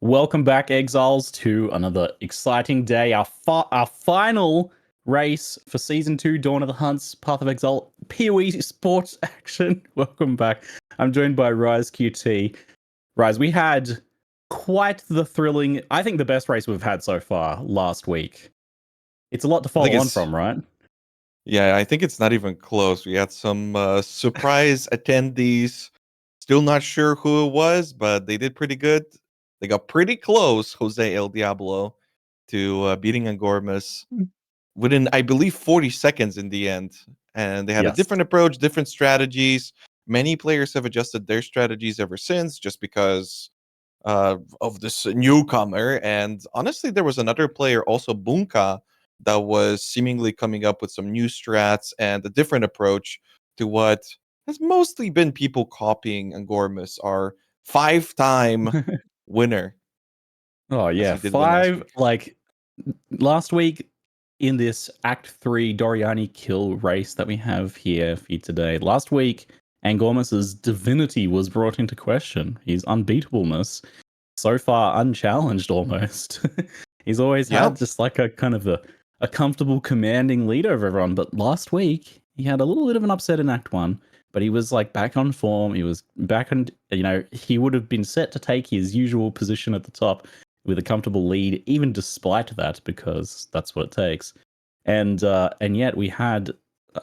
Welcome back, Exiles, to another exciting day. Our final race for Season 2, Dawn of the Hunts, Path of Exile, PoE Sports Action. Welcome back. I'm joined by RaizQT. Rise, we had quite the thrilling, I think the best race we've had so far last week. It's a lot to follow on from, right? Yeah, I think it's not even close. We had some surprise attendees. Still not sure who it was, but they did pretty good. They got pretty close, Jose El Diablo, to beating Angormus within, I believe, 40 seconds in the end. And they had a different approach, different strategies. Many players have adjusted their strategies ever since just because of this newcomer. And honestly, there was another player, also Bunka, that was seemingly coming up with some new strats and a different approach to what has mostly been people copying Angormus, our 5-time winner. Oh yeah, 5 like last week in this Act 3 Doryani kill race that we have here for you today. Last week, Angormus's divinity was brought into question. His unbeatableness, so far unchallenged almost. He's always had just like a kind of a comfortable commanding lead over everyone. But last week, he had a little bit of an upset in Act 1. But he was like back on form. He was back on, he would have been set to take his usual position at the top with a comfortable lead, even despite that, because that's what it takes. And yet we had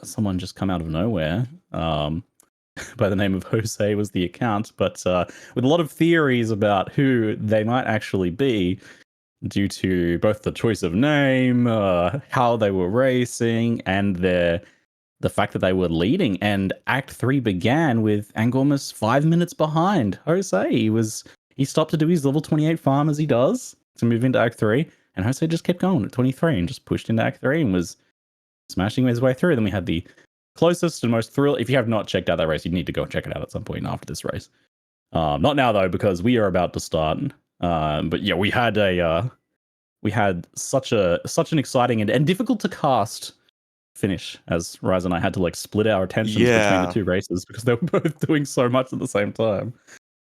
someone just come out of nowhere. By the name of Jose was the account, but with a lot of theories about who they might actually be, due to both the choice of name, how they were racing, and the fact that they were leading. And Act 3 began with Angormus 5 minutes behind Jose. He stopped to do his level 28 farm as he does to move into Act 3, and Jose just kept going at 23 and just pushed into Act 3 and was smashing his way through. Then we had the closest and most thrill. If you have not checked out that race, you need to go and check it out at some point after this race. Not now though, because we are about to start. But yeah, we had such an exciting and difficult to cast finish, as Rise and I had to like split our attentions between the two races because they were both doing so much at the same time.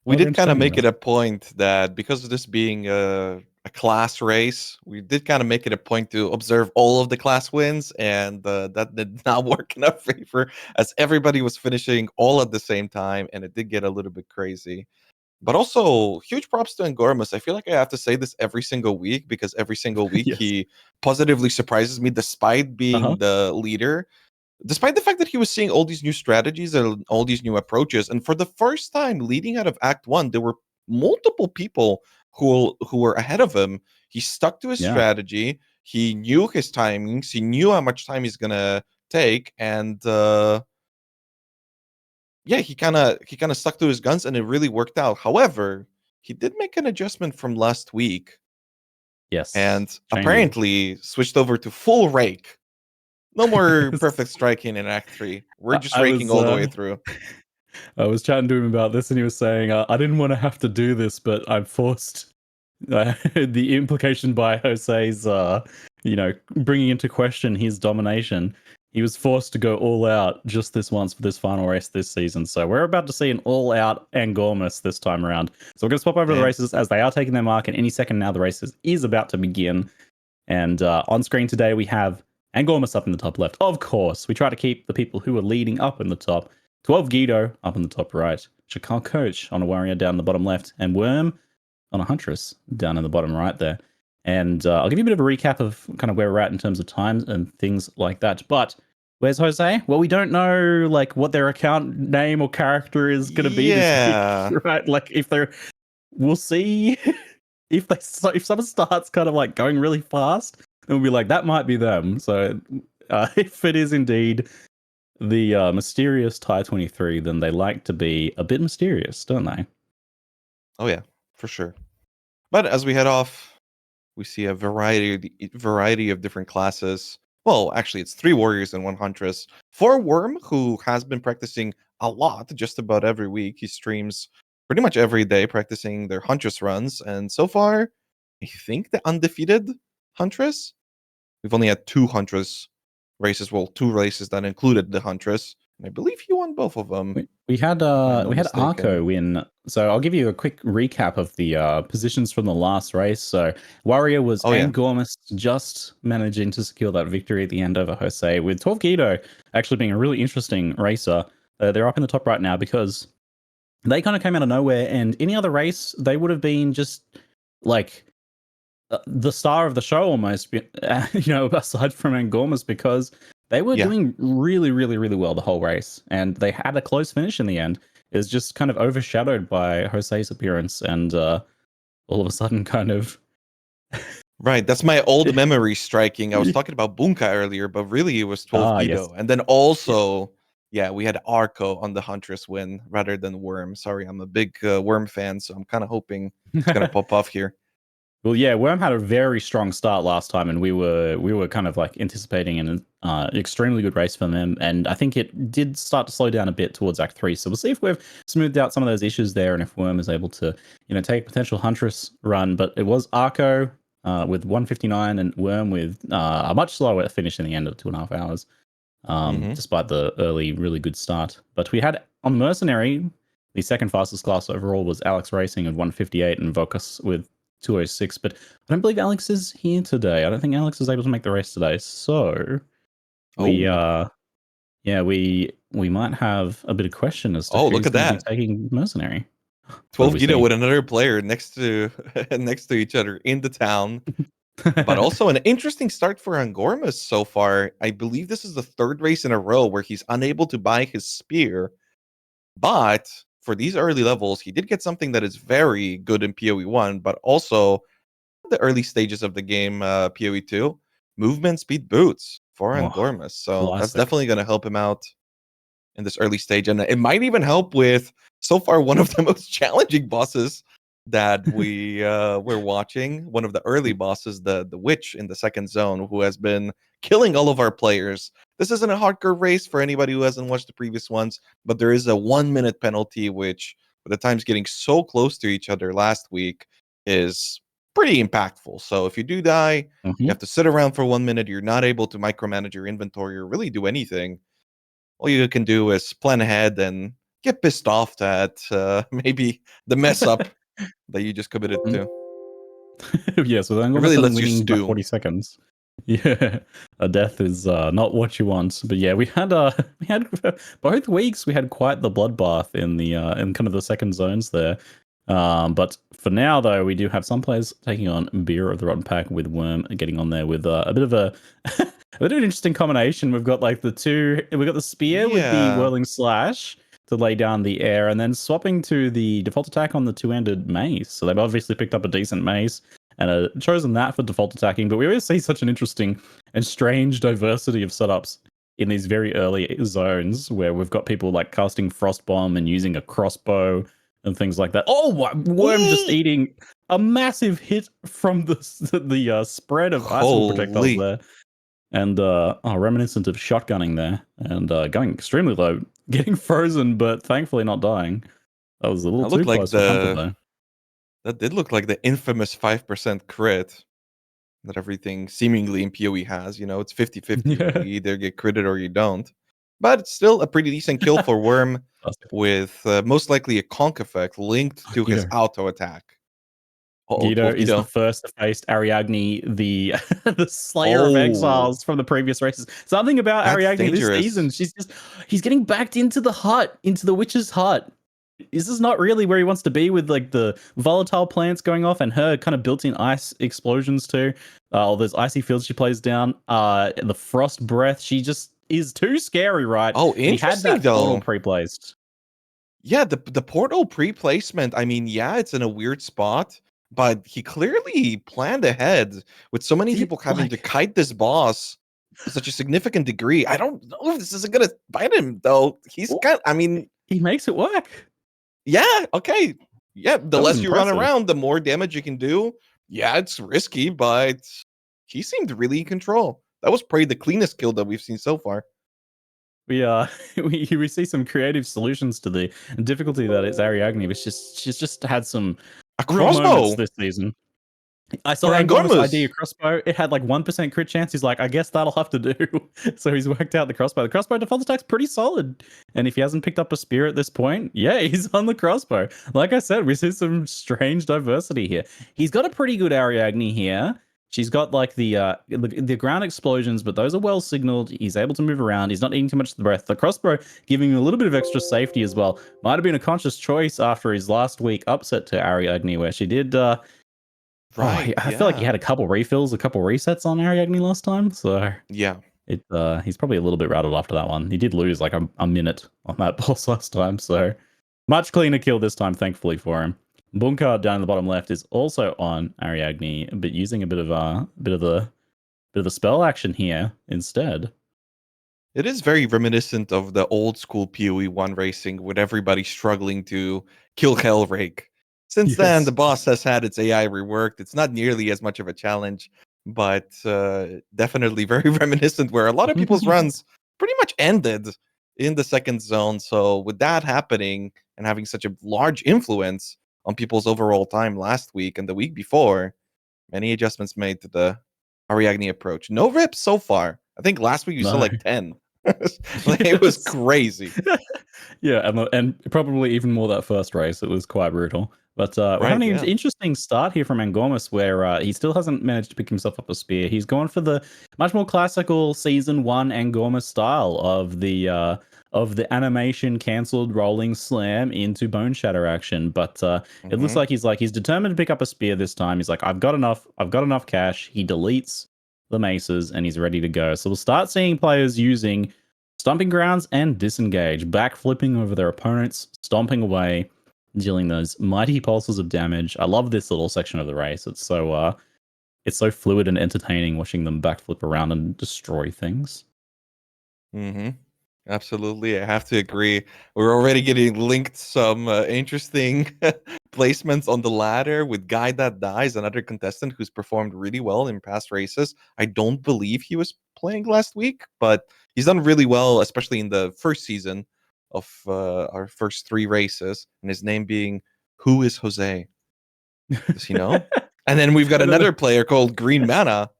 We did kind of make it a point that because of this being a class race, we did kind of make it a point to observe all of the class wins, and that did not work in our favor as everybody was finishing all at the same time, and it did get a little bit crazy. But also, huge props to Angormus. I feel like I have to say this every single week because every single week he positively surprises me despite being the leader. Despite the fact that he was seeing all these new strategies and all these new approaches. And for the first time leading out of Act 1, there were multiple people who were ahead of him. He stuck to his strategy. He knew his timings. He knew how much time he's going to take. And he kind of stuck to his guns, and it really worked out. However, he did make an adjustment from last week. Yes. And apparently switched over to full rake. No more perfect striking in Act 3. We're just raking all the way through. I was chatting to him about this, and he was saying, I didn't want to have to do this, but I'm forced. The implication by Jose's, bringing into question his domination. He was forced to go all out just this once for this final race this season. So we're about to see an all-out Angormus this time around. So we're going to swap over the races as they are taking their mark, and any second now the race is about to begin. And on screen today we have Angormus up in the top left. Of course, we try to keep the people who are leading up in the top. 12 Guido up in the top right. Shakal Coach on a warrior down in the bottom left. And Worm on a huntress down in the bottom right there. And I'll give you a bit of a recap of kind of where we're at in terms of times and things like that. But where's Jose? Well, we don't know like what their account name or character is going to be this week, right? Like we'll see if someone starts kind of like going really fast, then we'll be like, that might be them. So if it is indeed the mysterious Tie 23, then they like to be a bit mysterious, don't they? Oh yeah, for sure. But as we head off, we see a variety of different classes. Well, actually, it's 3 warriors and 1 huntress. For Worm, who has been practicing a lot, just about every week. He streams pretty much every day practicing their huntress runs. And so far, I think the undefeated huntress. We've only had 2 huntress races. Well, 2 races that included the huntress. I believe he won both of them. We had Arco win. So I'll give you a quick recap of the positions from the last race. So Warrior was Gormus just managing to secure that victory at the end over Jose, with 12 actually being a really interesting racer. They're up in the top right now because they kind of came out of nowhere, and any other race they would have been just like the star of the show almost, aside from Angormas, because they were doing really, really, really well the whole race, and they had a close finish in the end. It was just kind of overshadowed by Jose's appearance, and all of a sudden kind of... Right, that's my old memory striking. I was talking about Bunka earlier, but really it was 12 yes. And then also, we had Arco on the Huntress win rather than Worm. Sorry, I'm a big Worm fan, so I'm kind of hoping it's going to pop off here. Well, yeah, Worm had a very strong start last time, and we were kind of like anticipating an extremely good race from them. And I think it did start to slow down a bit towards Act 3. So we'll see if we've smoothed out some of those issues there, and if Worm is able to, take a potential Huntress run. But it was Arco with 159 and Worm with a much slower finish in the end of 2.5 hours, despite the early really good start. But we had on Mercenary, the second fastest class overall was Alex Racing with 158 and Vocus with 206, but I don't believe Alex is here today. I don't think Alex is able to make the race today. So we might have a bit of question as to who's look at going to that. be taking Mercenary. 12 with another player next to each other in the town. But also an interesting start for Angormas so far. I believe this is the third race in a row where he's unable to buy his spear. But for these early levels, he did get something that is very good in PoE 1, but also the early stages of the game, PoE 2, movement speed boots for Angormas. So that's definitely going to help him out in this early stage. And it might even help with, so far, one of the most challenging bosses that we're watching. One of the early bosses, the witch in the second zone, who has been killing all of our players. This isn't a hardcore race for anybody who hasn't watched the previous ones, but there is a 1-minute penalty, which, by the times getting so close to each other last week, is pretty impactful. So if you do die, you have to sit around for 1 minute. You're not able to micromanage your inventory or really do anything. All you can do is plan ahead and get pissed off at maybe the mess up that you just committed to. So then it really lets you winning by stew. 40 seconds. Yeah, a death is not what you want. But yeah, we had both weeks we had quite the bloodbath in the in kind of the second zones there. But for now though, we do have some players taking on Beer of the Rotten Pack, with Worm getting on there with a bit of a a bit of an interesting combination. We've got like the spear with the whirling slash to lay down the air, and then swapping to the default attack on the two-handed mace. So they've obviously picked up a decent mace and chosen that for default attacking. But we always see such an interesting and strange diversity of setups in these very early zones, where we've got people like casting Frost Bomb and using a crossbow and things like that. Oh, Worm just eating a massive hit from the spread of icicle projectiles there. And reminiscent of shotgunning there, and going extremely low, getting frozen, but thankfully not dying. That was a little too close for comfort though. That did look like the infamous 5% crit that everything seemingly in PoE has. It's 50-50. You either get critted or you don't. But it's still a pretty decent kill for Worm, with most likely a conk effect linked to his auto attack. Guido is the first to face Ariadne, the Slayer of Exiles from the previous races. Something about Ariadne this season, he's getting backed into the hut, into the witch's hut. This is not really where he wants to be, with like the volatile plants going off and her kind of built-in ice explosions too. All those icy fields she plays down. The frost breath, she just is too scary, right? Oh, interesting. He had that portal pre-placed. Yeah, the portal pre-placement. I mean, it's in a weird spot, but he clearly planned ahead, with so many people having to kite this boss to such a significant degree. I don't know if this isn't gonna bite him though. He's he makes it work. Yeah, okay. Yeah, the less you run around, the more damage you can do. Yeah, it's risky, but he seemed really in control. That was probably the cleanest kill that we've seen so far. We see some creative solutions to the difficulty that is Ariadne, but she's just had some a crossbow this season. I saw For Angormus ID a Angormus. crossbow. It had like 1% crit chance. He's like, I guess that'll have to do. So he's worked out the crossbow. The crossbow default attack's pretty solid. And if he hasn't picked up a spear at this point, yeah, he's on the crossbow. Like I said, we see some strange diversity here. He's got a pretty good Ariadne here. She's got like the ground explosions, but those are well signaled. He's able to move around. He's not eating too much of the breath. The crossbow giving him a little bit of extra safety as well. Might have been a conscious choice after his last week upset to Ariadne, where she did Right. I feel like he had a couple refills, a couple resets on Ariadne last time, so Yeah. he's probably a little bit rattled after that one. He did lose like a minute on that boss last time, so much cleaner kill this time, thankfully for him. Bunkard down in the bottom left is also on Ariadne, but using a bit of the spell action here instead. It is very reminiscent of the old school PoE1 racing with everybody struggling to kill Hellrake. Since then, the boss has had its AI reworked. It's not nearly as much of a challenge, but definitely very reminiscent where a lot of people's runs pretty much ended in the second zone. So with that happening and having such a large influence on people's overall time last week and the week before, many adjustments made to the Ariadne approach. No rips so far. I think last week you saw like 10. Like, it was crazy. Yeah, and probably even more that first race. It was quite brutal. But we're having an interesting start here from Angormus, where he still hasn't managed to pick himself up a spear. He's gone for the much more classical Season 1 Angormus style of the animation cancelled rolling slam into bone shatter action. But it looks like he's determined to pick up a spear this time. He's like, I've got enough cash. He deletes the maces and he's ready to go. So we'll start seeing players using Stomping Grounds and Disengage, back flipping over their opponents, stomping away, dealing those mighty pulses of damage. I love this little section of the race. It's so fluid and entertaining watching them backflip around and destroy things. Absolutely, I have to agree. We're already getting linked some interesting placements on the ladder with Guy That Dies, another contestant who's performed really well in past races. I don't believe he was playing last week, but he's done really well, especially in the first season of our first 3 races, and his name being Who is Jose? Does he know? And then we've got another player called Green Mana,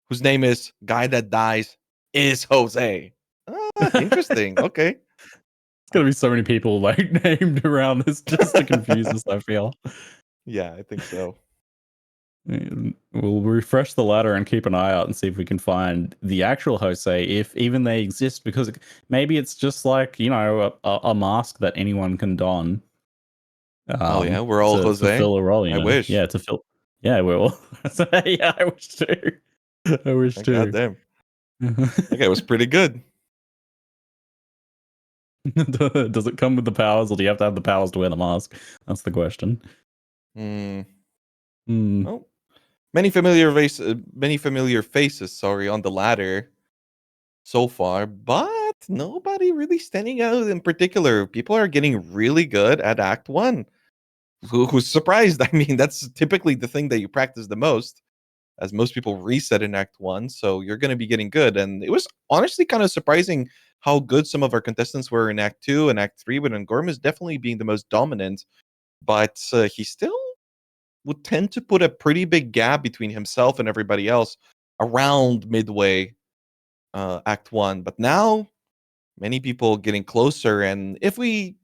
whose name is Guy That Dies is Jose. Interesting. Okay. It's gonna be so many people like named around this just to confuse us, I feel. Yeah, I think so. We'll refresh the ladder and keep an eye out and see if we can find the actual Jose, if even they exist, because maybe it's just like, a mask that anyone can don. Oh yeah, we're all Jose. To fill a role, I wish. Yeah, to fill. Yeah, we're all. Yeah, I wish too. I wish too. Goddamn. That guy was pretty good. Does it come with the powers, or do you have to have the powers to wear the mask? That's the question. Well, many familiar faces, on the ladder so far, but nobody really standing out in particular. People are getting really good at Act 1. Who's surprised? I mean, that's typically the thing that you practice the most, as most people reset in Act 1, so you're going to be getting good. And it was honestly kind of surprising how good some of our contestants were in Act 2 and Act 3, with Angormus definitely being the most dominant, but he still would tend to put a pretty big gap between himself and everybody else around midway Act 1. But now, many people getting closer, and if we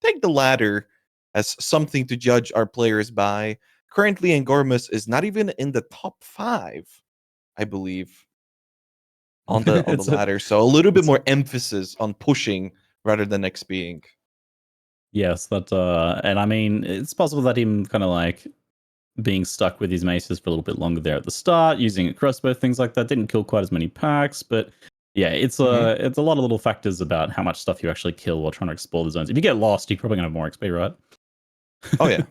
take the ladder as something to judge our players by, currently Angormus is not even in the top 5, I believe, on the ladder. So a little bit more emphasis on pushing rather than XPing. Yes, and I mean, it's possible that him kind of like being stuck with his maces for a little bit longer there at the start, using a crossbow, things like that, didn't kill quite as many packs, but yeah, it's a lot of little factors about how much stuff you actually kill while trying to explore the zones. If you get lost, you're probably gonna have more XP, right? Oh yeah.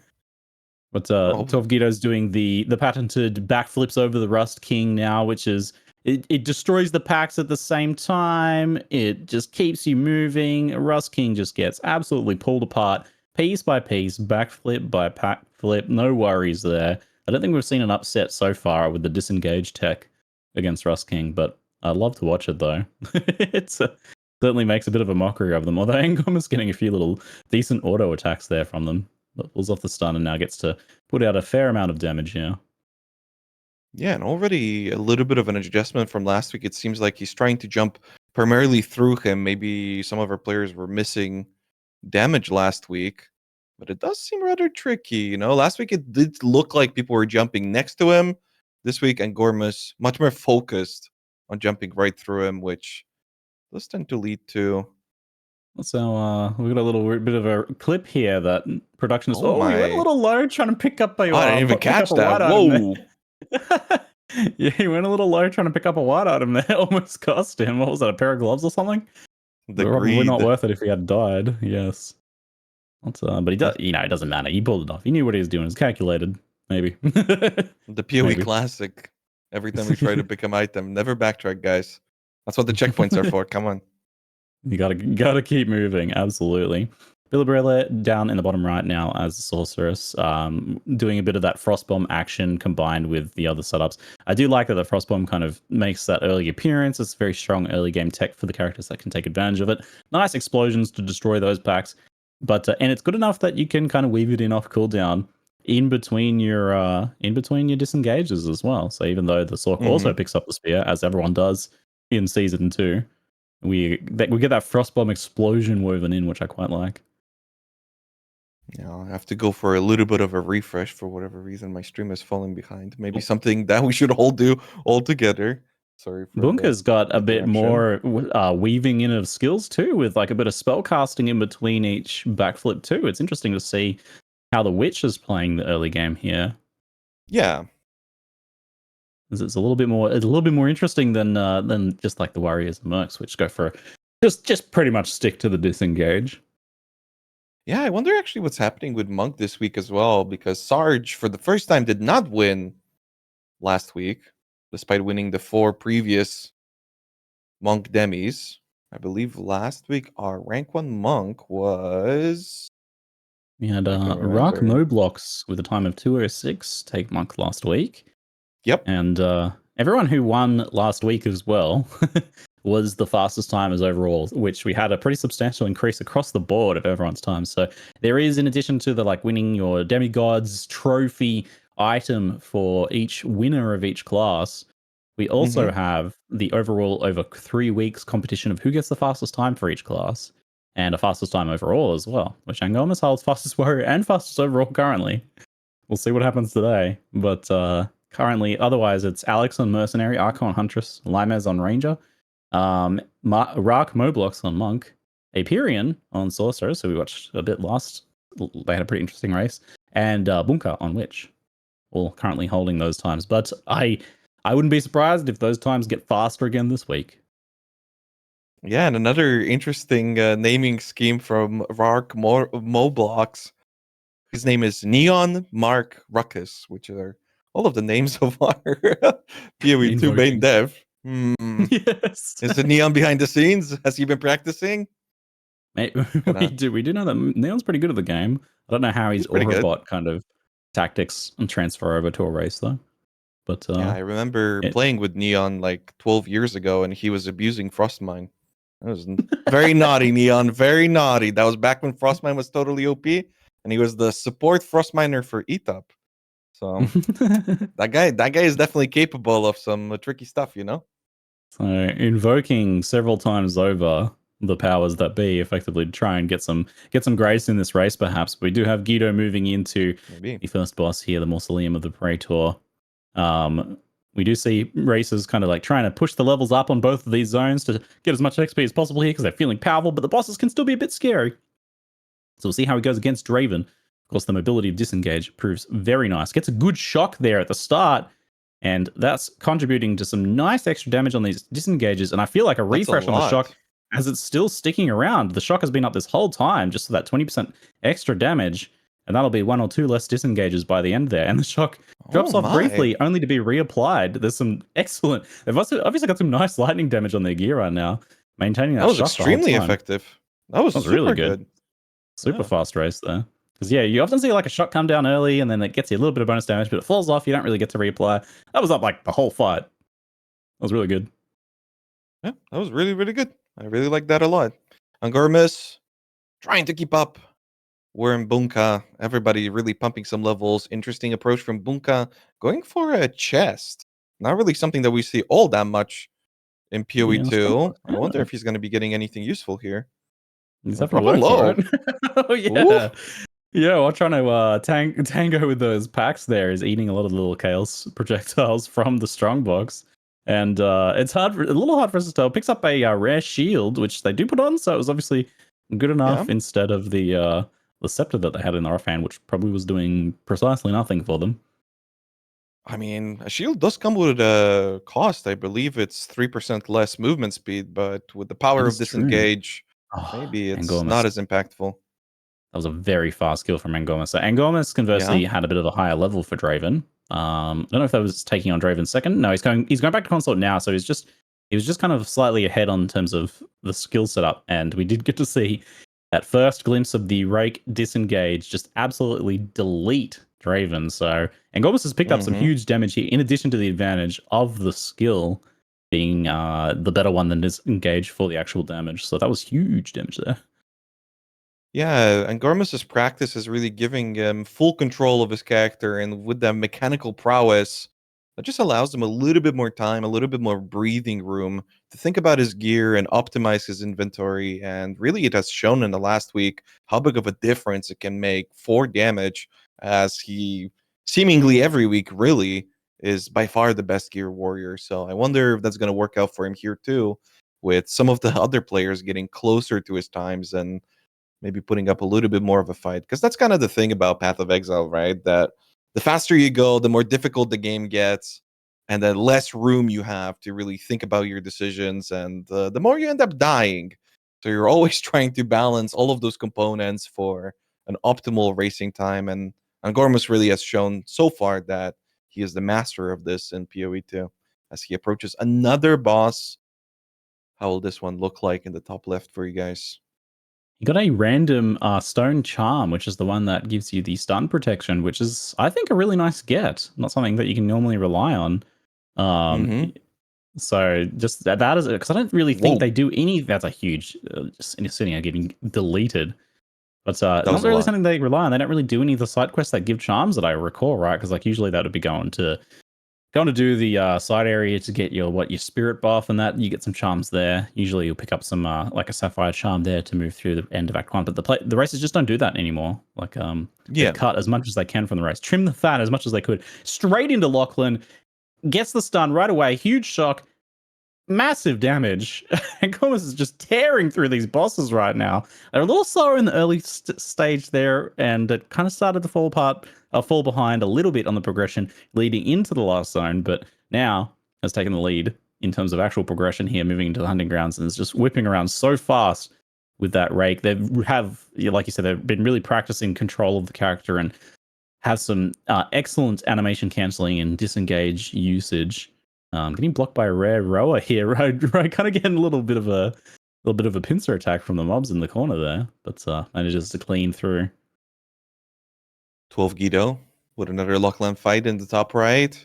But 12 Guido's doing the patented backflips over the Rust King now, which is it destroys the packs at the same time. It just keeps you moving. Rust King just gets absolutely pulled apart piece by piece, backflip by backflip. No worries there. I don't think we've seen an upset so far with the disengaged tech against Rust King, but I'd love to watch it though. It's certainly makes a bit of a mockery of them. Although Angom is getting a few little decent auto attacks there from them. But pulls off the stun and now gets to put out a fair amount of damage here. Yeah, and already a little bit of an adjustment from last week. It seems like he's trying to jump primarily through him. Maybe some of our players were missing damage last week, but it does seem rather tricky. Last week it did look like people were jumping next to him. This week, Angormus much more focused on jumping right through him, which does tend to lead to. So we've got a little bit of a clip here that production is. Oh Oh, he went a my! little low trying to pick up I didn't even catch a that. white item Whoa! there. Yeah, he went a little low trying to pick up a white item there. Almost cost him. What was that? A pair of gloves or something? The Probably not greed. worth it if he had died. Yes. But he does. It doesn't matter. He pulled it off. He knew what he was doing. It was calculated. Maybe. The PoE Maybe. classic. Every time we try to pick an item, never backtrack, guys. That's what the checkpoints are for. Come on. You gotta keep moving. Absolutely. Billabrella down in the bottom right now as a sorceress, doing a bit of that frostbomb action combined with the other setups. I do like that the frostbomb kind of makes that early appearance. It's very strong early game tech for the characters that can take advantage of it. Nice explosions to destroy those packs, but and it's good enough that you can kind of weave it in off cooldown in between your disengages as well. So even though the Sork also picks up the spear, as everyone does in season 2. We get that frostbomb explosion woven in, which I quite like. Yeah, I have to go for a little bit of a refresh for whatever reason. My stream is falling behind. Maybe something that we should all do all together. Sorry for Bunker's got a bit more weaving in of skills too, with like a bit of spell casting in between each backflip too. It's interesting to see how the Witch is playing the early game here. Yeah, it's a little bit more interesting than just like the Warriors and Mercs, which go for just pretty much stick to the disengage. Yeah, I wonder actually what's happening with Monk this week as well, because Sarge, for the first time, did not win last week, despite winning the 4 previous Monk demis. I believe last week our rank 1 Monk was... We had Rock Moblox with a time of 2:06 take Monk last week. Yep. And everyone who won last week as well was the fastest timers overall, which we had a pretty substantial increase across the board of everyone's time. So there is, in addition to the like winning your Demigod's trophy item for each winner of each class, we also have the overall over 3 weeks competition of who gets the fastest time for each class and a fastest time overall as well, which Angomas holds fastest warrior and fastest overall currently. We'll see what happens today, but currently, otherwise, it's Alex on Mercenary, Arco on Huntress, Limez on Ranger, Rock Moblox on Monk, Aperion on Sorcerer, so we watched a bit last. They had a pretty interesting race, and Bunker on Witch, all currently holding those times. But I wouldn't be surprised if those times get faster again this week. Yeah, and another interesting naming scheme from Rock Moblox. His name is Neon Mark Ruckus, which are all of the names of our PoE 2 main dev. Yes. Is the Neon behind the scenes? Has he been practicing? We do know that Neon's pretty good at the game. I don't know how he's Aurabot kind of tactics and transfer over to a race though. But yeah, I remember playing with Neon like 12 years ago, and he was abusing Frostmine. That was very naughty, Neon. Very naughty. That was back when Frostmine was totally OP, and he was the support Frostminer for ETOP. So that guy is definitely capable of some tricky stuff, So invoking several times over the powers that be, effectively to try and get some grace in this race, perhaps. We do have Guido moving into the first boss here, the Mausoleum of the Praetor. We do see racers kind of like trying to push the levels up on both of these zones to get as much XP as possible here because they're feeling powerful, but the bosses can still be a bit scary. So we'll see how he goes against Draven. Of course, the mobility of disengage proves very nice. Gets a good shock there at the start, and that's contributing to some nice extra damage on these disengages. And I feel like a refresh on the shock, as it's still sticking around. The shock has been up this whole time, just for that 20% extra damage. And that'll be 1 or 2 less disengages by the end there. And the shock drops off briefly, only to be reapplied. There's some excellent... They've obviously got some nice lightning damage on their gear right now. Maintaining that shock was extremely effective. That was really good. Super fast race there. Because, yeah, you often see like a shot come down early and then it gets you a little bit of bonus damage, but it falls off. You don't really get to reapply. That was up like the whole fight. That was really good. Yeah, that was really, really good. I really like that a lot. Angormus trying to keep up. We're in Bunka. Everybody really pumping some levels. Interesting approach from Bunka. Going for a chest. Not really something that we see all that much in PoE Yeah, strong 2. box. I wonder Yeah. if he's going to be getting anything useful here. He's Well, having to drop a work for it. low. Oh Ooh. yeah. Yeah, while trying to tango with those packs there is eating a lot of little chaos projectiles from the strongbox. And it's a little hard for us to tell. Picks up a rare shield, which they do put on, so it was obviously good Yeah. enough instead of the scepter that they had in their offhand, which probably was doing precisely nothing for them. I mean, a shield does come with a cost. I believe it's 3% less movement speed, but with the power That of is true. disengage, Oh, maybe it's Angormus. not as impactful. That was a very fast kill from Angormus. So Angormus Yeah. conversely had a bit of a higher level for Draven. I don't know if that was taking on Draven second. No, he's going back to consort now, so he was just kind of slightly ahead on terms of the skill setup, and we did get to see that first glimpse of the Rake disengage just absolutely delete Draven. So Angormus has picked up some huge damage here, in addition to the advantage of the skill being the better one than disengage for the actual damage. So that was huge damage there. Yeah, and Garmus's practice is really giving him full control of his character, and with that mechanical prowess, that just allows him a little bit more time, a little bit more breathing room to think about his gear and optimize his inventory. And really, it has shown in the last week how big of a difference it can make for damage, as he seemingly every week really is by far the best gear warrior. So I wonder if that's going to work out for him here too, with some of the other players getting closer to his times and maybe putting up a little bit more of a fight, because that's kind of the thing about Path of Exile, right? That the faster you go, the more difficult the game gets, and the less room you have to really think about your decisions, and the more you end up dying. So you're always trying to balance all of those components for an optimal racing time, and Gormus really has shown so far that he is the master of this in PoE 2. As he approaches another boss, how will this one look like in the top left for you guys? You got a random stone charm, which is the one that gives you the stun protection, which is, I think, a really nice get. Not something that you can normally rely on. Um, Mm-hmm. so just that is because I don't really think Whoa, they do any. That's a huge just sitting there getting deleted. But that was not a really lot. something they rely on. They don't really do any of the side quests that give charms that I recall, right? Because like usually that would be going to do the side area to get your spirit buff, and that you get some charms there. Usually you'll pick up some like a sapphire charm there to move through the end of Act 1. But the races just don't do that anymore. Like they've Yeah. cut as much as they can from the race, trim the fat as much as they could. Straight into Lachlan, gets the stun right away. Huge shock, massive damage. And Comus is just tearing through these bosses right now. They're a little slower in the early stage there, and it kind of started to fall behind a little bit on the progression leading into the last zone. But now has taken the lead in terms of actual progression here, moving into the hunting grounds, and is just whipping around so fast with that rake. They have, like you said, they've been really practicing control of the character and have some excellent animation canceling and disengage usage. Getting blocked by a rare rower here, right? Kind of getting a little bit of a pincer attack from the mobs in the corner there, but manages to clean through. 12 Guido with another Lockland fight in the top right.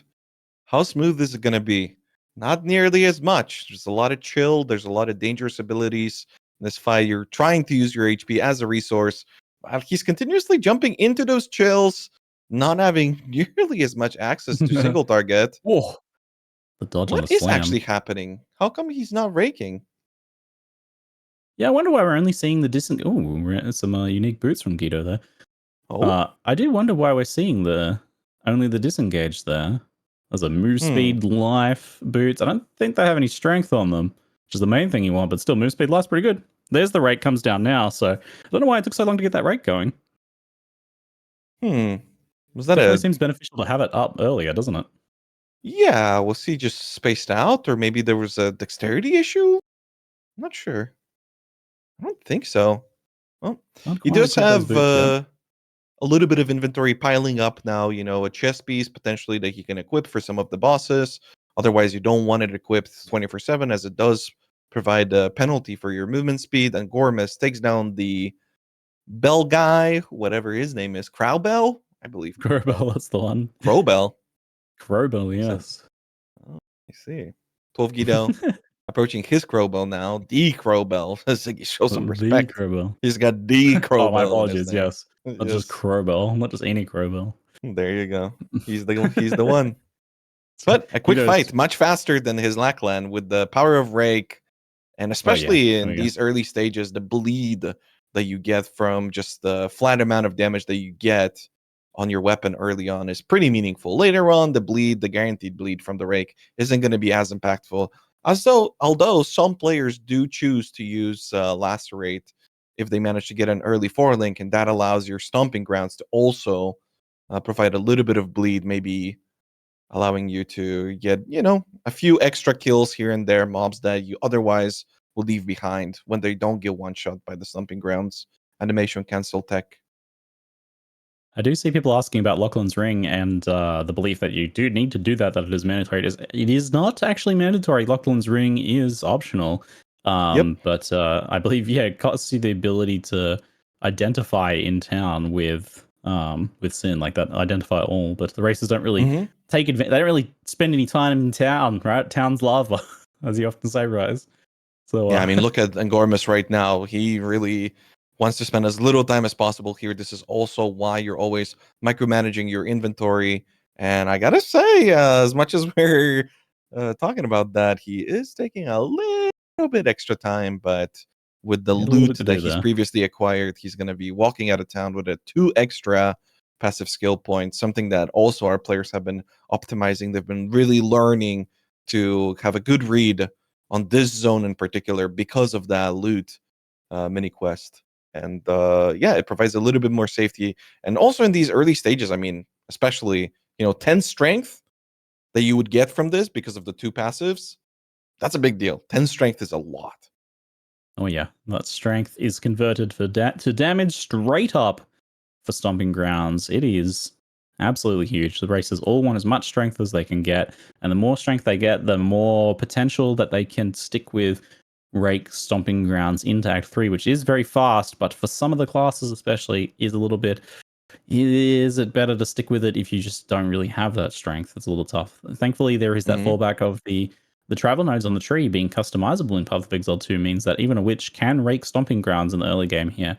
How smooth is it going to be? Not nearly as much. There's a lot of chill. There's a lot of dangerous abilities in this fight. You're trying to use your HP as a resource. He's continuously jumping into those chills, not having nearly as much access to single target. Whoa! The dodge on What the is slam. actually happening? How come he's not raking? Yeah, I wonder why we're only seeing the distant. Oh, some unique boots from Guido there. Oh, I do wonder why we're seeing only the disengage there. There's a move speed life boots. I don't think they have any strength on them, which is the main thing you want, but still move speed life's pretty good. There's the rate comes down now, so I don't know why it took so long to get that rate going. Was that Definitely a seems beneficial to have it up earlier, doesn't it? Yeah, was he just spaced out, or maybe there was a dexterity issue? I'm not sure. I don't think so. Well, Not he quite does hit those have boots yet. a little bit of inventory piling up now, a chest piece potentially that he can equip for some of the bosses. Otherwise, you don't want it equipped 24/7, as it does provide a penalty for your movement speed. And Gormus takes down the bell guy, whatever his name is, Crowbell, I believe. Crowbell, that's the one. Crowbell. Crowbell, Is that? yes. Oh, I see. 12 Guido. approaching his Crowbell now. The Crowbell. Ziggy, show some The respect. Crowbell. He's got the Crowbell. Oh, my in his apologies. name. Yes, not just Crowbell, not just any Crowbell. There you go. He's the one. But a quick fight, much faster than his Lackland with the power of Rake, and especially in these early stages, the bleed that you get from just the flat amount of damage that you get on your weapon early on is pretty meaningful. Later on, the guaranteed bleed from the Rake isn't going to be as impactful. Although some players do choose to use Lacerate if they manage to get an early 4-link, and that allows your Stomping Grounds to also provide a little bit of bleed, maybe allowing you to get, a few extra kills here and there, mobs that you otherwise will leave behind when they don't get one-shot by the Stomping Grounds animation cancel tech. I do see people asking about Lachlan's Ring and the belief that you do need to do that it is mandatory. It is not actually mandatory. Lachlan's Ring is optional. But I believe, it costs you the ability to identify in town with Sin, like that, identify all. But the races don't really take advantage. They don't really spend any time in town, right? Town's lava, as you often say, Rise. So I mean, look at Angormus right now. He really wants to spend as little time as possible here. This is also why you're always micromanaging your inventory. And I gotta say, as much as we're talking about that, he is taking a little bit extra time, but with the loot that he's previously acquired, he's going to be walking out of town with 2 extra passive skill points, something that also our players have been optimizing. They've been really learning to have a good read on this zone in particular because of that loot mini quest. And it provides a little bit more safety. And also in these early stages, I mean, especially, 10 strength that you would get from this because of the 2 passives, that's a big deal. 10 strength is a lot. Oh yeah, that strength is converted to damage straight up for Stomping Grounds. It is absolutely huge. The racers all want as much strength as they can get, and the more strength they get, the more potential that they can stick with Rake Stomping Grounds into Act 3, which is very fast, but for some of the classes especially, is a little bit... Is it better to stick with it if you just don't really have that strength? It's a little tough. Thankfully, there is that fallback of the travel nodes on the tree being customizable in Path of Exile 2 means that even a witch can rake Stomping Grounds in the early game here.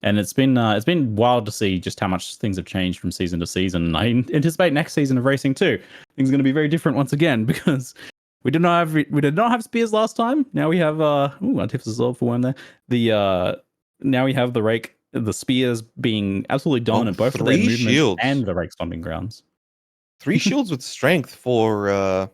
And it's been wild to see just how much things have changed from season to season. I anticipate next season of Racing 2, things are going to be very different once again, because we did not have spears last time. Now we have antithesis for one there. Now we have the spears being absolutely dominant, both for their movement and the Rake Stomping Grounds. 3 shields with strength for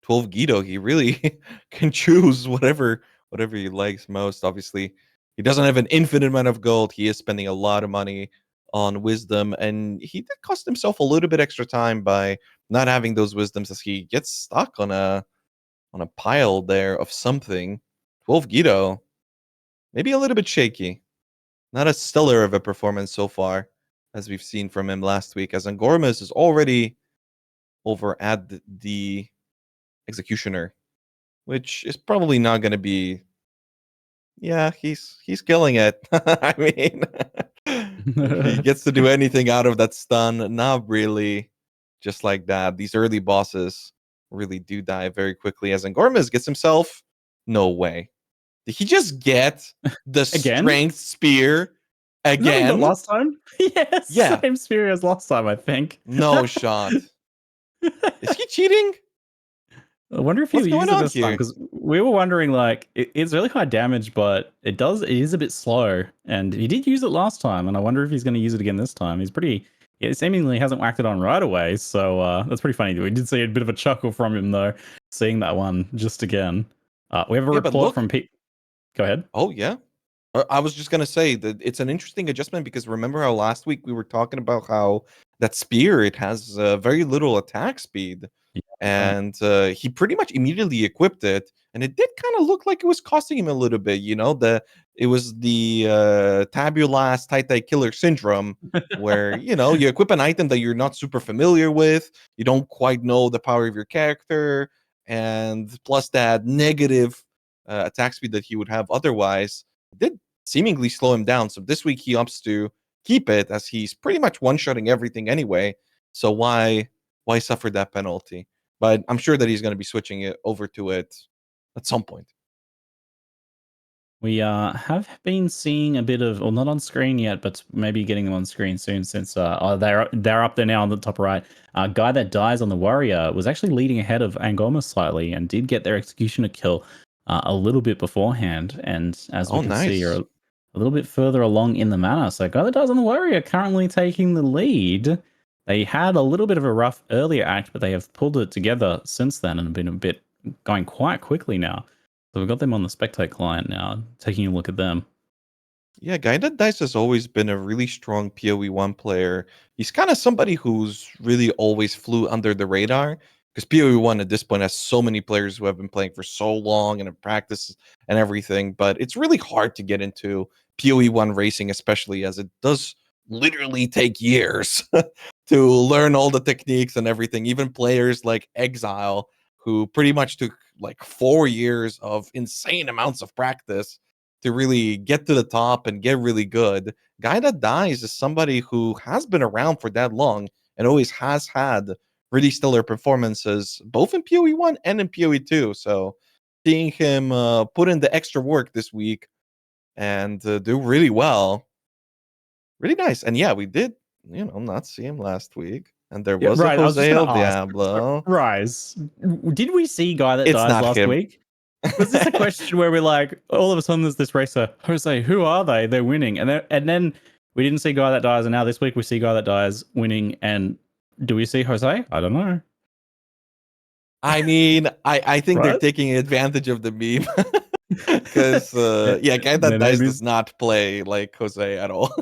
12 Guido. He really can choose whatever he likes most. Obviously, he doesn't have an infinite amount of gold. He is spending a lot of money on wisdom, and he did cost himself a little bit extra time by not having those wisdoms, as he gets stuck on a pile there of something. 12 Guido, maybe a little bit shaky. Not as stellar of a performance so far as we've seen from him last week, as Angormus is already over at the Executioner, which is probably not going to be... he's killing it. I mean, if he gets to do anything out of that stun, not really. Just like that, these early bosses really do die very quickly, as Angormus gets himself... No way. Did he just get the strength spear again? No, last time? Yes. Yeah. Same spear as last time, I think. No shot. Is he cheating? I wonder if he used it this time, because we were wondering, like, it's really high damage, but it is a bit slow, and he did use it last time, and I wonder if he's going to use it again this time. He seemingly hasn't whacked it on right away, so that's pretty funny. We did see a bit of a chuckle from him, though, seeing that one just again. We have a report from Pete. Go ahead. Oh, yeah. I was just going to say that it's an interesting adjustment, because remember how last week we were talking about how that spear, it has very little attack speed. Yeah, and he pretty much immediately equipped it, and it did kind of look like it was costing him a little bit. It was the Tabulas Taitai Killer syndrome, where you equip an item that you're not super familiar with, you don't quite know the power of your character, and plus that negative attack speed that he would have otherwise did seemingly slow him down. So this week he opts to keep it, as he's pretty much one-shotting everything anyway. So why suffer that penalty? But I'm sure that he's going to be switching it over to it at some point. We have been seeing a bit of, well, not on screen yet, but maybe getting them on screen soon. Since they're up there now on the top right. Guy that dies on the warrior was actually leading ahead of Angoma slightly and did get their executioner kill a little bit beforehand. And as we can see, are a little bit further along in the manner. So Guy that dies on the warrior currently taking the lead. They had a little bit of a rough earlier act, but they have pulled it together since then and been a bit going quite quickly now. So we've got them on the Spectate client now, taking a look at them. Yeah, Guy That Dice has always been a really strong PoE1 player. He's kind of somebody who's really always flew under the radar because PoE1 at this point has so many players who have been playing for so long and have practiced and everything. But it's really hard to get into PoE1 racing, especially as it does literally take years to learn all the techniques and everything. Even players like Exile, who pretty much took like 4 years of insane amounts of practice to really get to the top and get really good. Guy That Dies is somebody who has been around for that long and always has had really stellar performances, both in PoE1 and in PoE2. So seeing him put in the extra work this week and do really well, really nice. And yeah, we did, not see him last week. And there was a Jose El Diablo. Rise. Did we see Guy That It's Dies not last him. week? Was this a question where we're like, all of a sudden there's this racer, Jose, who are they? They're winning. And then we didn't see Guy That Dies, and now this week we see Guy That Dies winning. And do we see Jose? I don't know. I mean, I think they're taking advantage of the meme. Because, Guy That Dies does not play like Jose at all.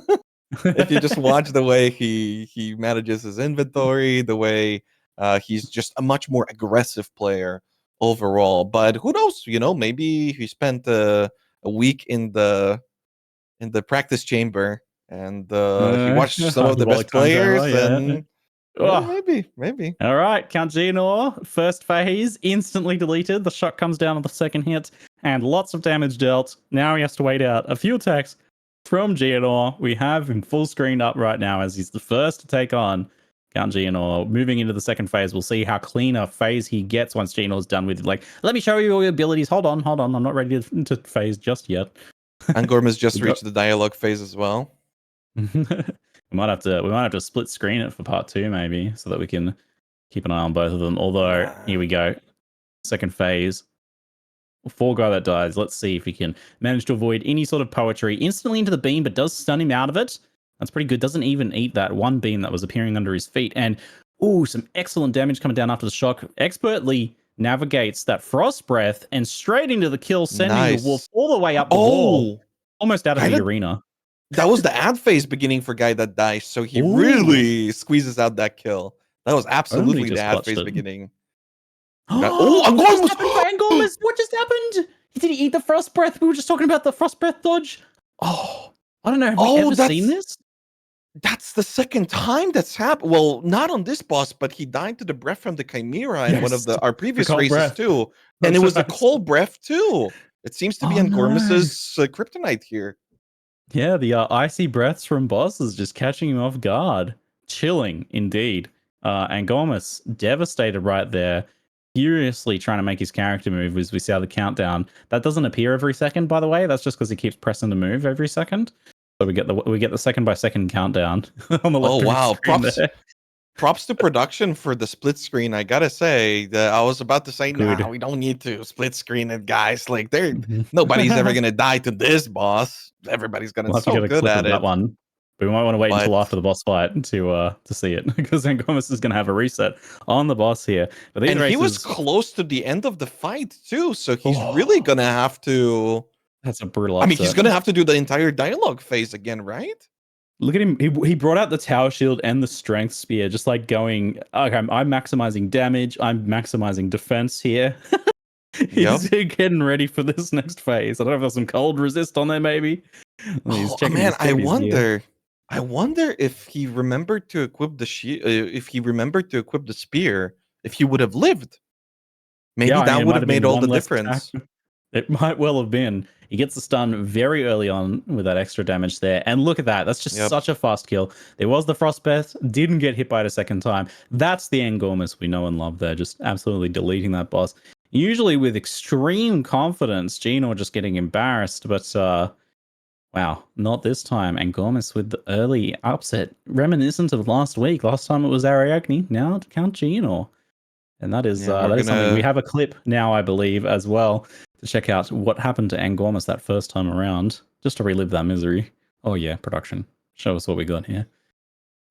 If you just watch the way he manages his inventory, the way he's just a much more aggressive player overall. But who knows? Maybe he spent a week in the practice chamber and he watched some of the best players and maybe. All right, Count Geonor, first phase, instantly deleted. The shot comes down on the second hit and lots of damage dealt. Now he has to wait out a few attacks from Geonor. We have him full screened up right now as he's the first to take on Count Geonor. Moving into the second phase, we'll see how clean a phase he gets once Geonor's done with, like, let me show you all your abilities. Hold on. I'm not ready to phase just yet. Angorma's just reached the dialogue phase as well. we might have to split screen it for part 2 maybe, so that we can keep an eye on both of them. Although, here we go. Second phase. For Guy That Dies, let's see if he can manage to avoid any sort of poetry instantly into the beam, but does stun him out of it. That's pretty good. Doesn't even eat that one beam that was appearing under his feet. And, some excellent damage coming down after the shock. Expertly navigates that frost breath and straight into the kill, sending the wolf all the way up the wall, almost out of the arena. That was the ad phase beginning for Guy That Dies, so he really squeezes out that kill. That was absolutely the ad phase beginning. Angormas! What just happened? Did he eat the frost breath? We were just talking about the frost breath dodge. I don't know. Have we ever seen this? That's the second time that's happened. Well, not on this boss, but he died to the breath from the Chimera in one of our previous races too. And it was a cold breath too. It seems to be Angormas's kryptonite here. Yeah, the icy breaths from bosses just catching him off guard. Chilling, indeed. Angormas devastated right there. Furiously trying to make his character move as we see how the countdown. That doesn't appear every second, by the way. That's just because he keeps pressing the move every second. So we get the second by second countdown on the left. Oh wow! Props to production for the split screen. I gotta say that I was about to say, we don't need to split screen it, guys. Like, nobody's ever gonna die to this boss. Everybody's gonna be so good at it. That one. But we might want to wait until after the boss fight to see it, because Angormas is going to have a reset on the boss here. But he was close to the end of the fight too, so he's really going to have to. That's a brutal. I mean, he's going to have to do the entire dialogue phase again, right? Look at him. He brought out the tower shield and the strength spear, just like going, okay, I'm maximizing damage. I'm maximizing defense here. He's getting ready for this next phase. I don't know if there's some cold resist on there, maybe. I wonder if he remembered to equip the spear, if he would have lived. Maybe that would have made all the difference. It might well have been. He gets the stun very early on with that extra damage there. And look at that. That's just such a fast kill. There was the frostbreath, didn't get hit by it a second time. That's the Angormas we know and love there. Just absolutely deleting that boss Usually with extreme confidence, Gino just getting embarrassed, but wow, not this time. And Gormus with the early upset, reminiscent of last week. Last time it was Ariadne, now to Count Gino. And that is something we have a clip now, I believe, as well, to check out what happened to Angormus that first time around, just to relive that misery. Oh yeah, production. Show us what we got here.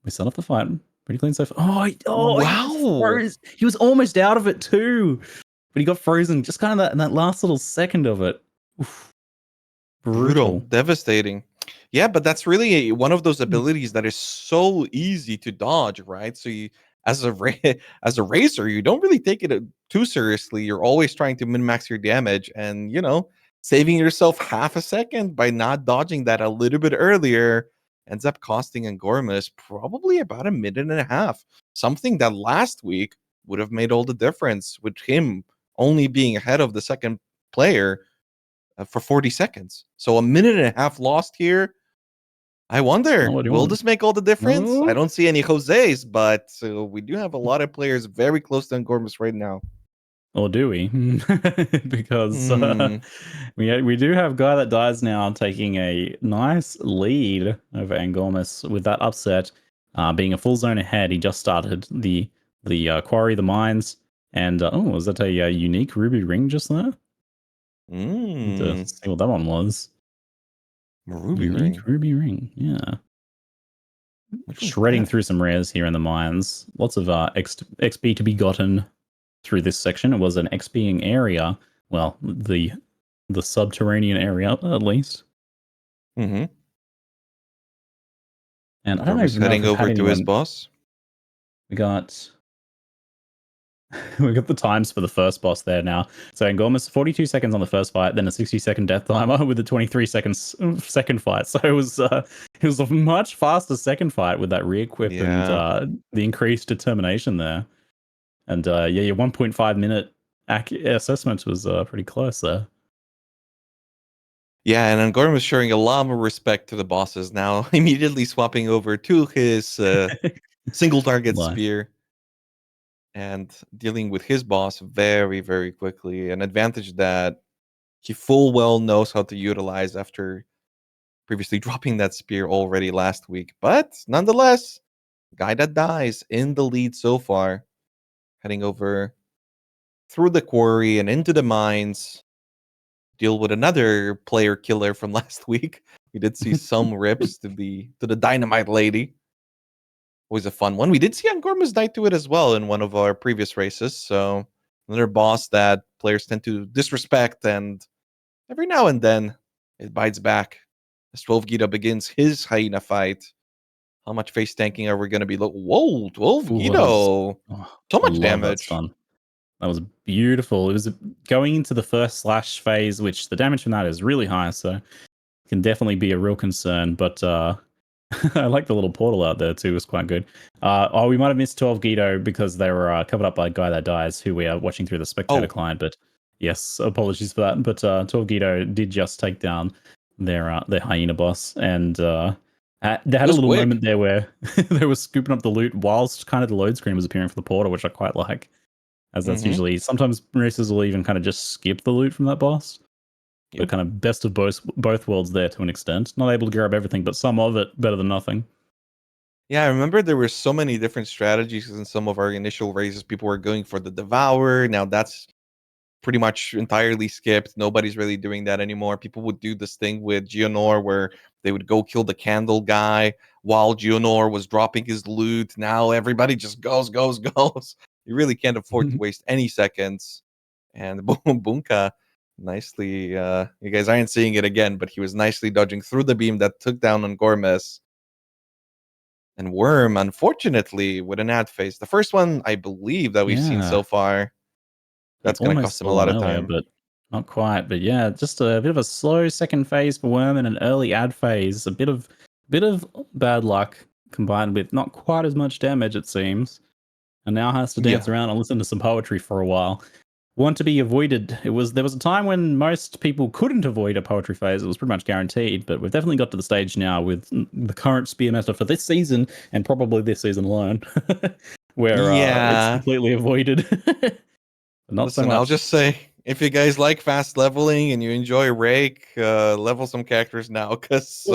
We set up the fight. Pretty clean so far. Wow. He was almost out of it too. But he got frozen just kind of that last little second of it. Oof. Brutal. Devastating. Yeah, but that's really one of those abilities that is so easy to dodge, right? So you, as a as a racer, you don't really take it too seriously. You're always trying to min-max your damage, and saving yourself half a second by not dodging that a little bit earlier ends up costing Angormus probably about a minute and a half. Something that last week would have made all the difference with him only being ahead of the second player for 40 seconds. So a minute and a half lost here. I wonder, will this make all the difference? I don't see any Jose's, but we do have a lot of players very close to Angormus right now. Or do we? Because we do have Guy That Dies now taking a nice lead over Angormus with that upset, being a full zone ahead. He just started the quarry, the mines, and was that a unique ruby ring just there? To see what that one was. Unique ruby ring, yeah. Shredding through some rares here in the mines. Lots of XP to be gotten through this section. It was an XPing area. Well, the subterranean area, at least. Mm-hmm. And I don't know if heading over to his boss. We got the times for the first boss there now. So Angormus 42 seconds on the first fight, then a 60-second death timer with a 23 seconds second fight. So it was a much faster second fight with that re-equip and the increased determination there. And your 1.5 minute assessment was pretty close there. Yeah, and Angormus was showing a lot more respect to the bosses now, immediately swapping over to his single target spear and dealing with his boss very, very quickly. An advantage that he full well knows how to utilize after previously dropping that spear already last week. But nonetheless, Guy That Dies in the lead so far, heading over through the quarry and into the mines. Deal with another player killer from last week. We did see some rips to the dynamite lady. Always a fun one. We did see Angormus die to it as well in one of our previous races. So another boss that players tend to disrespect, and every now and then it bites back. As 12 begins his hyena fight. How much face tanking are we going to be? Whoa, 12 so much damage. That was beautiful. It was going into the first slash phase, which the damage from that is really high, so can definitely be a real concern. But I like the little portal out there too. It was quite good. We might have missed 12 Guido because they were covered up by a Guy That Dies, who we are watching through the spectator client. But yes, apologies for that. But 12 Guido did just take down their hyena boss, and they had a little moment there where they were scooping up the loot whilst kind of the load screen was appearing for the portal, which I quite like. As that's usually, sometimes races will even kind of just skip the loot from that boss. But kind of best of both worlds there to an extent. Not able to grab everything, but some of it better than nothing. Yeah, I remember there were so many different strategies in some of our initial races. People were going for the Devour. Now that's pretty much entirely skipped. Nobody's really doing that anymore. People would do this thing with Geonor where they would go kill the candle guy while Geonor was dropping his loot. Now everybody just goes. You really can't afford to waste any seconds. And Bunka nicely, you guys aren't seeing it again, but he was nicely dodging through the beam that took down Angormus. And Worm, unfortunately, with an ad phase. The first one, I believe, that we've seen so far. That's going to cost him a lot of time. But not quite. But yeah, just a bit of a slow second phase for Worm and an early ad phase. A bit of bad luck combined with not quite as much damage, it seems. And now has to dance around and listen to some poetry for a while. Want to be avoided. There was a time when most people couldn't avoid a poetry phase. It was pretty much guaranteed, but we've definitely got to the stage now with the current spear meta for this season and probably this season alone, where it's completely avoided. Not so Listen, much. I'll just say, if you guys like fast leveling and you enjoy Rake, level some characters now, because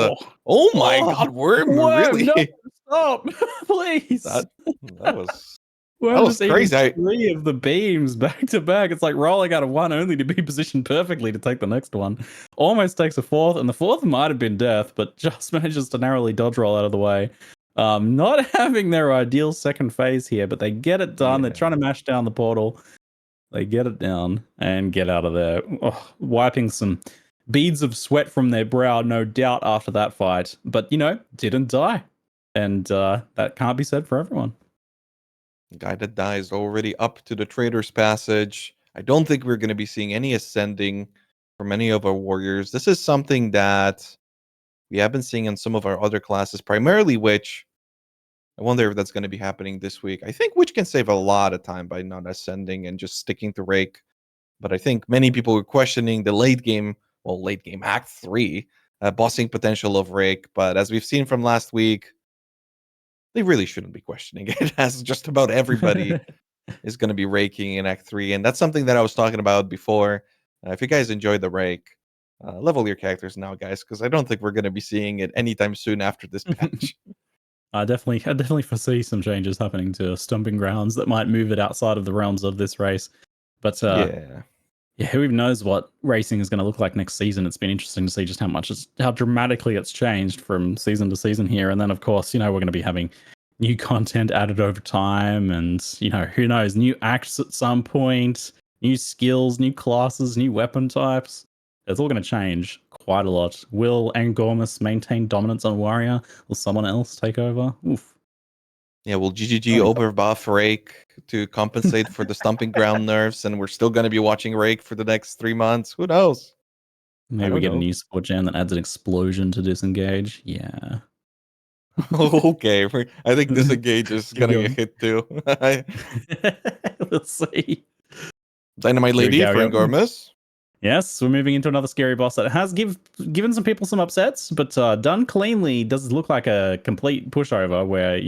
oh my god, Worm Worm, really no, stop, please. that was Worm just eating crazy. 3 of the beams back to back. It's like rolling out of one only to be positioned perfectly to take the next one. Almost takes a fourth, and the fourth might have been death, but just manages to narrowly dodge roll out of the way. Not having their ideal second phase here, but they get it done. They're trying to mash down the portal. They get it down and get out of there, wiping some beads of sweat from their brow, no doubt, after that fight. But, didn't die. And that can't be said for everyone. The guy that dies already up to the Trader's Passage. I don't think we're going to be seeing any ascending from any of our warriors. This is something that we have been seeing in some of our other classes, primarily Witch. I wonder if that's going to be happening this week. I think Witch can save a lot of time by not ascending and just sticking to Rake. But I think many people were questioning the late game Act 3, bossing potential of Rake. But as we've seen from last week, they really shouldn't be questioning it, as just about everybody is going to be raking in Act 3. And that's something that I was talking about before. If you guys enjoyed the rake, level your characters now, guys, because I don't think we're going to be seeing it anytime soon after this patch. I definitely foresee some changes happening to Stomping Grounds that might move it outside of the realms of this race. But yeah, who even knows what racing is going to look like next season? It's been interesting to see just how dramatically it's changed from season to season here. And then, of course, we're going to be having new content added over time, and who knows, new acts at some point, new skills, new classes, new weapon types. It's all going to change quite a lot. Will Angormus maintain dominance on Warrior? Will someone else take over? Oof. Yeah, will GGG overbuff Rake to compensate for the Stomping Ground nerfs, and we're still going to be watching Rake for the next 3 months? Who knows? Maybe we get a new support gen that adds an explosion to disengage. Yeah. Okay, I think disengage is going to get hit too. We'll see. Dynamite Lady for Angormus. Yes, we're moving into another scary boss that has given some people some upsets, but done cleanly does look like a complete pushover where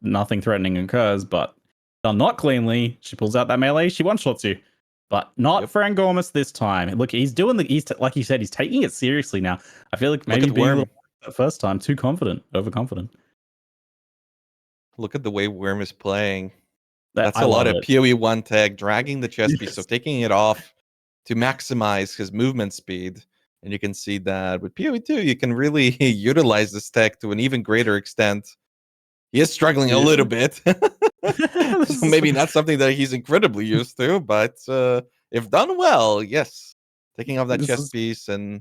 nothing threatening occurs, but done not cleanly, she pulls out that melee, she one-shots you. But not for Angormus this time. Look, he's doing like you said, he's taking it seriously now. I feel like maybe being a little the first time, too confident, overconfident. Look at the way Worm is playing. That's a lot of PoE 1 tag, dragging the chest piece, so taking it off to maximize his movement speed. And you can see that with PoE 2, you can really utilize this tech to an even greater extent. He is struggling a little bit. So maybe not something that he's incredibly used to, but if done well, yes. Taking off that chest piece and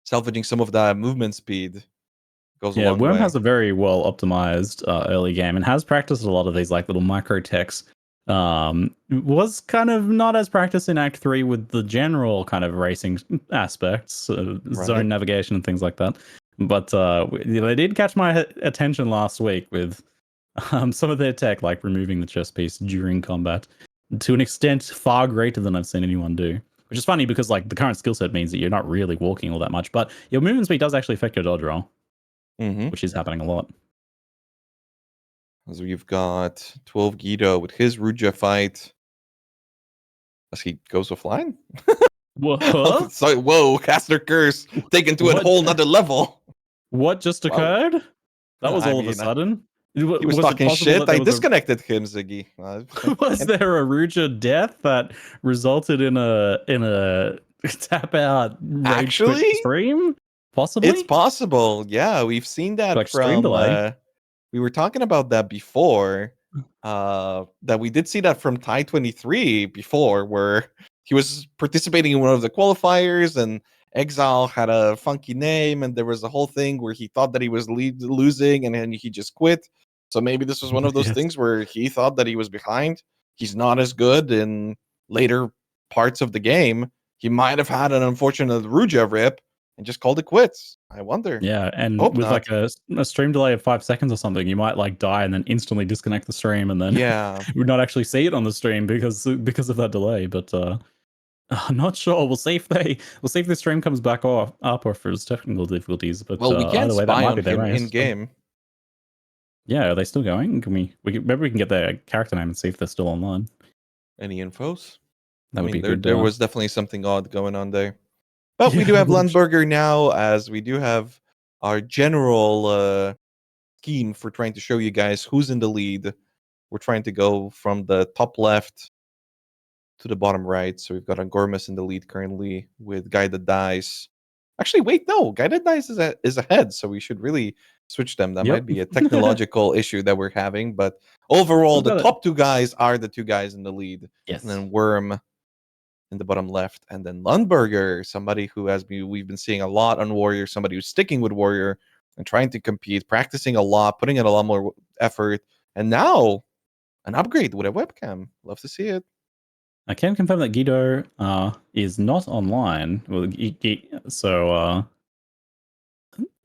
salvaging some of that movement speed goes a long way. Worm has a very well optimized early game and has practiced a lot of these little micro techs. Was kind of not as practiced in Act 3 with the general kind of racing aspects, zone navigation and things like that. But they did catch my attention last week with some of their tech, like removing the chest piece during combat, to an extent far greater than I've seen anyone do. Which is funny because the current skill set means that you're not really walking all that much, but your movement speed does actually affect your dodge roll, which is happening a lot. So you've got 12 Guido with his Ruja fight. As he goes offline? Whoa! So, whoa, Caster Curse taken to a whole nother level. What just occurred? That was all of a sudden. He was talking shit. I disconnected him, Ziggy. Was there a Ruja death that resulted in a tap out rage quit stream? Possibly? It's possible. Yeah, we've seen that from we were talking about that before. That we did see that from Thai 23 before, where he was participating in one of the qualifiers and Exile had a funky name, and there was a whole thing where he thought that he was losing and then he just quit. So maybe this was one of those things where he thought that he was behind. He's not as good in later parts of the game. He might have had an unfortunate Ruja rip and just called it quits. I wonder. Yeah, and with a stream delay of 5 seconds or something, you might die and then instantly disconnect the stream, and then you would not actually see it on the stream because of that delay. But I'm not sure. We'll see if the stream comes back up or if there's technical difficulties. But we can't spy on him in game. Yeah, are they still going? Maybe we can get their character name and see if they're still online. Any infos? That would be good. There was definitely something odd going on there. But we do have Lundberger now, as we do have our general scheme for trying to show you guys who's in the lead. We're trying to go from the top left to the bottom right. So we've got Angormus in the lead currently with Guy That Dies. Actually, wait, no. Guy That Dies is ahead, so we should really switch them. That might be a technological issue that we're having. But overall, the top two guys are the two guys in the lead. Yes. And then Worm in the bottom left, and then Lundberger, somebody who we've been seeing a lot on Warrior, somebody who's sticking with Warrior and trying to compete, practicing a lot, putting in a lot more effort, and now an upgrade with a webcam. Love to see it. I can confirm that Guido is not online. Well, so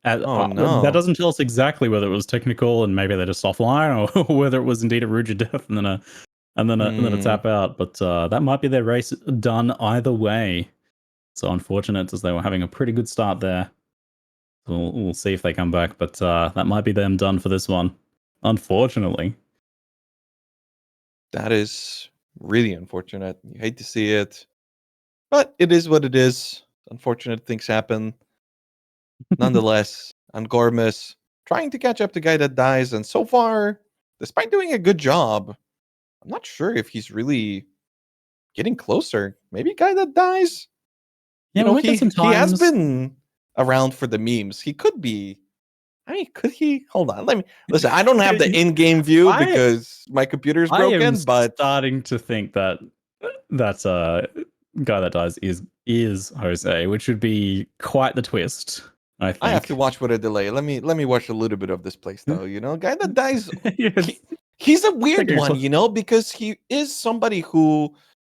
no, that doesn't tell us exactly whether it was technical and maybe they're just offline, or whether it was indeed a Rouge death and then a tap out. But that might be their race done either way. So unfortunate, as they were having a pretty good start there. So we'll see if they come back, but that might be them done for this one, unfortunately. That is really unfortunate. You hate to see it, but it is what it is. Unfortunate things happen. Nonetheless, Angormus trying to catch up to Guy That Dies, and so far, despite doing a good job, I'm not sure if he's really getting closer. Maybe Guy That Dies. Yeah, he has been around for the memes. He could be. I mean, could he? Hold on. Let me listen. I don't have the in-game view because my computer's broken. I am but starting to think that Guy That Dies is Jose, which would be quite the twist. I think. I have to watch with a delay. Let me watch a little bit of this playstyle. Guy That Dies. Yes. He's a weird one, because he is somebody who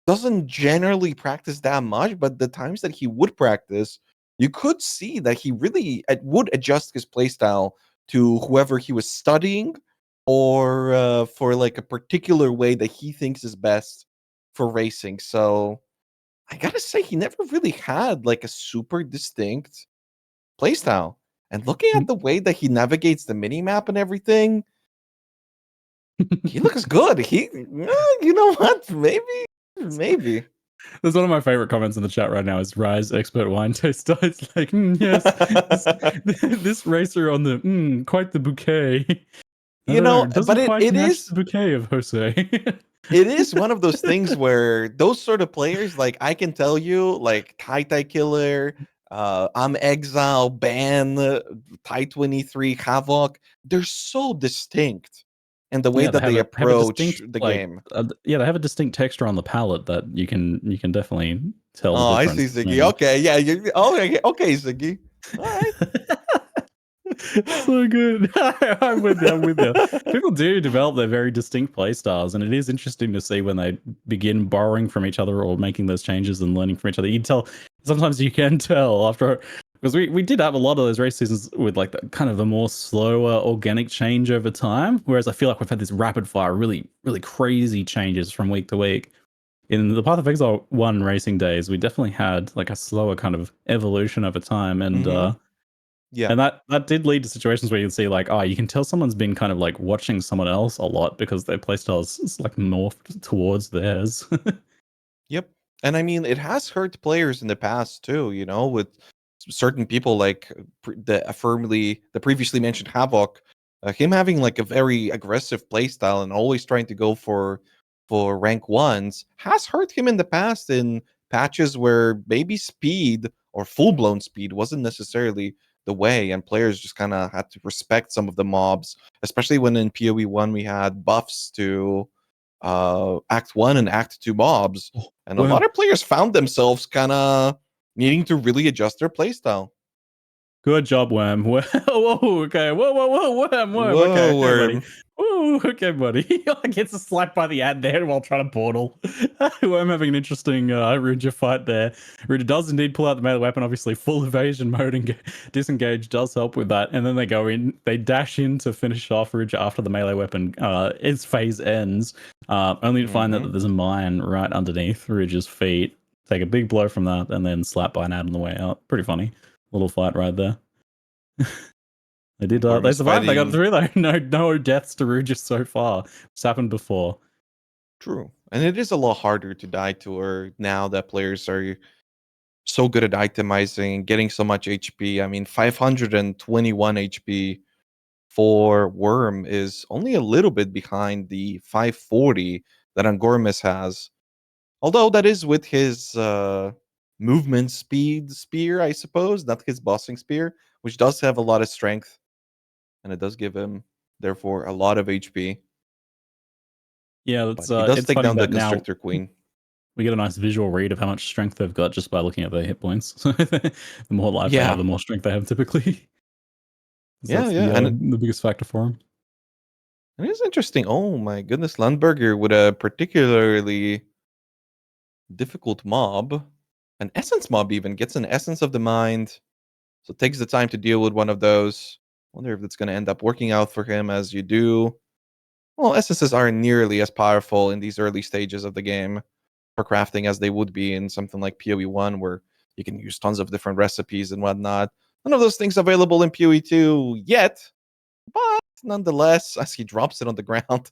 doesn't generally practice that much, but the times that he would practice, you could see that he really would adjust his playstyle to whoever he was studying, or for like a particular way that he thinks is best for racing. So I gotta say, he never really had like a super distinct playstyle. And looking at the way that he navigates the mini map and everything, he looks good. You know what? Maybe. There's one of my favorite comments in the chat right now is Rise Expert Wine Taster. It's like, yes, this racer on the quite the bouquet. But it is the bouquet of Jose. It is one of those things where those sort of players, like I can tell you, like Tai Killer, I'm Exile, Ban, Tai 23, Havoc, they're so distinct in the way that they approach the game. They have a distinct texture on the palette that you can definitely tell. Oh, I see, Ziggy. Okay, yeah, okay, Ziggy. All right. So good. I'm with you. People do develop their very distinct play styles, and it is interesting to see when they begin borrowing from each other or making those changes and learning from each other. Sometimes you can tell after, because we did have a lot of those race seasons with like the, kind of a more slower organic change over time, whereas I feel like we've had this rapid fire, really, really crazy changes from week to week. In the Path of Exile 1 racing days, we definitely had like a slower kind of evolution over time, and yeah, and that did lead to situations where you'd see like, you can tell someone's been kind of like watching someone else a lot because their playstyle is like morphed towards theirs. Yep. And I mean, it has hurt players in the past too, with certain people like the previously mentioned Havoc, him having like a very aggressive playstyle and always trying to go for rank ones has hurt him in the past in patches where maybe speed or full-blown speed wasn't necessarily the way, and players just kind of had to respect some of the mobs, especially when in PoE 1 we had buffs to Act 1 and Act 2 mobs, and a lot of players found themselves kind of needing to really adjust their playstyle. Good job, Worm. Whoa, okay. Whoa, Worm. Whoa, Worm. Ooh, okay, buddy. I get slapped by the ad there while trying to portal. Worm having an interesting Ruja fight there. Ruja does indeed pull out the melee weapon. Obviously, full evasion mode and disengage does help with that. And then they go in, they dash in to finish off Ruja after the melee weapon. Its phase ends, only to find that there's a mine right underneath Ruja's feet. Take a big blow from that, and then slap by an ad on the way out. Pretty funny little fight right there. They did. They survived. They got through though. No deaths to Ruja so far. It's happened before. True. And it is a lot harder to die to her now that players are so good at itemizing, getting so much HP. I mean, 521 HP for Worm is only a little bit behind the 540 that Angormis has. Although that is with his movement speed spear, I suppose, not his bossing spear, which does have a lot of strength. And it does give him, therefore, a lot of HP. Yeah, But he does it's take funny down the that now Constrictor Queen. we get a nice visual read of how much strength they've got just by looking at their hit points. The more life they have, the more strength they have typically. Yeah, that's yeah. the biggest factor for them. And it's interesting. Oh my goodness, Landberger with a particularly difficult mob. An essence mob even gets an essence of the mind. So it takes the time to deal with one of those. Wonder if it's going to end up working out for him as you do. Well, essences aren't nearly as powerful in these early stages of the game for crafting as they would be in something like PoE 1, where you can use tons of different recipes and whatnot. None of those things available in PoE 2 yet, but nonetheless, as he drops it on the ground,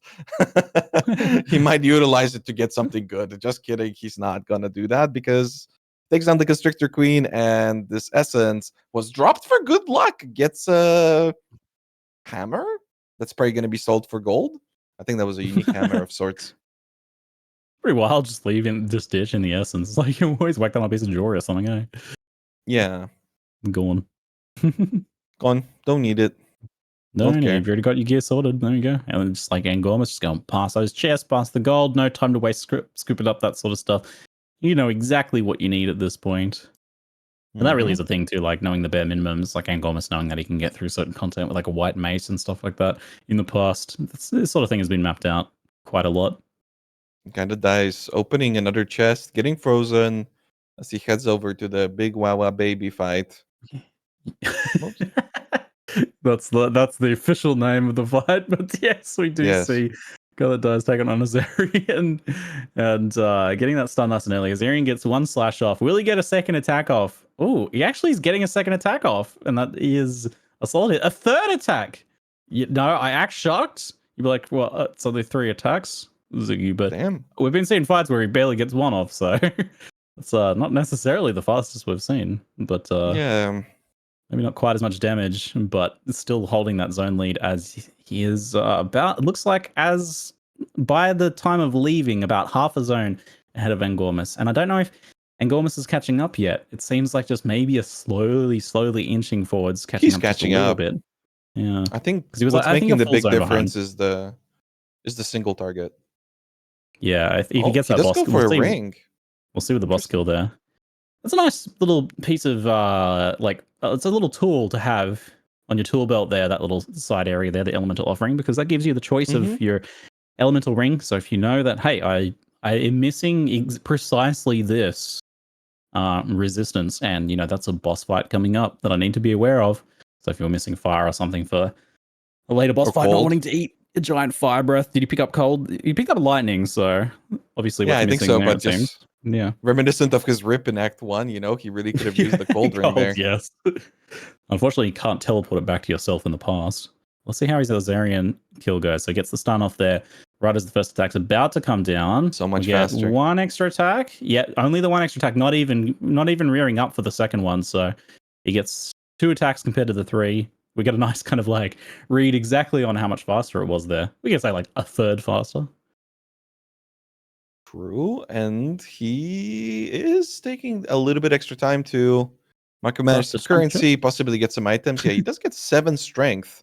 he might utilize it to get something good. Just kidding, he's not gonna do that because takes down the Constrictor Queen, and this essence was dropped for good luck. Gets a hammer that's probably going to be sold for gold. I think that was a unique hammer of sorts. Pretty wild, just leaving this ditch in the essence. It's like you always whack down a piece of jewelry or something, eh? Yeah. Gone. Gone. Don't need it. No, Don't care. you've already got your gear sorted. There you go. And then just like Angormis, just going past those chests, past the gold. No time to waste scoop it up, that sort of stuff. You know exactly what you need at this point. And that really is a thing too, like knowing the bare minimums, like Angormis knowing that he can get through certain content with like a white mace and stuff like that in the past. This sort of thing has been mapped out quite a lot. Kind of dies, opening another chest, getting frozen as he heads over to the big Wawa baby fight. That's the official name of the fight, but yes, we do see Gullet dies taking on Azarian and getting that stun nice and early. Azarian gets one slash off. Will he get a second attack off? Oh, he actually is getting a second attack off, and that is a solid hit. A third attack. No, I act shocked. You'd be like, well, it's only 3 attacks, Ziggy, but damn, we've been seeing fights where he barely gets one off, so it's not necessarily the fastest we've seen, but yeah. Maybe not quite as much damage, but still holding that zone lead as he is about, it looks like as by the time of leaving, about half a zone ahead of Angormis. And I don't know if Angormis is catching up yet. It seems like just maybe a slowly inching forwards, He's catching just a up little bit. Yeah. I think he was what's making the big difference behind. is the single target. Yeah, if he gets that does boss, go for a ring. We'll see with the boss kill there. That's a nice little piece of it's a little tool to have on your tool belt there, that little side area there, the elemental offering, because that gives you the choice of your elemental ring. So if you know that, hey, I am missing precisely this resistance, and you know that's a boss fight coming up that I need to be aware of. So if you're missing fire or something for a later boss fight, not wanting to eat a giant fire breath, did you pick up cold? You picked up lightning, so obviously yeah, I think so, but just reminiscent of his rip in Act 1, you know, he really could have used the cold ring there. Yes. Unfortunately, you can't teleport it back to yourself in the past. Let's see how his Azarian kill goes. So he gets the stun off there right as the first attack's about to come down. So much faster. One extra attack. Yeah, only the one extra attack, not even rearing up for the second one. So he gets 2 attacks compared to the 3. We get a nice kind of like read exactly on how much faster it was there. We can say like a third faster. True, and he is taking a little bit extra time to micromanage some currency, possibly get some items. Yeah, he does get 7 strength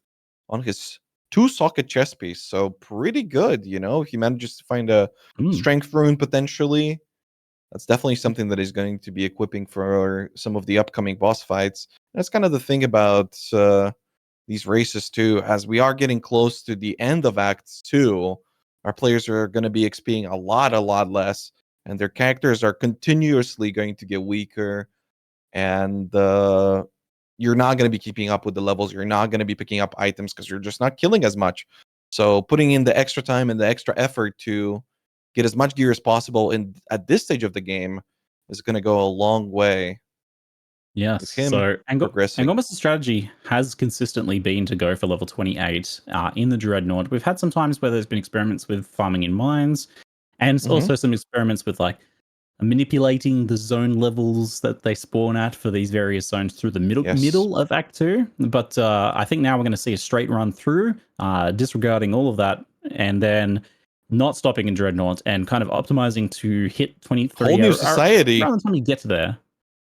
on his 2-socket chest piece, so pretty good, you know. He manages to find a strength rune potentially. That's definitely something that he's going to be equipping for some of the upcoming boss fights. That's kind of the thing about these races too, as we are getting close to the end of Act 2. Our players are going to be XPing a lot less, and their characters are continuously going to get weaker, and you're not going to be keeping up with the levels. You're not going to be picking up items because you're just not killing as much. So putting in the extra time and the extra effort to get as much gear as possible at this stage of the game is going to go a long way. Yes, so Angormis' strategy has consistently been to go for level 28 in the Dreadnought. We've had some times where there's been experiments with farming in mines And also some experiments with like manipulating the zone levels that they spawn at for these various zones through the middle of Act 2. But I think now we're going to see a straight run through, disregarding all of that, and then not stopping in Dreadnought and kind of optimizing to hit 23 whole new society around the time you get to there.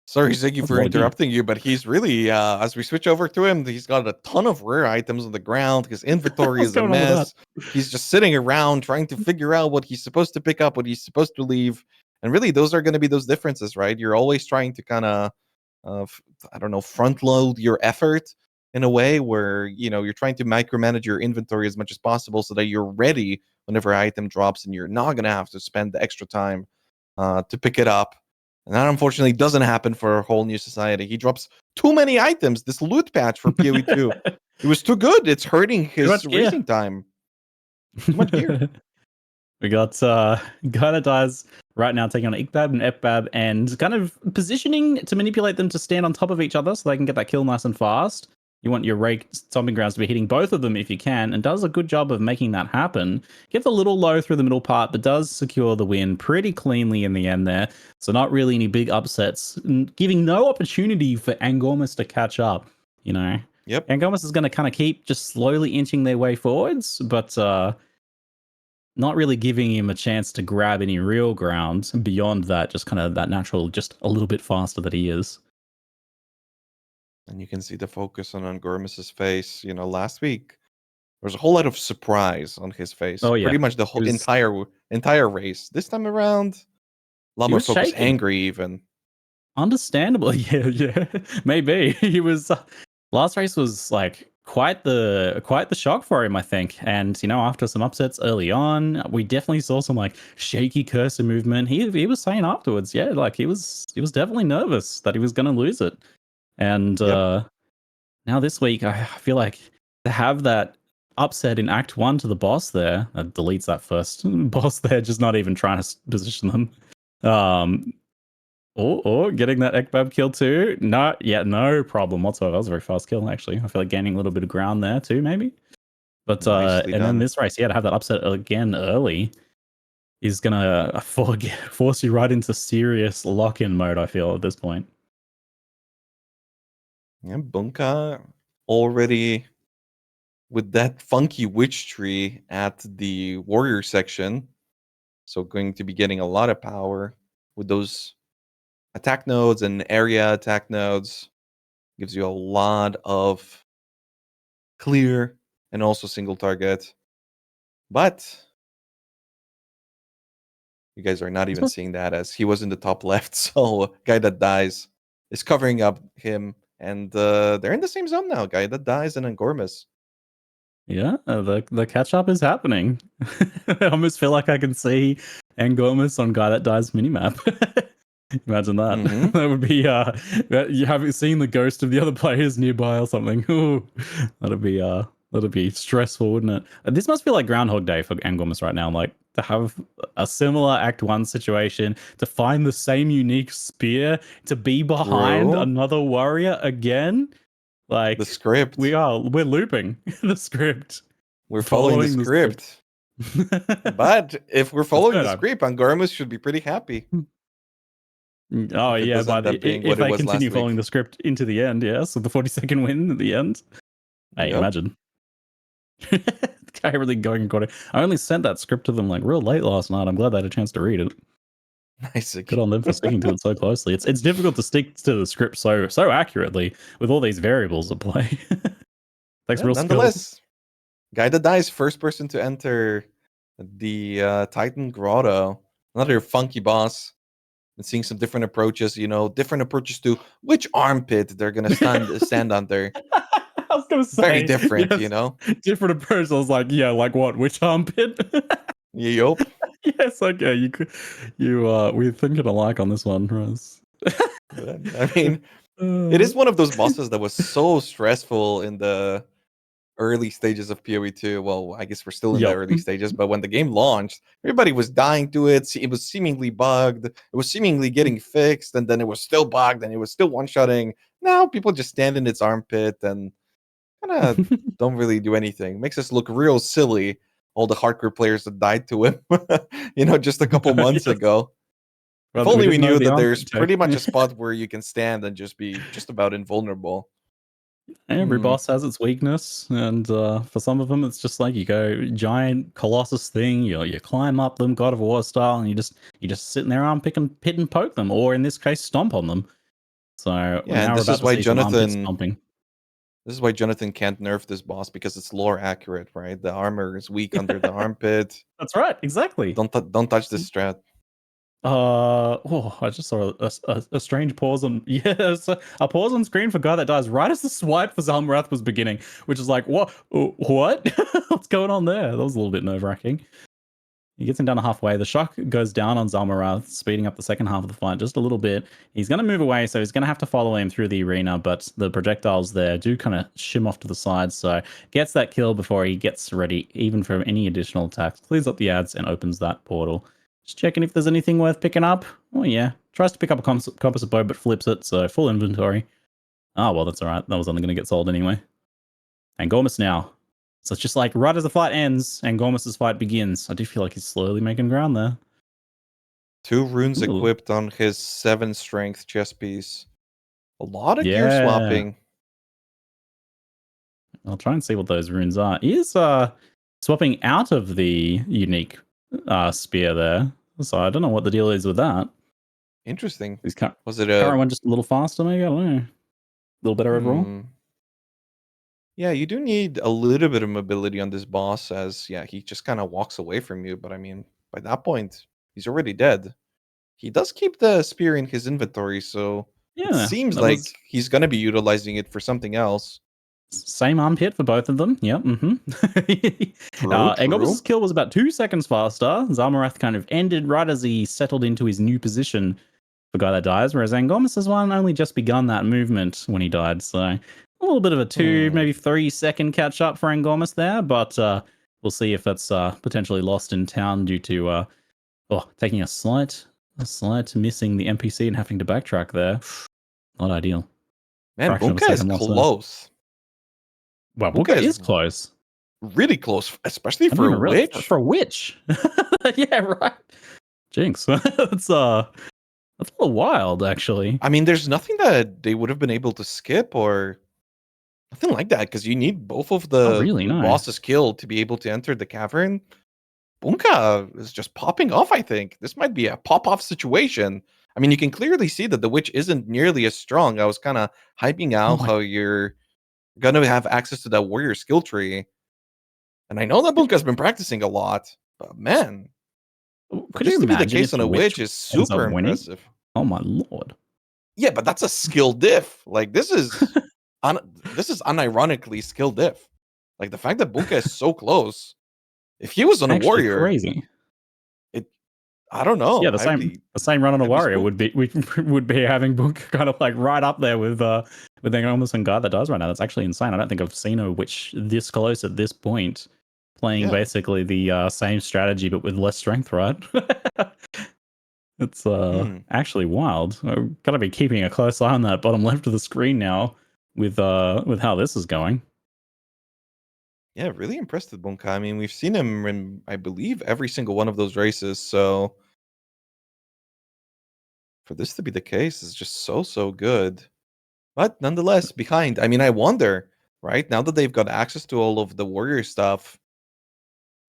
Sorry, Ziggy, for interrupting you, but he's really, as we switch over to him, he's got a ton of rare items on the ground. His inventory is a mess. He's just sitting around trying to figure out what he's supposed to pick up, what he's supposed to leave. And really, those are going to be those differences, right? You're always trying to kind of, I don't know, front load your effort in a way where, you know, you're trying to micromanage your inventory as much as possible so that you're ready whenever an item drops and you're not going to have to spend the extra time to pick it up. And that unfortunately doesn't happen for a whole new society. He drops too many items. This loot patch for PoE 2. It was too good. It's hurting his racing time. Too much gear. We got Guy That Dies right now taking on Igbab and Epbab and kind of positioning to manipulate them to stand on top of each other so they can get that kill nice and fast. You want your Rake Stomping Grounds to be hitting both of them if you can, and does a good job of making that happen. Gets a little low through the middle part, but does secure the win pretty cleanly in the end there. So not really any big upsets, giving no opportunity for Angormus to catch up, you know? Yep. Angormus is going to kind of keep just slowly inching their way forwards, but not really giving him a chance to grab any real ground beyond that, just kind of that natural, just a little bit faster that he is. And you can see the focus on Angormus's face. You know, last week there was a whole lot of surprise on his face. Oh, yeah. Pretty much the whole entire race. This time around, a lot more focus, angry even. Understandable, yeah, maybe. He was last race was like quite the shock for him, I think. And you know, after some upsets early on, we definitely saw some like shaky cursor movement. He was saying afterwards, yeah, like he was definitely nervous that he was going to lose it. And now this week, I feel like to have that upset in Act 1 to the boss there, that deletes that first boss there, just not even trying to position them. Or getting that Ekbab kill too. No problem whatsoever. That was a very fast kill, actually. I feel like gaining a little bit of ground there too, maybe. But and then this race, to have that upset again early is gonna force you right into serious lock-in mode, I feel, at this point. Yeah, Bunka already with that funky witch tree at the warrior section. So going to be getting a lot of power with those attack nodes and area attack nodes. Gives you a lot of clear and also single target. But you guys are not even seeing that as he was in the top left. So Guy That Dies is covering up him. And they're in the same zone now. Guy That Dies and Angormus. Yeah, the catch up is happening. I almost feel like I can see Angormus on Guy That Dies minimap. Imagine that. Mm-hmm. That would be you haven't seen the ghost of the other players nearby or something. Ooh, that'd be stressful, wouldn't it? This must feel like Groundhog Day for Angormus right now. Like to have a similar Act 1 situation, to find the same unique spear, to be behind another warrior again. Like the script. We're looping the script. We're following the script. But if we're following the script, Angormus should be pretty happy. Oh yeah, but if they continue following the script into the end, yeah, so the 40-second win at the end. Hey, imagine. Guy really going according. I only sent that script to them like real late last night. I'm glad they had a chance to read it. Nice. Good on them for sticking to it so closely. It's difficult to stick to the script so accurately with all these variables at play. Thanks, real nonetheless, Guy That Dies, first person to enter the Titan Grotto. Another funky boss. And seeing some different approaches, different approaches to which armpit they're gonna stand under. I was gonna say very different, different approach. I was like, yeah, like what? Which armpit? Yup. Yes, okay. We're thinking alike on this one, Rose. I mean, it is one of those bosses that was so stressful in the early stages of PoE 2. Well, I guess we're still in the early stages, but when the game launched, everybody was dying to it. It was seemingly bugged. It was seemingly getting fixed, and then it was still bugged, and it was still one-shotting. Now people just stand in its armpit and kind of don't really do anything. Makes us look real silly all the hardcore players that died to him, just a couple months ago. If only we knew that there's pretty much a spot where you can stand and just be just about invulnerable. Every boss has its weakness, and for some of them, it's just like you go giant colossus thing. You climb up them, God of War style, and you just sit in their armpit and poke them, or in this case, stomp on them. So yeah, now we're about to see some armpit stomping. This is why Jonathan can't nerf this boss, because it's lore accurate, right? The armor is weak under the armpit. That's right, exactly. Don't touch this strat. I just saw a strange pause on a pause on screen for guy that dies right as the swipe for Zalmarath was beginning, which is like what what's going on there? That was a little bit nerve-wracking. He gets him down to halfway. The shock goes down on Zalmarath, speeding up the second half of the fight just a little bit. He's going to move away, so he's going to have to follow him through the arena, but the projectiles there do kind of shim off to the side, so gets that kill before he gets ready, even for any additional attacks. Clears up the ads and opens that portal. Just checking if there's anything worth picking up. Oh, yeah. Tries to pick up a composite bow, but flips it, so full inventory. Oh, well, that's all right. That was only going to get sold anyway. And Gormus now. So it's just like right as the fight ends and Gormus's fight begins. I do feel like he's slowly making ground there. 2 runes equipped on his 7 strength chest piece. A lot of gear swapping. I'll try and see what those runes are. He is swapping out of the unique spear there. So I don't know what the deal is with that. Interesting. Was it current one just a little faster, maybe? I don't know. A little better overall? Yeah, you do need a little bit of mobility on this boss, as he just kind of walks away from you. But I mean, by that point, he's already dead. He does keep the spear in his inventory, so it seems like he's going to be utilizing it for something else. Same armpit for both of them. Yep. Engom's kill was about 2 seconds faster. Zalmarath kind of ended right as he settled into his new position for guy that dies, whereas Angomas' one only just begun that movement when he died. So a little bit of a 2, maybe 3 second catch up for Angomas there, but we'll see if it's potentially lost in town due to taking a slight missing the NPC and having to backtrack there. Not ideal. Man, Bunka is close. Well, Bunka is close. Really close, especially for a witch. For a witch. Yeah, right. Jinx. That's a little wild, actually. I mean, there's nothing that they would have been able to skip or nothing like that, because you need both of the bosses killed to be able to enter the cavern. Bunka is just popping off, I think. This might be a pop-off situation. I mean, you can clearly see that the witch isn't nearly as strong. I was kind of hyping out how you're going to have access to that warrior skill tree. And I know that Bunka's been practicing a lot, but man, could you be the case on a witch is super impressive. Oh my lord. Yeah, but that's a skill diff. Like, this is unironically skill diff. Like, the fact that Bunka is so close. If he was on a warrior, crazy. I don't know. Yeah, the same run on a warrior would be having Bunka kind of like right up there with Angomas and guy that dies right now. That's actually insane. I don't think I've seen a witch this close at this point, playing basically the same strategy but with less strength, right? It's actually wild. I've got to be keeping a close eye on that bottom left of the screen now with how this is going. Yeah, really impressed with Bunka. I mean, we've seen him in, I believe, every single one of those races. So for this to be the case is just so good. But nonetheless, behind. I mean, I wonder, right? Now that they've got access to all of the warrior stuff,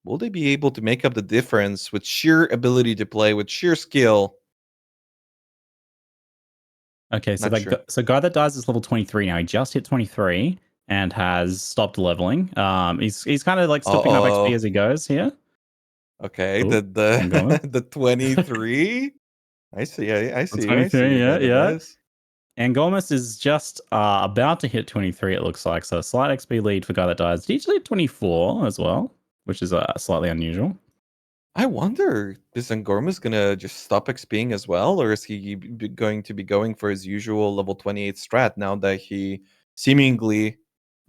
will they be able to make up the difference with sheer ability to play, with sheer skill? Okay, so guy that dies is level 23 now. He just hit 23. And has stopped leveling. He's kind of like stepping up XP as he goes here. Okay, the 23. I see. I see. 23, yeah. Angomas is just about to hit 23. It looks like so. Slight XP lead for guy that dies. He usually hit 24 as well, which is slightly unusual. I wonder, is Angomas gonna just stop XPing as well, or is he going to be going for his usual level 28 strat now that he seemingly,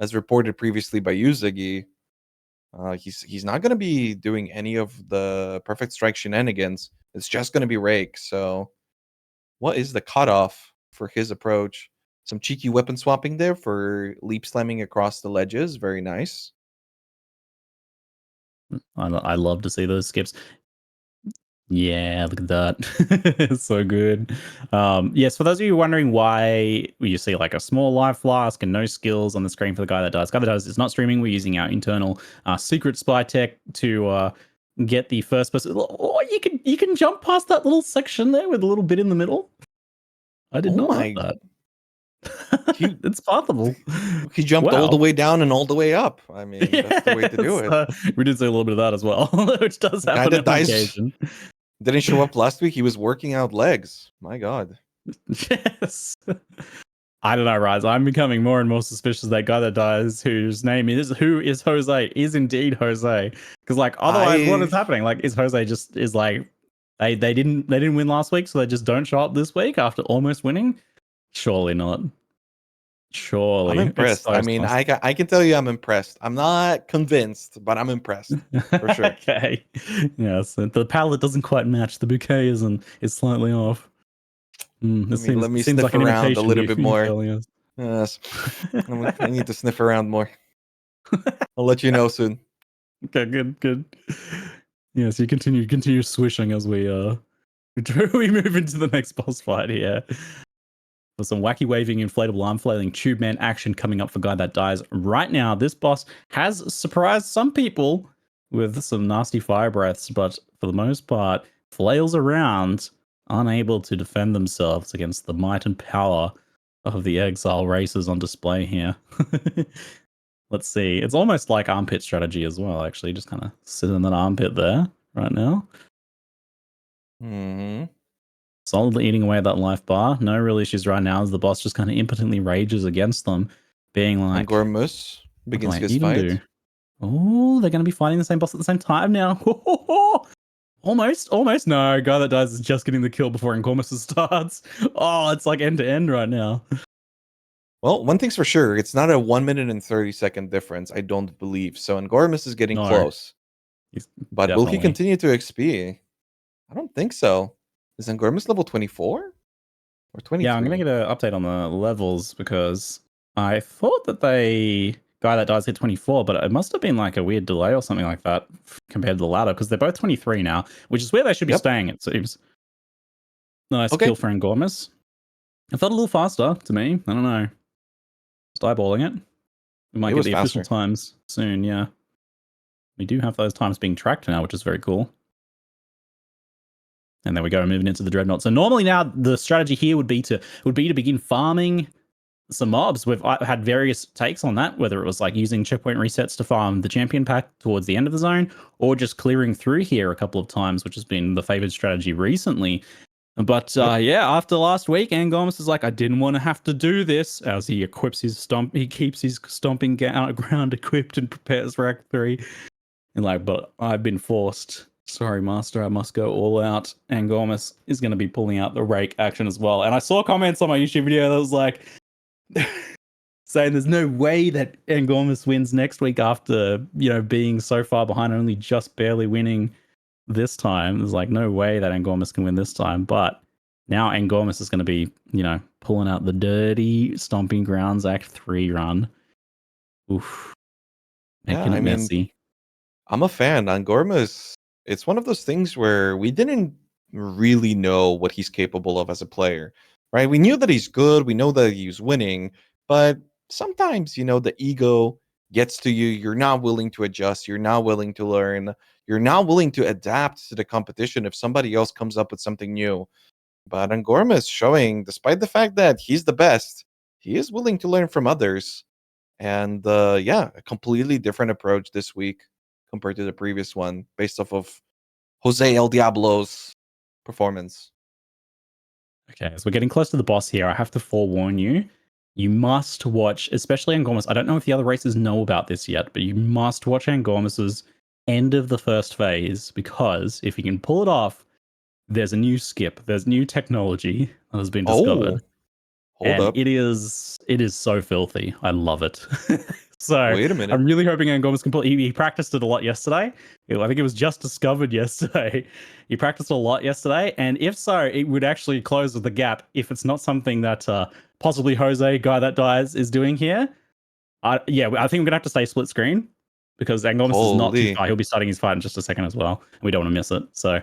as reported previously by you, Ziggy, he's not going to be doing any of the perfect strike shenanigans. It's just going to be rake. So what is the cutoff for his approach? Some cheeky weapon swapping there for leap slamming across the ledges. Very nice. I love to see those skips. Yeah, look at that. It's so good. Yes, for those of you wondering why you see like a small life flask and no skills on the screen for the guy that does. Guy that does is not streaming. We're using our internal secret spy tech to get the first person. Oh, you can jump past that little section there with a little bit in the middle. I did not know that. It's possible. He jumped all the way down and all the way up. I mean, that's the way to do it. We did see a little bit of that as well, which does happen on occasion. Didn't show up last week. He was working out legs. My God. Yes. I don't know, Rise. I'm becoming more and more suspicious of that guy that dies, whose name is Jose, is indeed Jose. Because like otherwise, what is happening? Like, is Jose just is like they didn't win last week, so they just don't show up this week after almost winning? Surely not. Surely. I'm impressed. So I mean, I can tell you I'm impressed. I'm not convinced, but I'm impressed for sure. Okay. Yes. The palette doesn't quite match. The bouquet is slightly off. Let me sniff like around a little bit more. Yes. I need to sniff around more. I'll let you know soon. Okay, good. Yes, you continue swishing as we move into the next boss fight here. There's some wacky waving, inflatable arm flailing tube man action coming up for guy that dies right now. This boss has surprised some people with some nasty fire breaths, but for the most part, flails around, unable to defend themselves against the might and power of the Exile races on display here. Let's see. It's almost like armpit strategy as well, actually. Just kind of sit in that armpit there right now. Mm-hmm. Solidly eating away at that life bar. No real issues right now as the boss just kind of impotently rages against them, being like... Gormus begins his fight. Oh, they're going to be fighting the same boss at the same time now. Almost. No, guy that dies is just getting the kill before Engormus starts. Oh, it's like end to end right now. Well, one thing's for sure. It's not a 1 minute and 30-second difference, I don't believe. So Engormus is getting close. But will he continue to XP? I don't think so. Is Engormus level 24? Or 23? Yeah, I'm going to get an update on the levels because I thought that guy that dies hit 24, but it must have been like a weird delay or something like that compared to the ladder because they're both 23 now, which is where they should be staying, it seems. Nice kill for Engormus. It felt a little faster to me. I don't know. Just eyeballing it. We might get the official times soon, yeah. We do have those times being tracked now, which is very cool. And there we go, moving into the Dreadnought. So normally now the strategy here would be to begin farming some mobs. We've had various takes on that, whether it was like using checkpoint resets to farm the champion pack towards the end of the zone, or just clearing through here a couple of times, which has been the favored strategy recently. But yeah, after last week, Engormus is like, I didn't want to have to do this. As he equips his he keeps his stomping ground equipped and prepares for Act 3. And like, but I've been forced. Sorry, Master, I must go all out. Engormus is going to be pulling out the rake action as well. And I saw comments on my YouTube video that was like, saying there's no way that Engormus wins next week after, being so far behind, only just barely winning this time. There's like no way that Engormus can win this time. But now Engormus is going to be, pulling out the dirty Stomping Grounds Act 3 run. Oof. Making it messy. I'm a fan. Engormus, it's one of those things where we didn't really know what he's capable of as a player, right? We knew that he's good. We know that he's winning, but sometimes, the ego gets to you. You're not willing to adjust. You're not willing to learn. You're not willing to adapt to the competition if somebody else comes up with something new. But Engormus is showing, despite the fact that he's the best, he is willing to learn from others. And a completely different approach this week compared to the previous one, based off of Jose El Diablo's performance. Okay, so we're getting close to the boss here. I have to forewarn you. You must watch, especially Engormus. I don't know if the other races know about this yet, but you must watch Engormus's end of the first phase, because if you can pull it off, there's a new skip. There's new technology that has been discovered. Hold up. It is so filthy. I love it. So wait a minute. I'm really hoping Engormus can pull. He practiced it a lot yesterday. I think it was just discovered yesterday. He practiced a lot yesterday, and if so, it would actually close the gap if it's not something that possibly Jose, guy that dies, is doing here. I think we're gonna have to stay split screen because Angormus is not too far. He'll be starting his fight in just a second as well. We don't want to miss it. So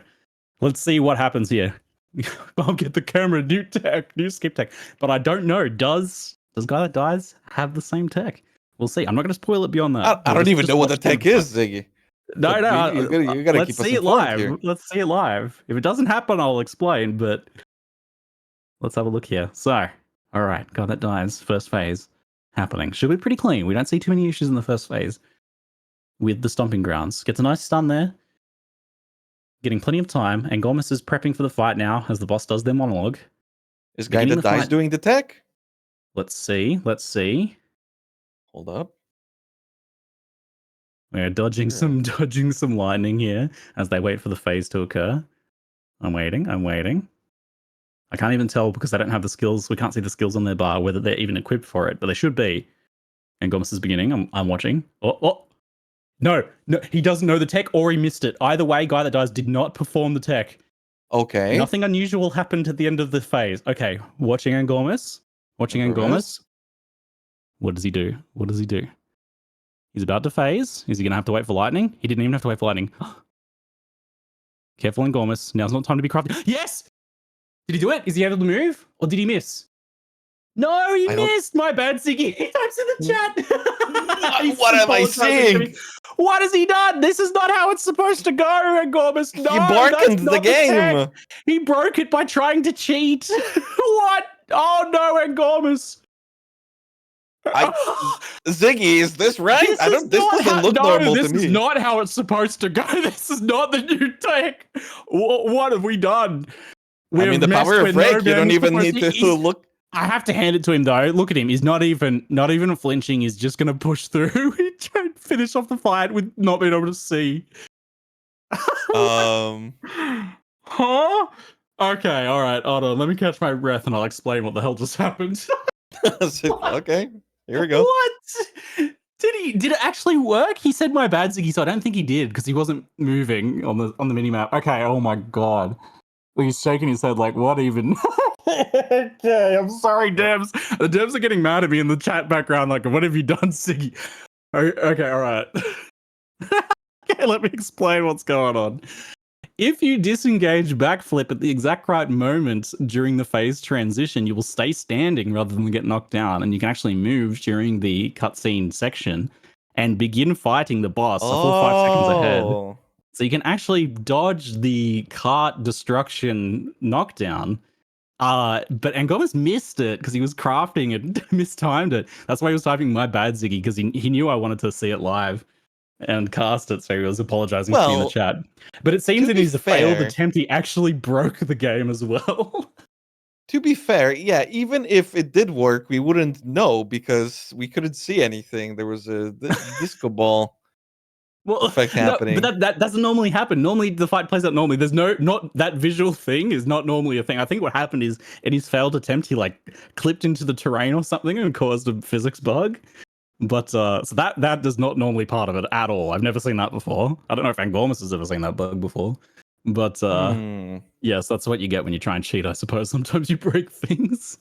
let's see what happens here. I'll get the camera, new skip tech. But I don't know. Does Guy That Dies have the same tech? We'll see. I'm not going to spoil it beyond that. I don't even know what the tech is, Ziggy. No, you gotta keep us informed here. Let's see it live. If it doesn't happen, I'll explain. But let's have a look here. So, all right, Guy That Dies, first phase happening. Should be pretty clean. We don't see too many issues in the first phase with the stomping grounds. Gets a nice stun there. Getting plenty of time. And Angormus is prepping for the fight now as the boss does their monologue. Is Guy That Dies doing the tech? Let's see. Hold up. We're dodging some lightning here as they wait for the phase to occur. I'm waiting. I can't even tell because I don't have the skills. We can't see the skills on their bar, whether they're even equipped for it, but they should be. And Angormus is beginning. I'm watching. Oh. No, he doesn't know the tech or he missed it. Either way, Guy That Dies did not perform the tech. Okay. Nothing unusual happened at the end of the phase. Okay, watching Angormus. What does he do? He's about to phase. Is he going to have to wait for lightning? He didn't even have to wait for lightning. Careful, Angormus. Now's not time to be crafty. Yes! Did he do it? Is he able to move? Or did he miss? No, he missed! My bad, Ziggy. He types in the chat. What am I seeing? What has he done? This is not how it's supposed to go, Angormus. No, he bargained the game. He broke it by trying to cheat. What? Oh no, Angormus. Ziggy, is this right? This doesn't look normal to me. This is not how it's supposed to go. This is not the new tech. What have we done? The power of break, you don't even need to look. I have to hand it to him though. Look at him. He's not even flinching. He's just going to push through. He tried to finish off the fight with not being able to see. Huh? Okay, all right. Hold on. Let me catch my breath and I'll explain what the hell just happened. Okay. Here we go. What? Did it actually work? He said my bad, Ziggy, so I don't think he did because he wasn't moving on the minimap. Okay, oh my god. He's shaking his head like, what even? Okay, I'm sorry, Devs. The Devs are getting mad at me in the chat background like, what have you done, Ziggy? Okay, all right. Okay, let me explain what's going on. If you disengage backflip at the exact right moment during the phase transition, you will stay standing rather than get knocked down, and you can actually move during the cutscene section and begin fighting the boss a full 5 seconds ahead. So you can actually dodge the cart destruction knockdown. But Angormus missed it because he was crafting and mistimed it. That's why he was typing my bad, Ziggy, because he knew I wanted to see it live and cast it, so he was apologizing to me in the chat. But it seems in his failed attempt, he actually broke the game as well. To be fair, yeah, even if it did work, we wouldn't know because we couldn't see anything. There was a disco ball effect happening. But that doesn't normally happen. Normally, the fight plays out normally. There's not that visual thing is not normally a thing. I think what happened is in his failed attempt, he like clipped into the terrain or something and caused a physics bug. But so that is not normally part of it at all. I've never seen that before. I don't know if Angormus has ever seen that bug before. But yes, that's what you get when you try and cheat, I suppose. Sometimes you break things.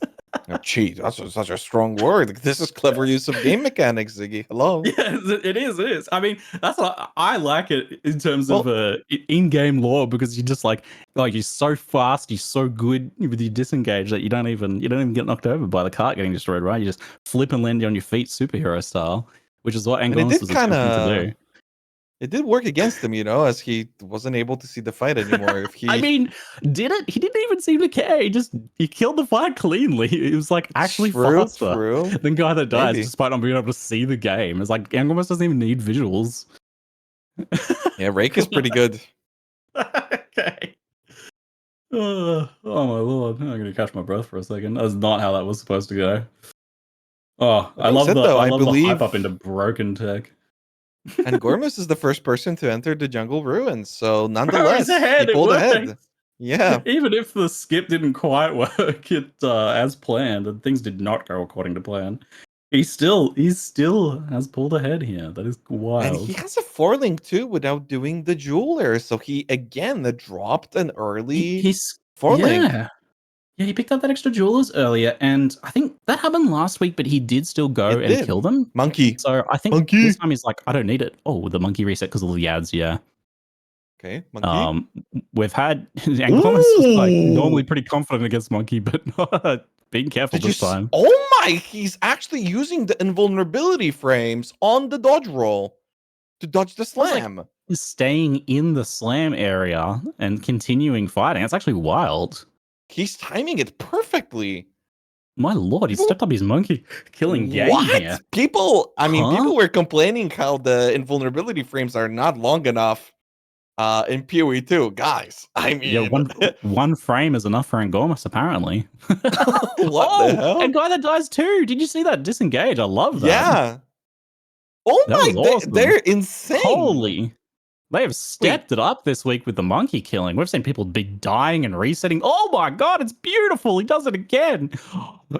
Cheat, that's such a strong word. This is clever use of game mechanics, Ziggy. Hello. Yes, it is. I mean, that's what I like it in terms of in-game lore, because you're just like you're so fast, you're so good with your disengage that you don't even get knocked over by the cart getting destroyed, right? You just flip and land on your feet superhero style, which is what Angormus was attempting to do. It did work against him, as he wasn't able to see the fight anymore. I mean, did it? He didn't even seem to care. He killed the fight cleanly. It was like actually faster than Guy That Dies, despite not being able to see the game. It's like Angormus doesn't even need visuals. Yeah, Rake is pretty good. Okay. Oh my lord! I'm gonna catch my breath for a second. That's not how that was supposed to go. Oh, I love the hype up into broken tech. And Angormus is the first person to enter the jungle ruins, so nonetheless, he pulled ahead. Yeah. Even if the skip didn't quite work as planned, and things did not go according to plan, he still has pulled ahead here. That is wild. And he has a 4-link too without doing the jeweler, so he again dropped an early 4-link. Yeah. Yeah, he picked up that extra jewelers earlier, and I think that happened last week, but he did still go and kill them. Monkey. So I think Monkey. this time he's like, I don't need it. Oh, the monkey reset because of the ads, yeah. Okay, monkey. We've had Angormus is like normally pretty confident against monkey, but being careful this time. Oh my! He's actually using the invulnerability frames on the dodge roll to dodge the slam. Like, he's staying in the slam area and continuing fighting. It's actually wild. He's timing it perfectly. My lord, he stepped up his monkey killing game here. People were complaining how the invulnerability frames are not long enough in PoE 2. Guys, I mean... Yeah, one frame is enough for Angormus, apparently. What the hell? And guy that dies too. Did you see that disengage? I love that. Yeah. Oh that my, awesome. They're insane. Holy. They have stepped it up this week with the monkey killing. We've seen people be dying and resetting. Oh my god, it's beautiful. He does it again.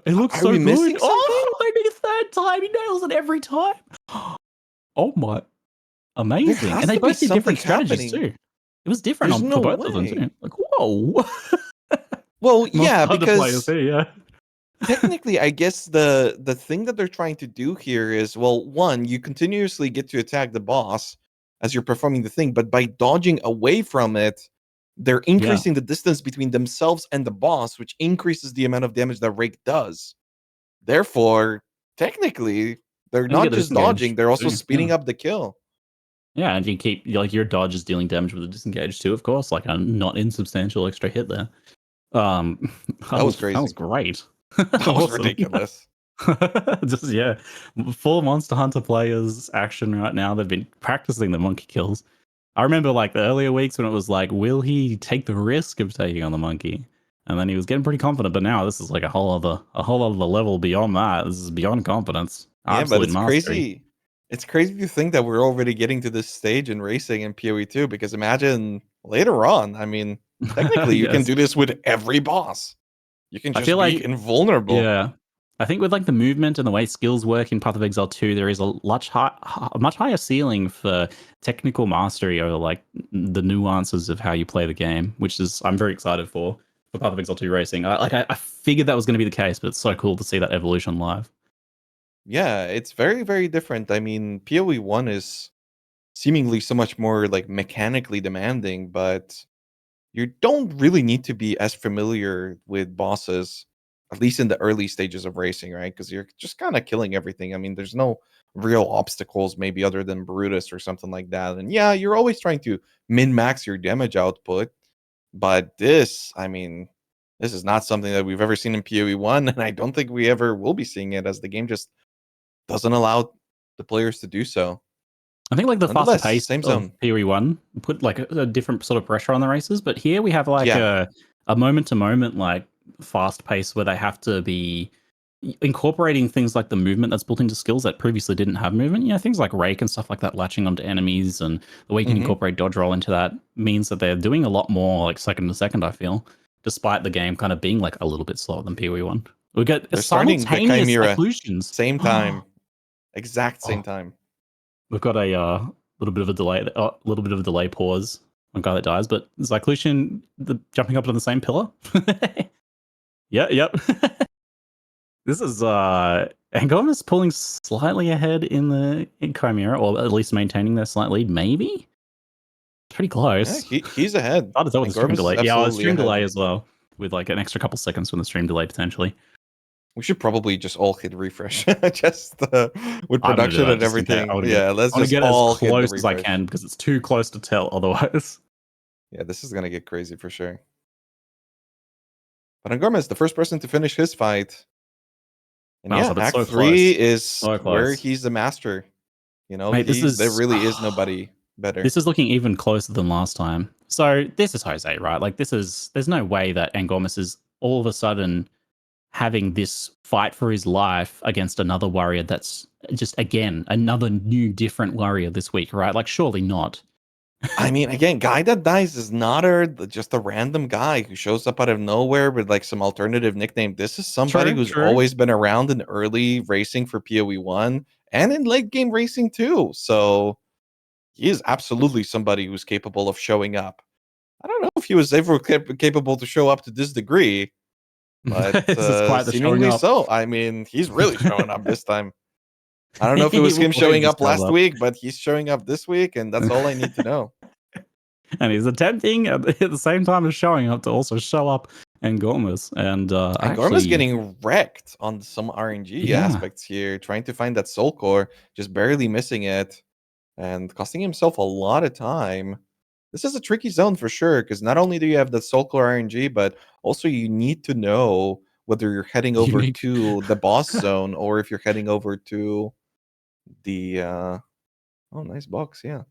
It looks so good. Oh, maybe a third time. He nails it every time. Oh my. Amazing. And they both did different strategies too. It was different for both of them too. Like, whoa. Well, yeah, because technically, I guess the thing that they're trying to do here is, well, one, you continuously get to attack the boss as you're performing the thing, but by dodging away from it, they're increasing the distance between themselves and the boss, which increases the amount of damage that Rake does. Therefore, technically, they're not just dodging, they're also speeding up the kill. Yeah, and you keep, like, your dodge is dealing damage with the disengage too, of course, like a not insubstantial extra hit there. That was crazy. That was great. That was ridiculous. Just full Monster Hunter players action right now. They've been practicing the monkey kills. I remember like the earlier weeks when it was like, will he take the risk of taking on the monkey? And then he was getting pretty confident. But now this is like a whole other level beyond that. This is beyond confidence. Yeah, but it's crazy. It's crazy to think that we're already getting to this stage in racing in PoE 2. Because imagine later on. I mean, technically, you can do this with every boss. You can just be invulnerable. Yeah. I think with like the movement and the way skills work in Path of Exile 2, there is a much higher ceiling for technical mastery over like the nuances of how you play the game, which is I'm very excited for Path of Exile 2 racing. I figured that was going to be the case, but it's so cool to see that evolution live. Yeah, it's very, very different. I mean, PoE 1 is seemingly so much more like mechanically demanding, but you don't really need to be as familiar with bosses, at least in the early stages of racing, right? Because you're just kind of killing everything. I mean, there's no real obstacles, maybe other than Brutus or something like that. And yeah, you're always trying to min-max your damage output. But this, I mean, this is not something that we've ever seen in PoE 1, and I don't think we ever will be seeing it, as the game just doesn't allow the players to do so. I think like the faster pace of PoE 1 put like a different sort of pressure on the races, but here we have like a moment to moment like fast pace where they have to be incorporating things like the movement that's built into skills that previously didn't have movement. You know, things like rake and stuff like that, latching onto enemies, and the way you can incorporate dodge roll into that means that they're doing a lot more like second to second, I feel, despite the game kind of being like a little bit slower than PoE 1. We got simultaneous occlusions. Same time. Exact same time. We've got a little bit of a delay pause on guy that dies, but Zyclusion jumping up on the same pillar. Yep. This is Angormus pulling slightly ahead in Chimera, or at least maintaining their slight lead, maybe? Pretty close. Yeah, he's ahead. I thought with the stream delay. Yeah, stream delay as well, with like an extra couple seconds from the stream delay potentially. We should probably just all hit refresh, just with production and everything. Yeah, let's just get all as close as I can, because it's too close to tell otherwise. Yeah, this is gonna get crazy for sure. But Angormus is the first person to finish his fight. And Act 3 is where he's the master. You know, mate, there really is nobody better. This is looking even closer than last time. So this is Jose, right? Like there's no way that Angormus is all of a sudden having this fight for his life against another warrior that's just, again, another new, different warrior this week, right? Like, surely not. I mean, again, guy that dies is not just a random guy who shows up out of nowhere with like some alternative nickname. This is somebody who's always been around in early racing for PoE 1 and in late game racing too. So he is absolutely somebody who's capable of showing up. I don't know if he was ever capable to show up to this degree, But This is quite the showing seemingly up. so. I mean, he's really showing up this time. I don't know if it was He him showing just up shows last week, but he's showing up this week, and that's all I need to know. And he's attempting at the same time as showing up to also show up Engormus. And Gorma's actually, getting wrecked on some RNG aspects here, trying to find that soul core, just barely missing it, and costing himself a lot of time. This is a tricky zone for sure, because not only do you have the soul core RNG, but also you need to know whether you're heading over to the boss zone or if you're heading over to the oh, nice box, yeah.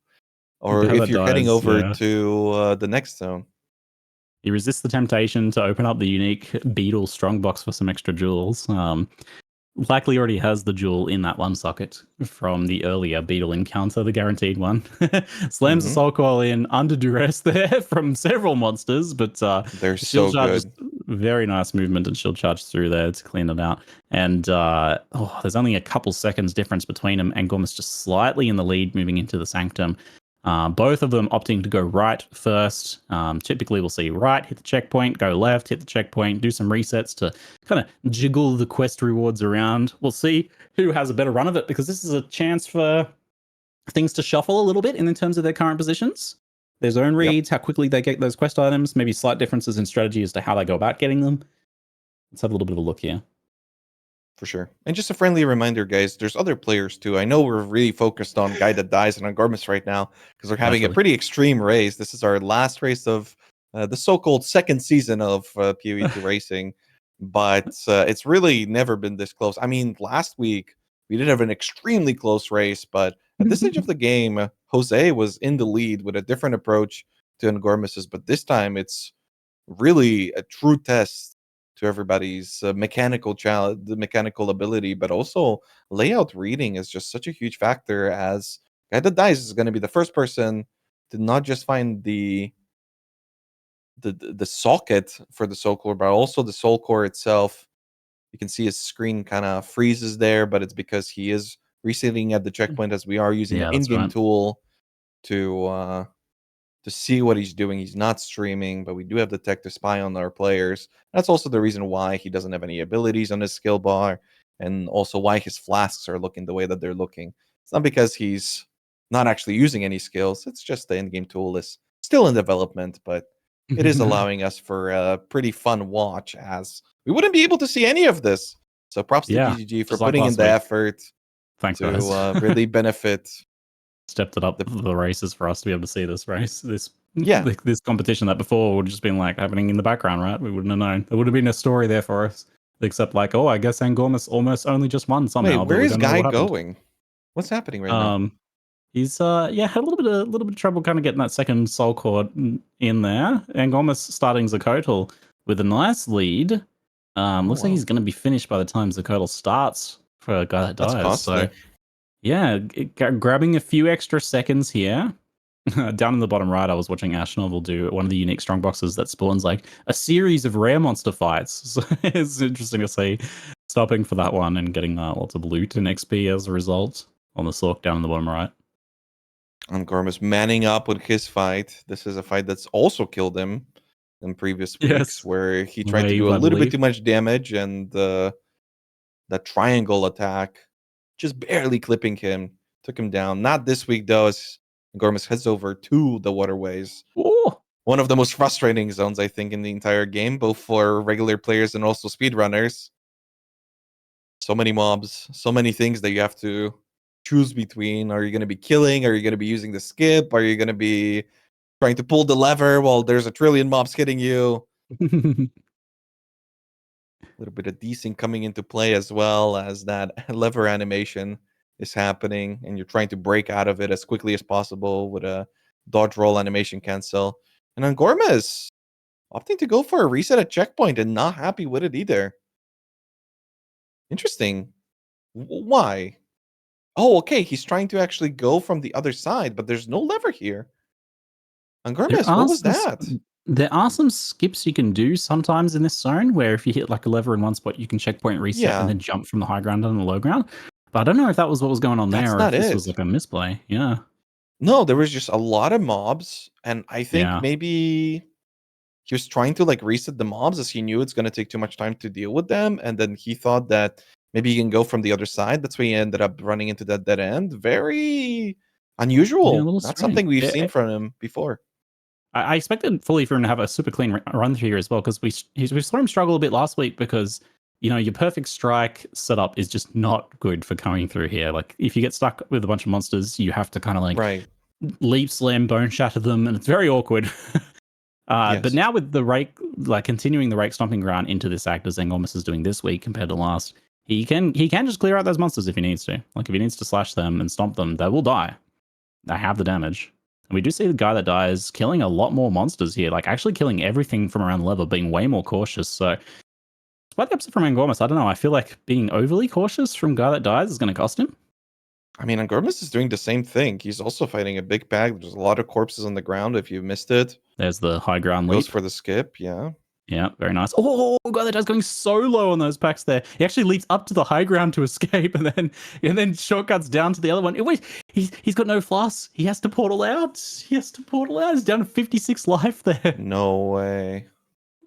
Or if you're heading over to the next zone. He resists the temptation to open up the unique Beetle Strongbox for some extra jewels. Likely already has the jewel in that one socket from the earlier Beetle encounter, the guaranteed one. Slams the Soul Coil in under duress there from several monsters, but they're shield so charge good. is very nice movement and shield charge through there to clean it out. And there's only a couple seconds difference between them, and Gormus just slightly in the lead moving into the Sanctum. Both of them opting to go right first. Typically, we'll see right, hit the checkpoint, go left, hit the checkpoint, do some resets to kind of jiggle the quest rewards around. We'll see who has a better run of it, because this is a chance for things to shuffle a little bit in terms of their current positions. Their zone reads, how quickly they get those quest items, maybe slight differences in strategy as to how they go about getting them. Let's have a little bit of a look here. For sure. And just a friendly reminder, guys, there's other players too. I know we're really focused on ZIGGYD that dies and on Gormus right now because we're having a pretty extreme race. This is our last race of the so-called second season of PoE2 racing. But it's really never been this close. I mean, last week we did have an extremely close race, but at this stage of the game, Jose was in the lead with a different approach to Engormus's. But this time it's really a true test to everybody's mechanical challenge, the mechanical ability, but also layout reading is just such a huge factor, as guy that dies is going to be the first person to not just find the socket for the soul core, but also the soul core itself. You can see his screen kind of freezes there, but it's because he is resetting at the checkpoint, as we are using the in-game tool to see what he's doing. He's not streaming, but we do have the tech to spy on our players. That's also the reason why he doesn't have any abilities on his skill bar, and also why his flasks are looking the way that they're looking. It's not because he's not actually using any skills. It's just the in-game tool is still in development, but it is allowing us for a pretty fun watch, as we wouldn't be able to see any of this. So props to GGG for putting in the effort to really benefit. Stepped it up the races for us to be able to see this race, this competition that before would have just been like happening in the background, right? We wouldn't have known. There would have been a story there for us, except like, oh, I guess Engormus almost only just won somehow. Wait, where is Guy going? What's happening right now? He's had a little bit of trouble kind of getting that second soul core in there. Engormus starting Zikotal with a nice lead. Looks like he's going to be finished by the time Zikotal starts for a guy that dies. So. Yeah, grabbing a few extra seconds here. Down in the bottom right, I was watching Ash Novel do one of the unique strong boxes that spawns like a series of rare monster fights. So it's interesting to see stopping for that one and getting lots of loot and XP as a result on the Sork down in the bottom right. And Gormus manning up with his fight. This is a fight that's also killed him in previous weeks, where he tried to do a little bit too much damage, and that triangle attack just barely clipping him, took him down. Not this week, though, as Gormus heads over to the waterways. Ooh. One of the most frustrating zones, I think, in the entire game, both for regular players and also speedrunners. So many mobs, so many things that you have to choose between. Are you going to be killing? Are you going to be using the skip? Are you going to be trying to pull the lever while there's a trillion mobs hitting you? A little bit of desync coming into play, as well as that lever animation is happening, and you're trying to break out of it as quickly as possible with a dodge roll animation cancel. And then Gormus opting to go for a reset at checkpoint and not happy with it either. Interesting. Why? Oh, okay. He's trying to actually go from the other side, but there's no lever here. And Gormus, what was that? There are some skips you can do sometimes in this zone, where if you hit like a lever in one spot, you can checkpoint reset and then jump from the high ground on the low ground. But I don't know if that was what was going on there, or if this was like a misplay. Yeah. No, there was just a lot of mobs, and I think maybe he was trying to like reset the mobs as he knew it's going to take too much time to deal with them, and then he thought that maybe he can go from the other side. That's why he ended up running into that dead end. Very unusual. Not something we've seen from him before. I expected fully for him to have a super clean run through here as well, because we saw him struggle a bit last week because, you know, your perfect strike setup is just not good for coming through here. Like, if you get stuck with a bunch of monsters, you have to kind of like leap, slam, bone shatter them, and it's very awkward. But now with the rake, like continuing the rake stomping ground into this act as Enormous is doing this week compared to last, he can just clear out those monsters if he needs to. Like, if he needs to slash them and stomp them, they will die. They have the damage. And we do see the guy that dies killing a lot more monsters here, like actually killing everything from around the level, being way more cautious. So, despite the upset from Angormus, I don't know. I feel like being overly cautious from guy that dies is going to cost him. I mean, Angormus is doing the same thing. He's also fighting a big pack. There's a lot of corpses on the ground if you missed it. There's the high ground leap. Goes for the skip, yeah. Yeah, very nice. Oh, God, that guy's going so low on those packs there. He actually leaps up to the high ground to escape, and then shortcuts down to the other one. Wait, he's got no floss. He has to portal out. He's down to 56 life there. No way.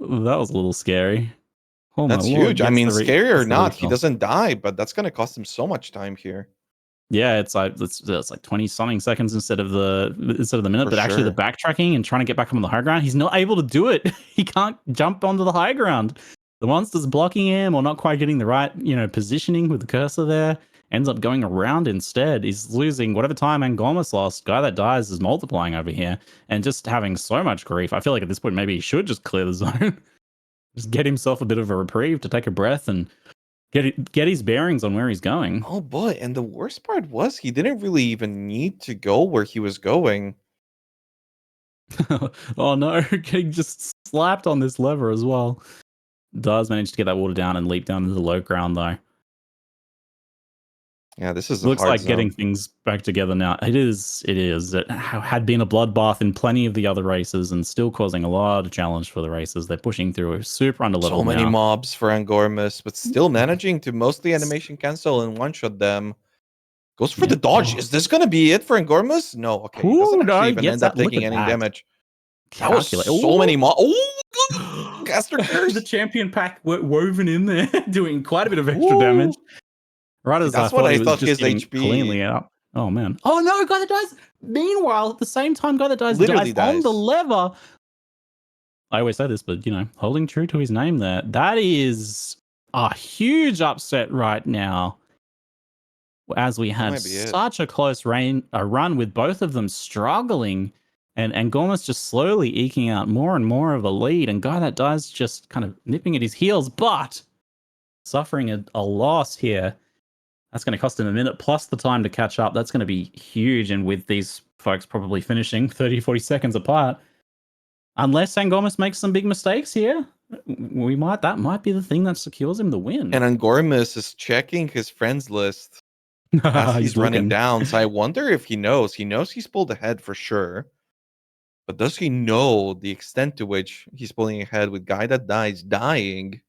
That was a little scary. Oh, that's huge. I mean, scary or not, he doesn't die, but that's going to cost him so much time here. Yeah, it's like 20 something seconds instead of the minute, but actually the backtracking and trying to get back on the high ground, he's not able to do it. He can't jump onto the high ground. The monster's blocking him or not quite getting the right, positioning with the cursor there. Ends up going around instead. He's losing whatever time Angormus lost. Guy that dies is multiplying over here and just having so much grief. I feel like at this point maybe he should just clear the zone. Just get himself a bit of a reprieve to take a breath and get his bearings on where he's going. Oh boy, and the worst part was he didn't really even need to go where he was going. Oh no, getting just slapped on this lever as well. Does manage to get that water down and leap down into the low ground though. Yeah, this is looks like zone. Getting things back together now. It is. It had been a bloodbath in plenty of the other races and still causing a lot of challenge for the races. They're pushing through a super under level. So many mobs for Angormus, but still managing to mostly animation cancel and one-shot them. Goes for the dodge. Is this going to be it for Angormus? No. Okay, he doesn't actually even end up taking any damage. That was so many mobs. Oh, Caster Curse. The champion pack woven in there, doing quite a bit of extra damage. Right as that's what I thought his HP cleanly out. Oh man! Oh no! Guy that dies. Meanwhile, at the same time, guy that dies on the lever. I always say this, but holding true to his name there. That is a huge upset right now. As we had such a close run with both of them struggling, and Gormus just slowly eking out more and more of a lead, and guy that dies just kind of nipping at his heels, but suffering a loss here. That's going to cost him a minute plus the time to catch up. That's going to be huge. And with these folks probably finishing 30, 40 seconds apart, unless Angormus makes some big mistakes here, that might be the thing that secures him the win. And Angormus is checking his friends list as he's running down. So I wonder if he knows. He knows he's pulled ahead for sure. But does he know the extent to which he's pulling ahead with guy that dies dying?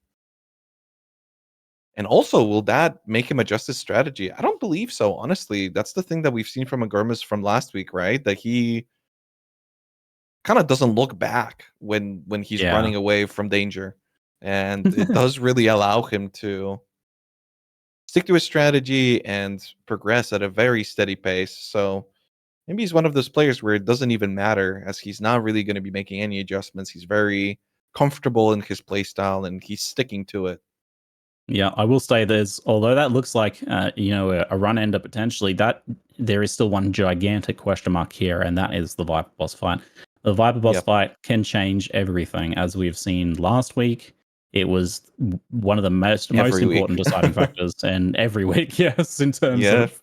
And also, will that make him adjust his strategy? I don't believe so, honestly. That's the thing that we've seen from Angormus from last week, right? That he kind of doesn't look back when he's running away from danger. And it does really allow him to stick to his strategy and progress at a very steady pace. So maybe he's one of those players where it doesn't even matter, as he's not really going to be making any adjustments. He's very comfortable in his playstyle and he's sticking to it. Yeah, I will say although that looks like, a run ender potentially, that there is still one gigantic question mark here, and that is the Viper boss fight. The Viper boss fight can change everything, as we've seen last week. It was one of the most important deciding factors, and every week, yes, in terms of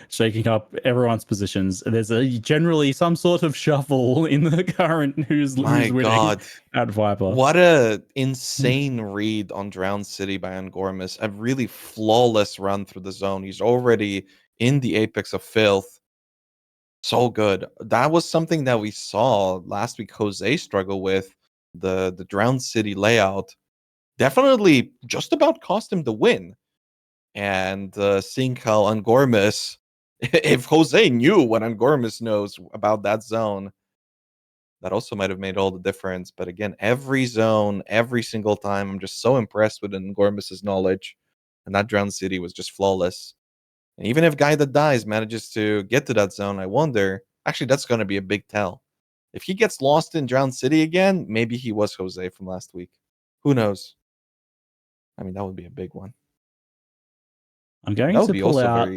shaking up everyone's positions. There's generally some sort of shuffle in the current who's winning at Viper. What a insane read on Drowned City by Angormus. A really flawless run through the zone. He's already in the apex of filth. So good. That was something that we saw last week Jose struggle with. The Drowned City layout definitely just about cost him the win. And seeing how Angormus, if Jose knew what Angormus knows about that zone, That also might have made all the difference. But again, every zone, every single time, I'm just so impressed with Gormis's knowledge. And that Drowned City was just flawless. And even if Guy that dies manages to get to that zone, I wonder, actually, that's going to be a big tell. If he gets lost in Drowned City again, maybe he was Jose from last week. Who knows? I mean, that would be a big one. I'm going to pull out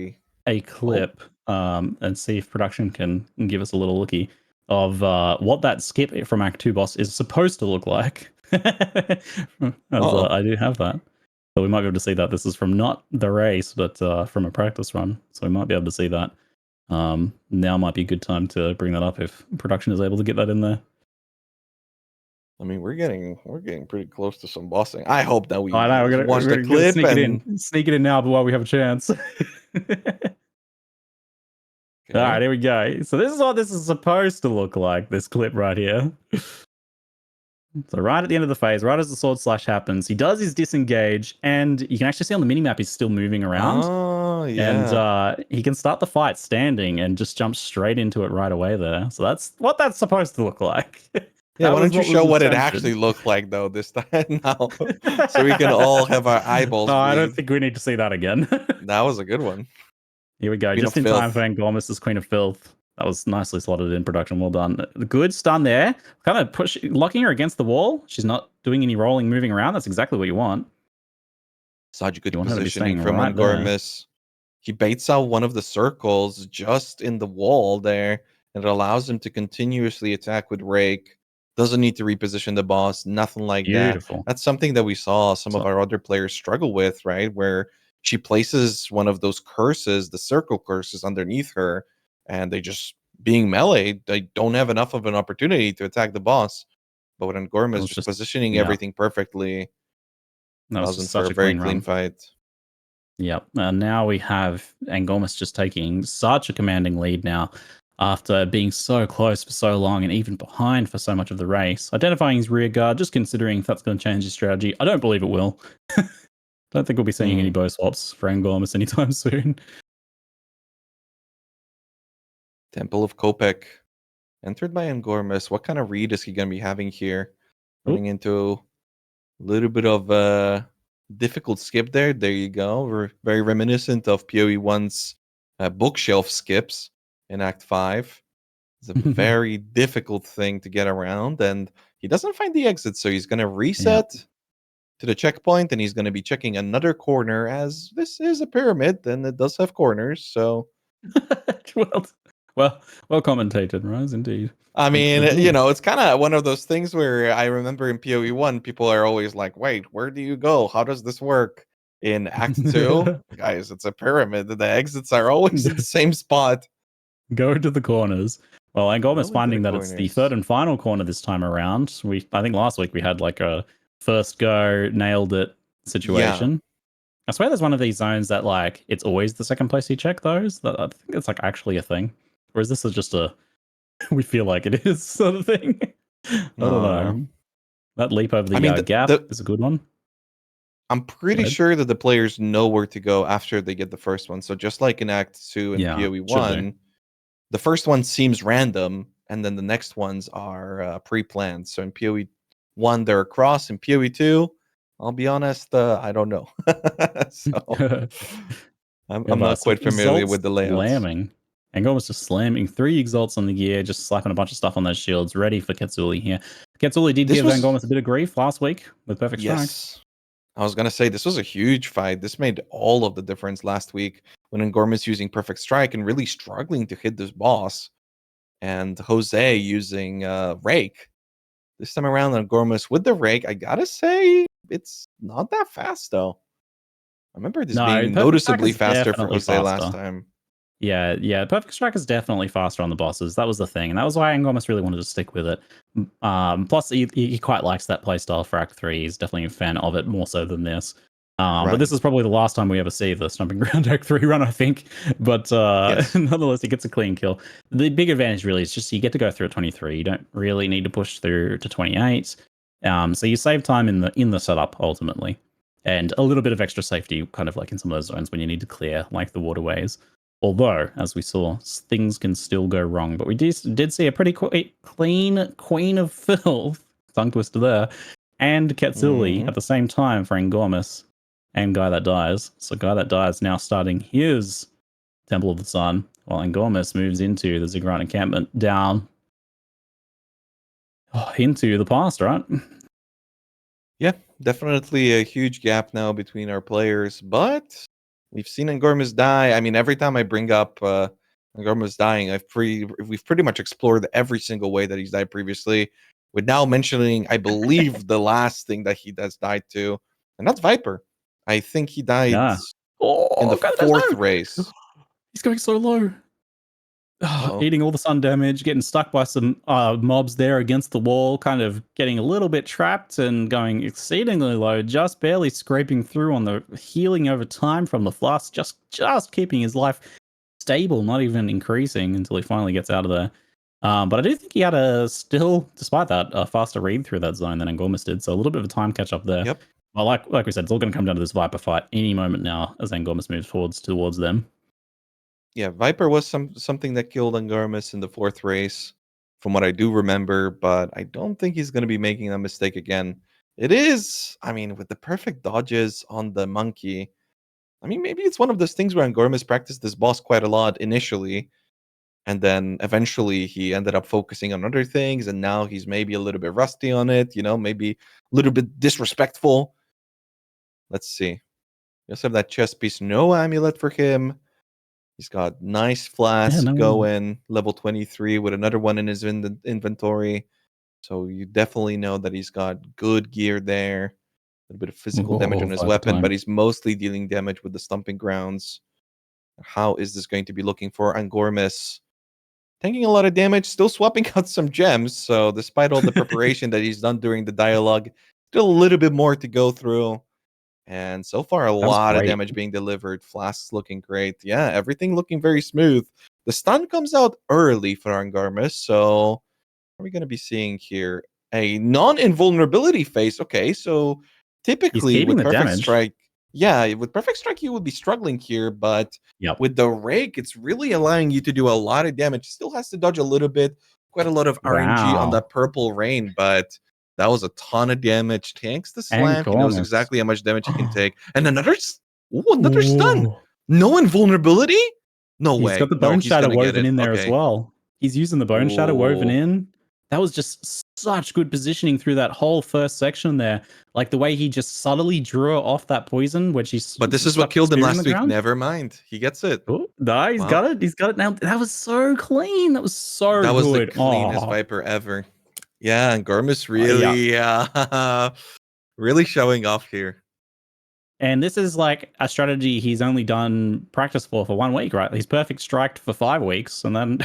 a clip and see if production can give us a little looky of what that skip from Act 2 boss is supposed to look like. I do have that. So we might be able to see that. This is from not the race, but from a practice run. So we might be able to see that. Now might be a good time to bring that up if production is able to get that in there. I mean, we're getting pretty close to some bossing. I hope that we we're gonna watch the clip sneak it in now while we have a chance. Okay. All right, here we go. So this is what this is supposed to look like, this clip right here. So right at the end of the phase, right as the sword slash happens, he does his disengage, and you can actually see on the minimap he's still moving around. Oh, yeah. And he can start the fight standing and just jump straight into it right away there. So that's what that's supposed to look like. Yeah, why don't you show what it actually looked like, though, this time now? So we can all have our eyeballs bleed. I don't think we need to see that again. That was a good one. Here we go. Queen just in time for Angormis's Queen of Filth. That was nicely slotted in production. Well done. Good stun there. Kind of locking her against the wall. She's not doing any rolling, moving around. That's exactly what you want. Such good positioning from Angormis. He baits out one of the circles just in the wall there, and it allows him to continuously attack with Rake. Doesn't need to reposition the boss. Nothing like that. That's something that we saw some of our other players struggle with, right? Where she places one of those curses, the circle curses, underneath her, and they just, being melee, they don't have enough of an opportunity to attack the boss. But with Angormis just positioning everything perfectly, that was such a very clean fight. Yep. Now we have Angormis just taking such a commanding lead now after being so close for so long and even behind for so much of the race. Identifying his rear guard, just considering if that's going to change his strategy. I don't believe it will. Don't think we'll be seeing any bow swaps for Angormis anytime soon. Temple of Kopek. Entered by Angormis. What kind of read is he going to be having here? Running into a little bit of a difficult skip there. There you go. We're very reminiscent of PoE1's bookshelf skips in Act 5. It's a very difficult thing to get around, and he doesn't find the exit, so he's going to reset to the checkpoint, and he's going to be checking another corner, as this is a pyramid, and it does have corners, so... Well commentated, Rise, indeed. I mean, it's kind of one of those things where I remember in PoE1, people are always like, wait, where do you go? How does this work? In Act 2, guys, it's a pyramid. The exits are always in the same spot. Go to the corners. Well, Angormis finding that it's the third and final corner this time around. I think last week we had like a first go, nailed it situation. Yeah. I swear there's one of these zones that like it's always the second place you check those. I think it's like actually a thing. Or is this just a we feel like it is sort of thing? I don't know. That leap over the gap is a good one. I'm pretty sure that the players know where to go after they get the first one. So just like in Act 2 and PoE1, the first one seems random, and then the next ones are pre-planned. So in PoE1, they're across. In PoE2, I'll be honest, I don't know. So I'm not quite familiar with the layouts. Slamming. Angormis just slamming 3 exalts on the gear, just slapping a bunch of stuff on those shields, ready for Ketsuli here. Ketsuli did give Angormis a bit of grief last week with Perfect Strike. Yes. I was going to say, this was a huge fight. This made all of the difference last week when Angormis using Perfect Strike and really struggling to hit this boss. And Jose using Rake. This time around, Angormis with the Rake, I got to say, it's not that fast, though. I remember this being noticeably faster for Jose last time. Yeah. Perfect Strike is definitely faster on the bosses. That was the thing, and that was why Angormis really wanted to stick with it. Plus, he quite likes that playstyle for Act 3. He's definitely a fan of it, more so than this. But this is probably the last time we ever see the Stomping Ground Act 3 run, I think. But nonetheless, he gets a clean kill. The big advantage really is just you get to go through at 23. You don't really need to push through to 28. So you save time in the setup, ultimately. And a little bit of extra safety, kind of like in some of those zones when you need to clear, like the waterways. Although, as we saw, things can still go wrong. But we did see a pretty clean Queen of Filth, tongue twister there, and Ketsuli at the same time for Angormus and Guy That Dies. So Guy That Dies now starting his Temple of the Sun, while Angormus moves into the Ziggurat encampment down into the past, right? Yeah, definitely a huge gap now between our players, but we've seen Angormus die. I mean, every time I bring up Angormus dying, we've pretty much explored every single way that he's died previously. With now mentioning, I believe the last thing that he does died to, and that's Viper. I think he died in the fourth race. He's going so low. Eating all the sun damage, getting stuck by some mobs there against the wall, kind of getting a little bit trapped and going exceedingly low, just barely scraping through on the healing over time from the flask, just keeping his life stable, not even increasing until he finally gets out of there. But I do think he had despite that, a faster read through that zone than Angormus did, so a little bit of a time catch up there. Yep. Well, like we said, it's all going to come down to this Viper fight any moment now as Angormus moves towards them. Yeah, Viper was something that killed Angormus in the fourth race, from what I do remember, but I don't think he's going to be making that mistake again. It is, I mean, with the perfect dodges on the monkey, I mean, maybe it's one of those things where Angormus practiced this boss quite a lot initially, and then eventually he ended up focusing on other things, and now he's maybe a little bit rusty on it, maybe a little bit disrespectful. Let's see. We also have that chest piece, no amulet for him. He's got nice flask going, level 23 with another one in his inventory. So you definitely know that he's got good gear there. A little bit of physical damage on his weapon, but he's mostly dealing damage with the stomping grounds. How is this going to be looking for Angormus? Taking a lot of damage, still swapping out some gems. So despite all the preparation that he's done during the dialogue, still a little bit more to go through. And so far, a lot of damage being delivered. Flasks looking great. Yeah, everything looking very smooth. The stun comes out early for Angormus. So what are we going to be seeing here? A non-invulnerability phase. Okay, so typically with Perfect Strike, with Perfect Strike, you would be struggling here. But with the Rake, it's really allowing you to do a lot of damage. Still has to dodge a little bit. Quite a lot of RNG on that purple rain, but that was a ton of damage. Tanks the slam. He knows exactly how much damage he can take. And another stun. No invulnerability? No way. He's got the Bone Shadow woven in there as well. He's using the Bone Shadow woven in. That was just such good positioning through that whole first section there. Like the way he just subtly drew off that poison, which he's. But this is what killed him last week. Never mind. He gets it. No, he's got it. He's got it now. That was so clean. That was so good. That was the cleanest Viper ever. Yeah, and Angormus really, really showing off here. And this is like a strategy he's only done practice for 1 week, right? He's perfect striked for 5 weeks and then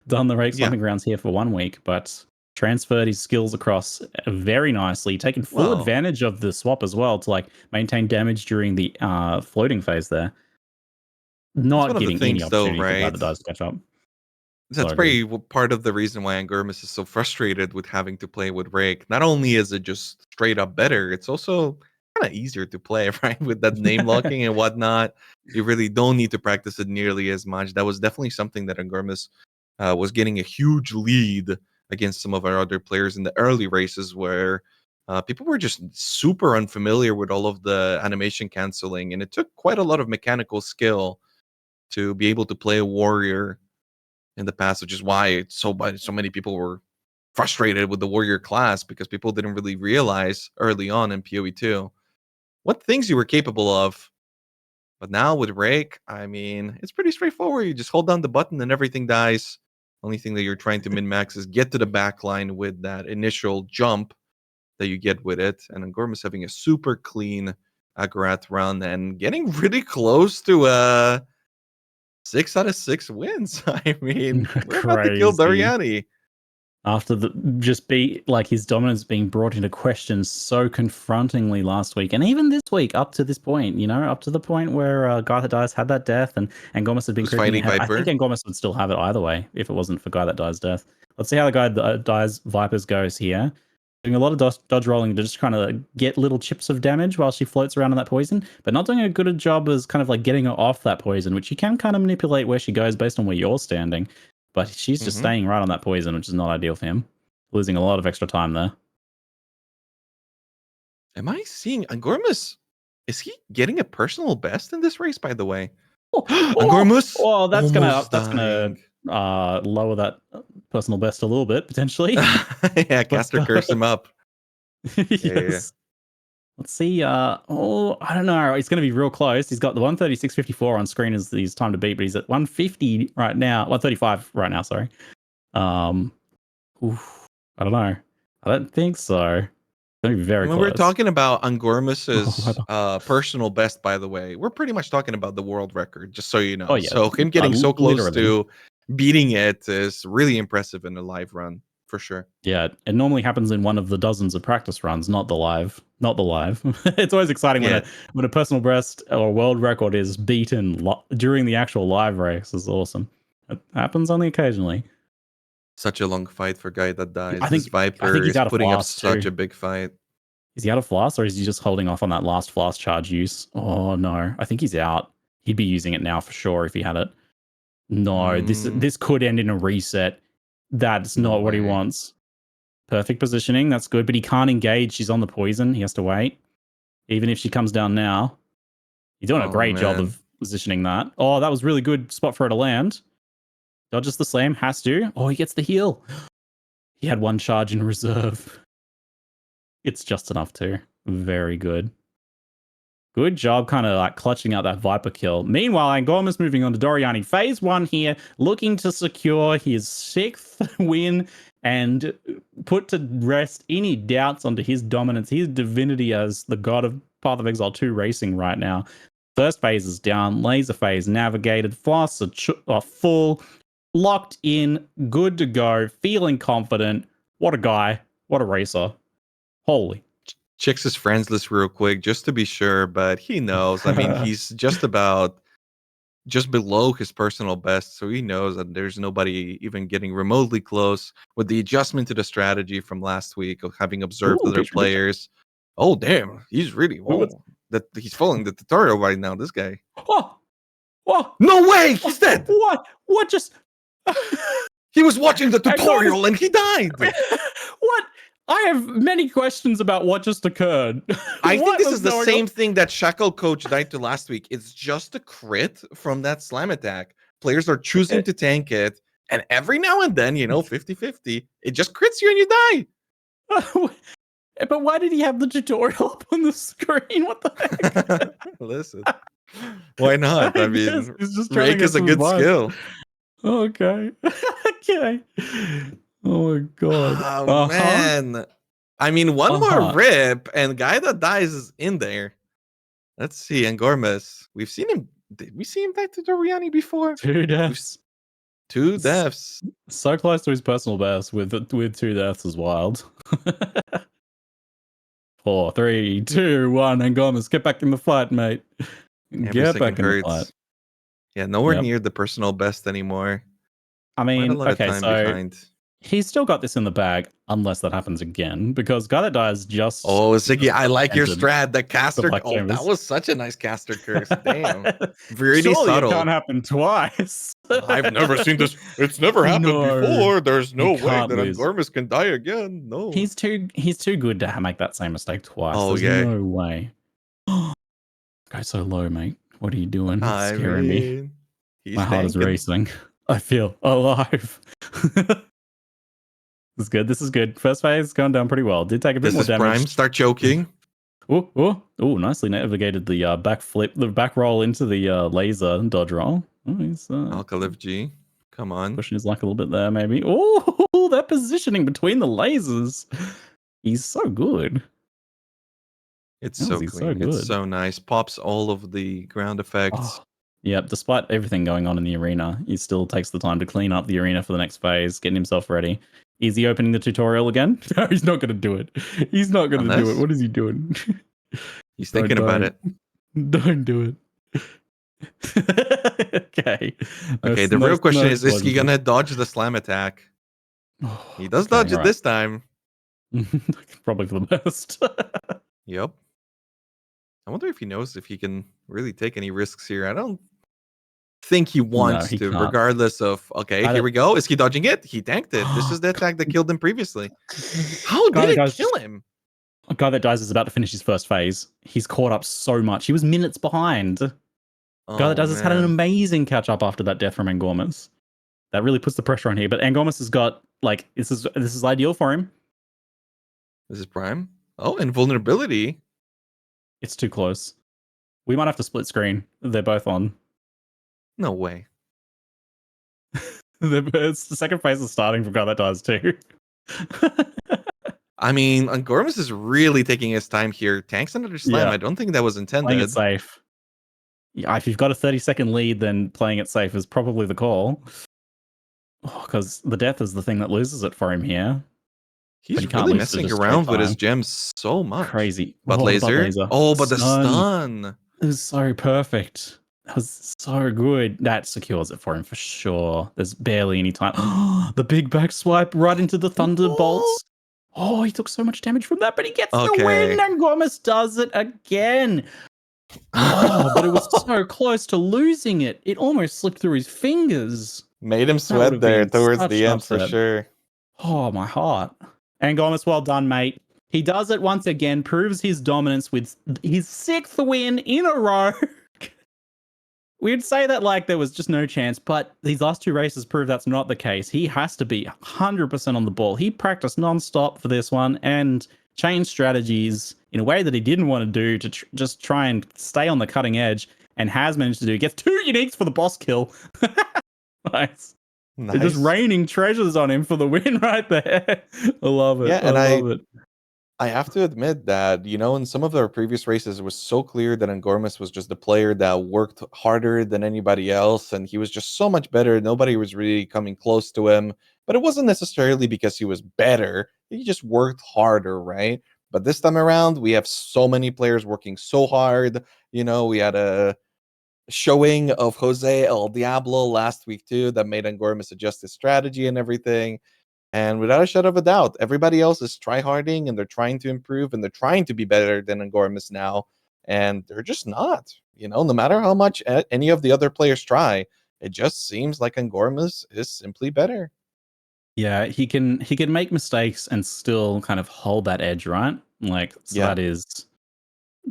done the Rake Stomping Grounds here for 1 week, but transferred his skills across very nicely, taking full advantage of the swap as well to like maintain damage during the floating phase there. Not getting any opportunity for Guy That Dies to catch up. That's pretty part of the reason why Angormus is so frustrated with having to play with Rake. Not only is it just straight up better, it's also kind of easier to play, right? With that name locking and whatnot. You really don't need to practice it nearly as much. That was definitely something that Angormus was getting a huge lead against some of our other players in the early races where people were just super unfamiliar with all of the animation canceling. And it took quite a lot of mechanical skill to be able to play a warrior in the past, which is why so many people were frustrated with the warrior class, because people didn't really realize early on in PoE2 what things you were capable of. But now with Rake, I mean, it's pretty straightforward. You just hold down the button and everything dies. Only thing that you're trying to min-max is get to the back line with that initial jump that you get with it. And Angormus having a super clean Aggrat run and getting really close to 6 out of 6 wins. I mean, we're about to kill Doryani. After his dominance being brought into question so confrontingly last week, and even this week up to this point, up to the point where Guy That Dies had that death, and Angormus had been creeping ahead. I think Angormus would still have it either way if it wasn't for Guy That Dies' death. Let's see how the Guy That Dies Vipers goes here. doing a lot of dodge rolling to just kind of get little chips of damage while she floats around on that poison, but not doing a good job as kind of like getting her off that poison, which you can kind of manipulate where she goes based on where you're standing. But she's just staying right on that poison, which is not ideal for him. Losing a lot of extra time there. Am I seeing Angormus? Is he getting a personal best in this race, by the way? Angormus! Oh, that's gonna lower that personal best a little bit, potentially. Yeah, caster curse him up. Yes. Yeah. Let's see. I don't know. It's going to be real close. He's got the 136.54 on screen as his time to beat, but he's at 150 right now. 135 right now. Sorry. I don't know. I don't think so. It's going to be very close. When we're talking about Angormus's personal best, by the way, we're pretty much talking about the world record, just so you know. Oh, yeah. So him getting so close to beating it is really impressive in a live run. For sure. Yeah, it normally happens in one of the dozens of practice runs, not the live. It's always exciting when a personal best or world record is beaten during the actual live race. Is awesome. It happens only occasionally. Such a long fight for Guy That Dies. I think he's putting up such a big fight. Is he out of flask, or is he just holding off on that last flask charge use? Oh no, I think he's out. He'd be using it now for sure if he had it. No, this could end in a reset. That's not what he wants. Perfect positioning. That's good. But he can't engage. She's on the poison. He has to wait. Even if she comes down now. He's doing a great job of positioning that. Oh, that was really good spot for her to land. Dodges the slam. Has to. Oh, he gets the heal. He had one charge in reserve. It's just enough too. Very good. Good job kind of like clutching out that Viper kill. Meanwhile, Angormus moving on to Doryani. Phase 1 here, looking to secure his 6th win and put to rest any doubts onto his dominance, his divinity as the god of Path of Exile 2 racing right now. First phase is down, laser phase navigated, flasks are full, locked in, good to go, feeling confident. What a guy, what a racer. Holy. Checks his friends list real quick just to be sure, but he knows. I mean, he's just below his personal best, so he knows that there's nobody even getting remotely close with the adjustment to the strategy from last week of having observed other players. Oh, damn. He's really he's following the tutorial right now, this guy. What? No way! He's dead! What just... He was watching the tutorial and he died! What? I have many questions about what just occurred. I think this is the same thing that Shackle Coach died to last week. It's just a crit from that slam attack. Players are choosing to tank it, and every now and then, 50-50, it just crits you and you die. But why did he have the tutorial up on the screen? What the heck? Listen, why not? I mean, Rake is a good skill. Okay. Okay. Oh my god. Oh man. I mean, one more rip and Guy That Dies is in there. Let's see. Angormus. We've seen him. Did we see him die to Doryani before? 2 deaths. 2 deaths. So close to his personal best with 2 deaths is wild. 4, 3, 2, 1. Angormus, get back in the fight, mate. Get back in the fight. Yeah, nowhere near the personal best anymore. I mean, okay, so behind. He's still got this in the bag, unless that happens again, because Guy That Dies just... Oh, Ziggy, I like your strat. The caster... Oh, that was such a nice caster curse. Damn. Really subtle. It can't happen twice. I've never seen this. It's never happened before. There's no way that Angormus can die again. No. He's too good to make that same mistake twice. Oh, There's no way. Go so low, mate. What are you doing? It's scaring me. My heart is racing. I feel alive. This is good. This is good. First phase going down pretty well. Did take a bit more damage. Prime. Start choking. Oh! Nicely navigated the back flip, the back roll into the laser dodge roll. Oh, he's Alkaliv G. Come on. Pushing his luck a little bit there, maybe. Oh, that positioning between the lasers. He's so good. It's so clean. So good. It's so nice. Pops all of the ground effects. Oh. Yep, despite everything going on in the arena, he still takes the time to clean up the arena for the next phase, getting himself ready. Is he opening the tutorial again? No, he's not going to do it. He's not going to do it. What is he doing? He's thinking about it. Don't do it. Okay. Okay, the real question is he going to dodge the slam attack? He does dodge it this time. Probably for the best. Yep. I wonder if he knows if he can really take any risks here. I don't think he wants he to, can't. regardless of, okay, here we go. Is he dodging it? He tanked it. This is the attack that killed him previously. How did it kill him? A guy that dies is about to finish his first phase. He's caught up so much. He was minutes behind. Guy that does has had an amazing catch up after that death from Angormus. That really puts the pressure on here. But Angormus has got, like, this is ideal for him. This is prime. Oh, invulnerability. It's too close. We might have to split screen. They're both on. No way. The second phase is starting from guy that dies too. I mean, Angormus is really taking his time here. Tanks another slam. I don't think that was intended. Playing it safe. Yeah, if you've got a 30-second lead, then playing it safe is probably the call. Because the death is the thing that loses it for him here. He's really messing around with his gems so much. Crazy. But laser. Oh, but the stun. It was so perfect. That was so good. That secures it for him for sure. There's barely any time. The big back swipe right into the thunderbolts. Oh, he took so much damage from that, but he gets the win. And Angormus does it again. Oh, but it was so close to losing it. It almost slipped through his fingers. Made him sweat there towards the end for sure. Oh, my heart. Angormus, well done, mate. He does it once again, proves his dominance with his 6th win in a row. We'd say that like there was just no chance, but these last 2 races prove that's not the case. He has to be 100% on the ball. He practiced non-stop for this one and changed strategies in a way that he didn't want to do to just try and stay on the cutting edge, and has managed to do. Gets 2 uniques for the boss kill. Nice. They're just raining treasures on him for the win right there. I love it. Yeah, and I love it. I have to admit that, in some of our previous races, it was so clear that Angormus was just the player that worked harder than anybody else, and he was just so much better. Nobody was really coming close to him, but it wasn't necessarily because he was better. He just worked harder, right? But this time around, we have so many players working so hard. We had a showing of Jose El Diablo last week too that made Angormus adjust his strategy and everything. And without a shadow of a doubt, everybody else is tryharding and they're trying to improve and they're trying to be better than Angormus now. And they're just not. No matter how much any of the other players try, it just seems like Angormus is simply better. Yeah, he can make mistakes and still kind of hold that edge, right? Like, so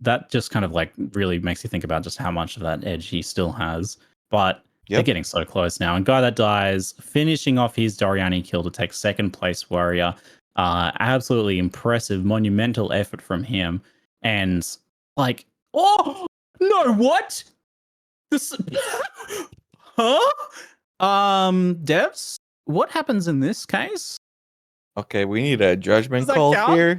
that just kind of like really makes you think about just how much of that edge he still has. But they're getting so close now. And guy that dies, finishing off his Doryani kill to take 2nd place warrior. Absolutely impressive, monumental effort from him. And like, oh no, what? This huh? Devs, what happens in this case? Okay, we need a judgment call here.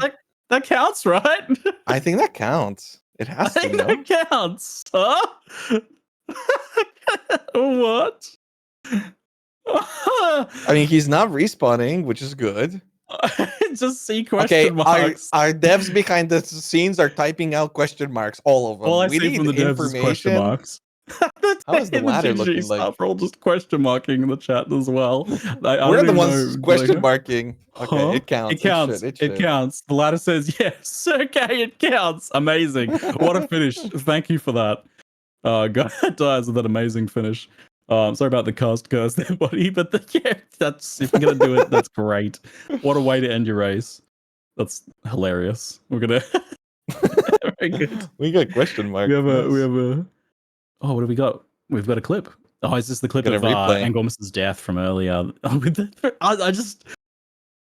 That counts, right? I think that counts. It has to. I think that counts. Huh? What? I mean, he's not respawning, which is good. Just see question marks. Our devs behind the scenes are typing out question marks, all of them. All I see from the devs is question marks. How is the ladder looking like? We're all just question marking in the chat as well. We're the ones question marking. Okay, it counts. It counts. It counts. The ladder says yes. Okay, it counts. Amazing. What a finish. Thank you for that. Guy dies with that amazing finish. Sorry about the cast curse there, buddy. But that's if you're gonna do it, that's great. What a way to end your race. That's hilarious. We're gonna very good. We got question mark. We have a oh, what do we got? We've got a clip. Oh, is this the clip of Angormus's death from earlier? I just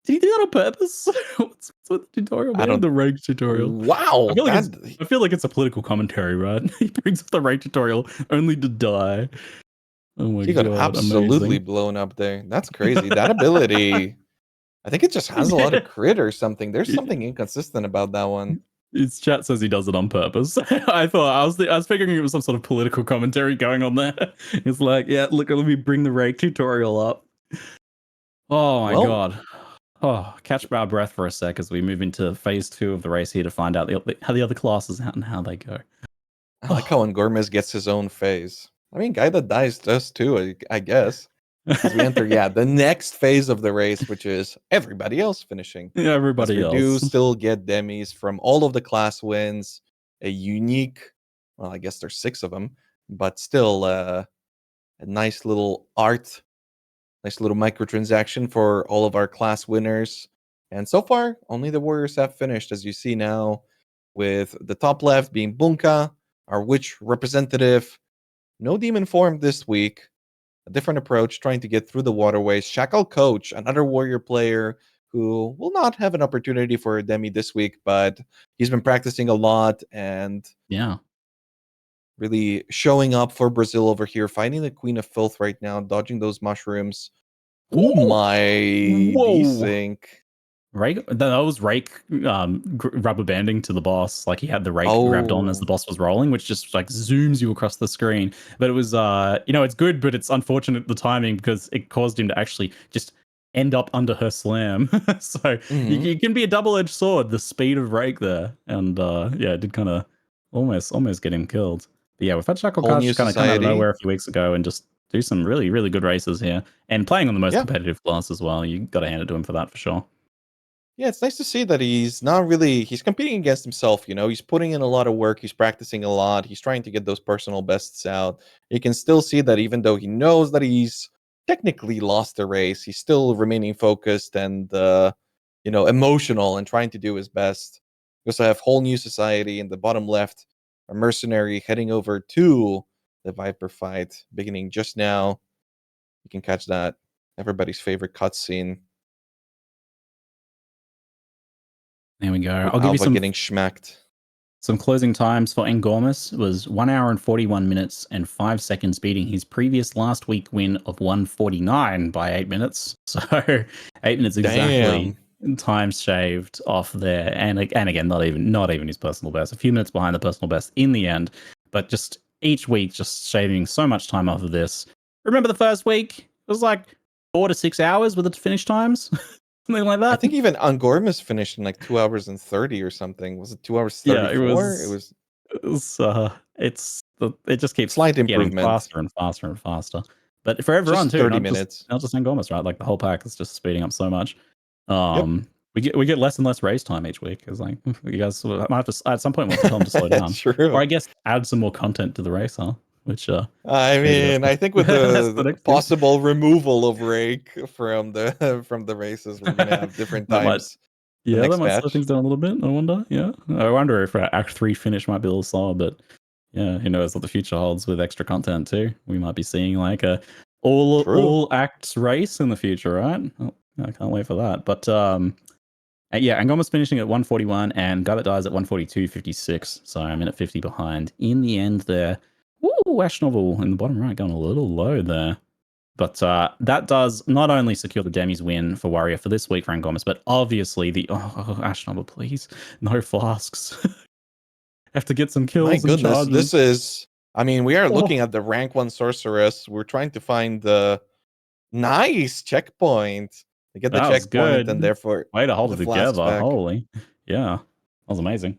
did he do that on purpose? What's with the tutorial? I don't the rank tutorial. Wow, I feel like it's a political commentary, right? He brings up the rank tutorial only to die. Oh my god! He got absolutely blown up there. That's crazy. That ability, I think it just has a lot of crit or something. There's something inconsistent about that one. His chat says he does it on purpose. I was figuring it was some sort of political commentary going on there. It's like, yeah, look, let me bring the rank tutorial up. Oh my god. Oh, catch our breath for a sec as we move into phase 2 of the race here to find out how the other classes out and how they go. I like how Angormus gets his own phase. I mean, guy that dies does too, I guess. as we enter, the next phase of the race, which is everybody else finishing. Yeah, everybody we else. do still get demis from all of the class wins, a unique, well, I guess there's 6 of them, but still a nice little art, nice little microtransaction for all of our class winners. And so far, only the Warriors have finished, as you see now, with the top left being Bunka, our witch representative. No demon form this week. A different approach, trying to get through the waterways. Shackle Coach, another warrior player who will not have an opportunity for a demi this week, but he's been practicing a lot and really showing up for Brazil over here, fighting the Queen of Filth right now, dodging those mushrooms. Oh my, desync. Rake, that was Rake rubber banding to the boss. Like he had the Rake grabbed on as the boss was rolling, which just like zooms you across the screen. But it was, it's good, but it's unfortunate the timing because it caused him to actually just end up under her slam. So it can be a double-edged sword, the speed of Rake there. And it did kind of almost get him killed. But yeah, we've had Shacklecast kind of come out of nowhere a few weeks ago and just do some really, really good races here. And playing on the most competitive class as well. You got to hand it to him for that for sure. Yeah, it's nice to see that he's competing against himself, he's putting in a lot of work, he's practicing a lot, he's trying to get those personal bests out. You can still see that even though he knows that he's technically lost the race, he's still remaining focused and, emotional and trying to do his best. We also have Whole New Society in the bottom left, a mercenary heading over to the Viper fight, beginning just now. You can catch that, everybody's favorite cutscene. There we go. I'll give you some getting schmacked. Some closing times for Engormus was 1 hour and 41 minutes and 5 seconds, beating his previous last week win of 149 by 8 minutes. So 8 minutes exactly. Time shaved off there, and again, not even his personal best. A few minutes behind the personal best in the end, but just each week, just shaving so much time off of this. Remember the first week? It was like 4 to 6 hours with the finish times. Something like that. I think even Angormus finished in like 2 hours and 30 or something. Was it 2 hours 34? Yeah, it just keeps slight getting improvement, faster and faster and faster. But for everyone just too, 30 minutes. Not just Angormus, right? Like the whole pack is just speeding up so much. We get less and less race time each week. It's like you guys might have to at some point we'll have to tell them to slow down. True. Or I guess add some more content to the race, huh? Which I mean, I think with the possible removal of Rake from the races, we're gonna have different times. That might slow things down a little bit. I wonder. Yeah, I wonder if Act 3 finish might be a little slower, but yeah, who knows what the future holds with extra content too. We might be seeing like a all acts race in the future, right? Oh, I can't wait for that. But Angormus finishing at 141 and Guy That Dies at 142.56. So I'm in at 50 behind. In the end there. Ooh, Ash Novel in the bottom right going a little low there. But that does not only secure the Demi's win for Warrior for this week for Angormus, but obviously the Ash Novel, please. No flasks. Have to get some kills. My goodness, this is we are looking at the rank 1 sorceress. We're trying to find the nice checkpoint. To get the checkpoint and therefore way to hold it together. Holy. Yeah. That was amazing.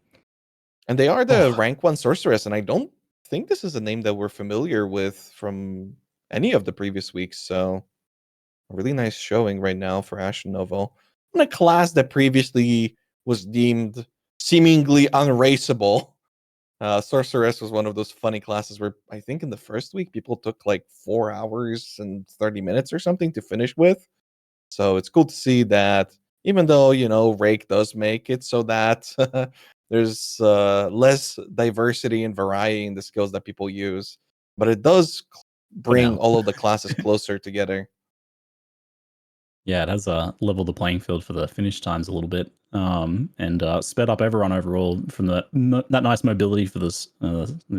And they are the rank 1 sorceress, and I don't think this is a name that we're familiar with from any of the previous weeks, so a really nice showing right now for Ash Novel. In a class that previously was deemed seemingly unraceable. Sorceress was one of those funny classes where I think in the first week people took like 4 hours and 30 minutes or something to finish with. So it's cool to see that even though, Rake does make it so that there's less diversity and variety in the skills that people use, but it does bring all of the classes closer together. Yeah, it has leveled the playing field for the finish times a little bit, and sped up everyone overall from that nice mobility for this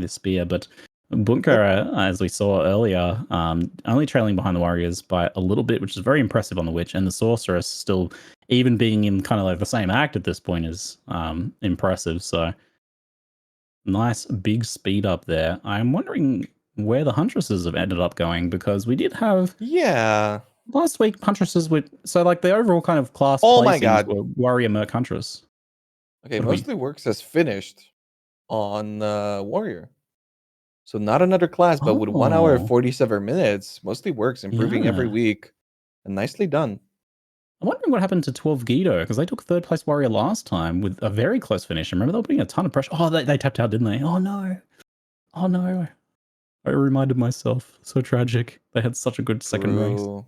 spear. But Bunker, as we saw earlier, only trailing behind the Warriors by a little bit, which is very impressive on the Witch, and the Sorceress still, even being in kind of like the same act at this point, is impressive. So nice big speed up there. I'm wondering where the Huntresses have ended up going, because we did have last week Huntresses with the overall kind of class placings were Warrior, Merc, Huntress. Okay, Mostly Works has finished on Warrior. So not another class, but with 1 hour and Oh. 47 minutes, mostly works, improving every Yeah. week. And nicely done. I'm wondering what happened to 2's, because they took third place warrior last time with a very close finish. Remember, they were putting a ton of pressure. Oh, they tapped out, didn't they? Oh, no. Oh, no. I reminded myself. So tragic. They had such a good second race. True.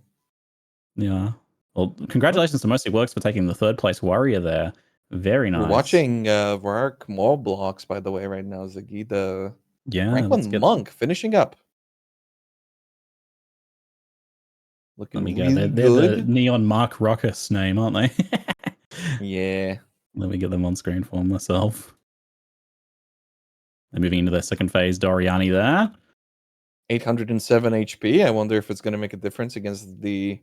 Yeah. Well, congratulations to Mostly Works for taking the third place warrior there. Very nice. We're watching Vark Mall blocks, by the way, right now. Ziggy, the rank 1 monk finishing up. Looking really They're the good. Neon Mark Ruckus name, aren't they? Yeah. Let me get them on screen for myself. They're moving into their second phase. Doryani there. 807 HP. I wonder if it's going to make a difference against the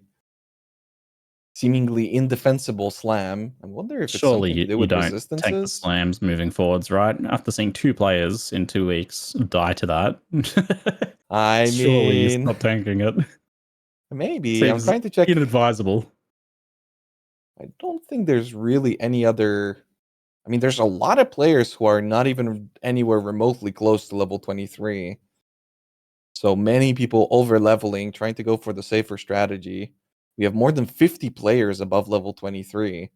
seemingly indefensible slam. I wonder if it's Surely something to do you with don't resistances. take the slams moving forwards, right? After seeing 2 players in 2 weeks die to that, I surely you mean, stop tanking it. maybe. Seems I'm trying to check. Inadvisable. I don't think there's really any other. I mean, there's a lot of players who are not even anywhere remotely close to level 23. So many people over leveling, trying to go for the safer strategy. We have more than 50 players above level 23.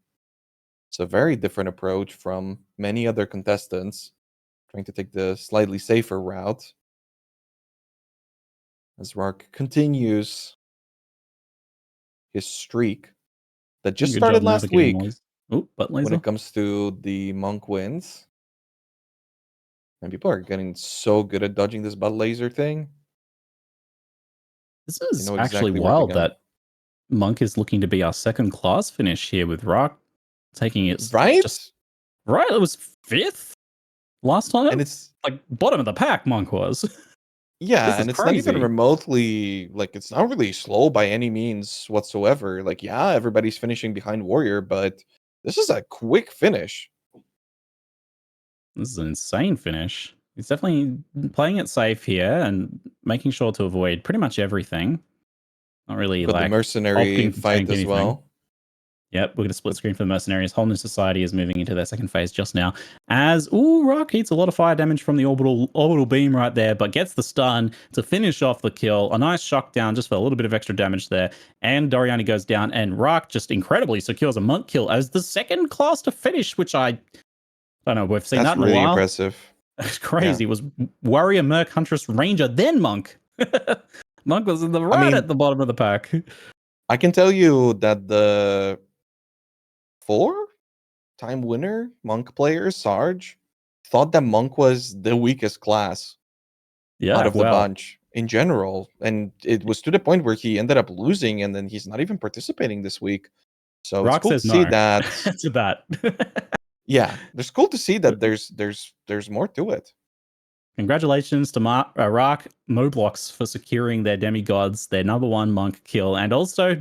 It's a very different approach from many other contestants trying to take the slightly safer route. As Rock continues his streak that just Good started job last navigating week noise. Oh, butt laser. when it comes to the monk wins. And people are getting so good at dodging this butt laser thing. This is know actually exactly where to wild go. that Monk is looking to be our second class finish here with Rock taking it. Right? Just, right? It was 5th last time? And it's like bottom of the pack, Monk was. yeah, This is and it's not even crazy. remotely like it's not really slow by any means whatsoever. Like, yeah, everybody's finishing behind Warrior, but this is a quick finish. This is an insane finish. He's definitely playing it safe here and making sure to avoid pretty much everything. Not really Got the like mercenary opting to fight tank as anything. well. Yep, we're going to split screen for the mercenaries. Whole New Society is moving into their second phase just now. As Rock eats a lot of fire damage from the orbital beam right there, but gets the stun to finish off the kill. A nice shock down just for a little bit of extra damage there. And Doryani goes down, and Rock just incredibly secures a monk kill as the second class to finish, which I don't know. We've seen That's that in a really while. impressive. It's crazy. It was Warrior, Merc, Huntress, Ranger, then Monk. Monk was in the at the bottom of the pack. I can tell you that the 4-time winner Monk player, Sarge, thought that Monk was the weakest class out of the bunch in general. And it was to the point where he ended up losing, and then he's not even participating this week. So Rock it's cool to says see no. that. to that. Yeah, it's cool to see that there's more to it. Congratulations to Rock Moblox for securing their demigods, their number 1 monk kill, and also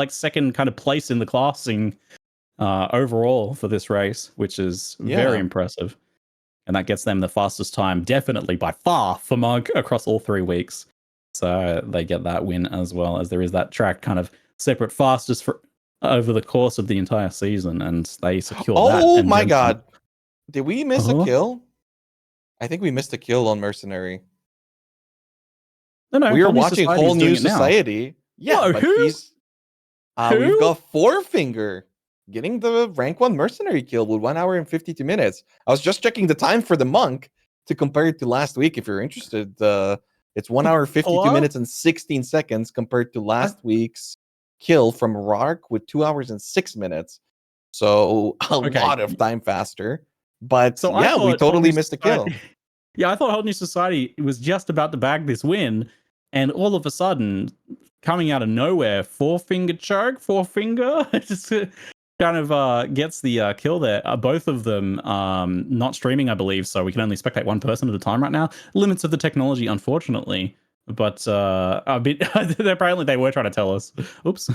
second kind of place in the classing overall for this race, which is very impressive. And that gets them the fastest time, definitely by far, for monk across all 3 weeks. So they get that win as well, as there is that track kind of separate fastest for over the course of the entire season, and they secure that. Oh my god. Did we miss a kill? I think we missed a kill on Mercenary. No, we are watching Whole New Society. Yeah, whoa, but who? We've got 4finger getting the rank 1 Mercenary kill with 1 hour and 52 minutes. I was just checking the time for the monk to compare it to last week if you're interested. It's 1 hour 52 minutes and 16 seconds compared to last week's kill from Rark with 2 hours and 6 minutes. So a lot of time faster. But so yeah, we totally missed a kill. Yeah, I thought Whole New Society was just about to bag this win, and all of a sudden, coming out of nowhere, 4finger choke, 4finger, just kind of gets the kill there. Both of them not streaming, I believe, so we can only spectate one person at a time right now. Limits of the technology, unfortunately. But apparently they were trying to tell us. Oops.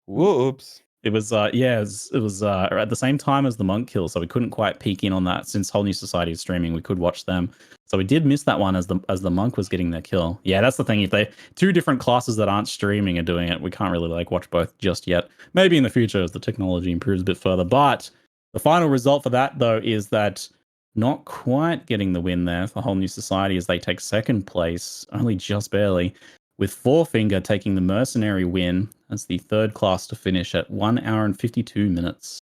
Whoops. It was at the same time as the monk kill, so we couldn't quite peek in on that. Since Whole New Society is streaming, we could watch them, so we did miss that one as the monk was getting their kill. Yeah, that's the thing. If they 2 different classes that aren't streaming are doing it, we can't really watch both just yet. Maybe in the future as the technology improves a bit further. But the final result for that though is that not quite getting the win there for Whole New Society as they take second place, only just barely, with Fourfinger taking the Mercenary win as the third class to finish at 1 hour and 52 minutes.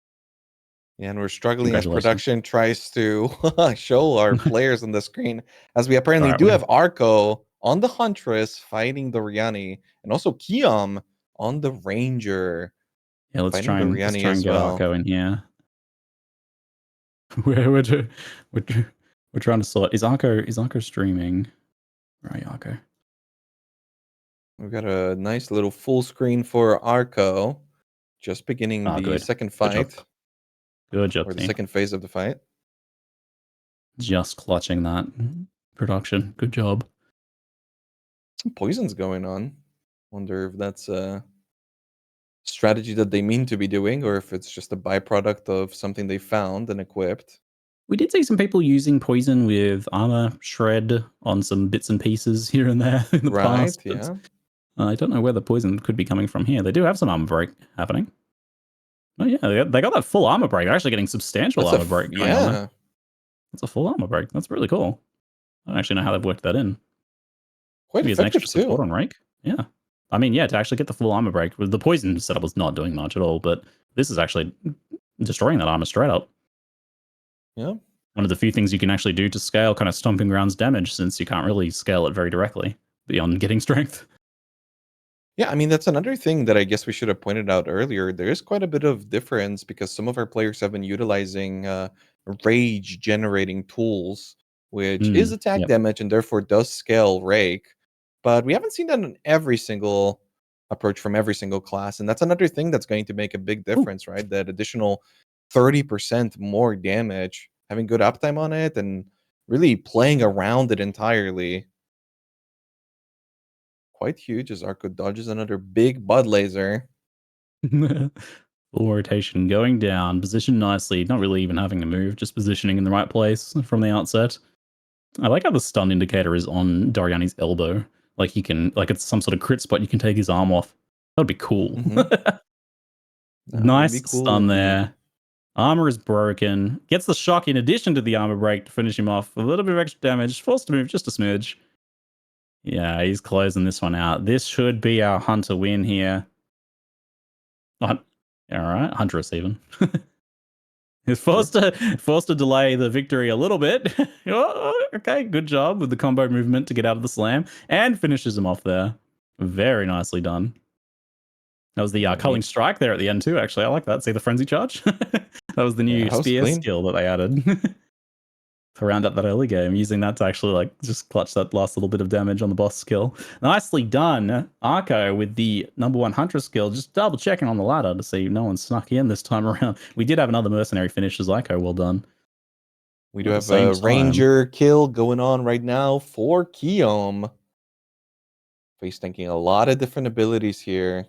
Yeah, and we're struggling as production tries to show our players on the screen, as we apparently do have Arco on the Huntress fighting the Doryani, and also Kiam on the Ranger. Yeah, let's try and get Arco in here. we're trying to sort. Is Arco streaming? Right, Arco. We've got a nice little full screen for Arco, just beginning the second fight. Good job. Or the second phase of the fight. Just clutching that production. Good job. Some poisons going on. Wonder if that's a strategy that they mean to be doing, or if it's just a byproduct of something they found and equipped. We did see some people using poison with armor shred on some bits and pieces here and there in the past. Yeah. I don't know where the poison could be coming from here. They do have some armor break happening. Oh yeah, they got that full armor break. They're actually getting substantial armor break. Yeah. It's a full armor break. That's really cool. I don't actually know how they've worked that in. Quite Maybe effective an extra support on Rake. Yeah. I mean, yeah, to actually get the full armor break, the poison setup was not doing much at all, but this is actually destroying that armor straight up. Yeah. One of the few things you can actually do to scale kind of stomping grounds damage, since you can't really scale it very directly beyond getting strength. Yeah, I mean, that's another thing that I guess we should have pointed out earlier. There is quite a bit of difference because some of our players have been utilizing rage generating tools, which is attack damage and therefore does scale Rake. But we haven't seen that in every single approach from every single class. And that's another thing that's going to make a big difference, right? That additional 30% more damage, having good uptime on it and really playing around it entirely. Quite huge as Arco dodges another big Bud Laser. Full rotation going down, positioned nicely, not really even having to move, just positioning in the right place from the outset. I like how the stun indicator is on Doryani's elbow. Like he can, like it's some sort of crit spot, you can take his arm off. That'd be cool. Nice cool stun there. Armor is broken. Gets the shock in addition to the armor break to finish him off. A little bit of extra damage. Forced to move just a smidge. Yeah, he's closing this one out. This should be our Hunter win here. All right, Huntress even. He's forced to delay the victory a little bit. Oh, okay, good job with the combo movement to get out of the slam. And finishes him off there. Very nicely done. That was the culling strike there at the end too, actually. I like that. See the frenzy charge? That was the new spear skill that they added. To round up that early game, using that to actually like just clutch that last little bit of damage on the boss skill. Nicely done, Arco, with the #1 Hunter skill, just double checking on the ladder to see no one snuck in this time around. We did have another mercenary finish as Arco, well done. We do have a Ranger kill going on right now for Kiom. Face tanking a lot of different abilities here,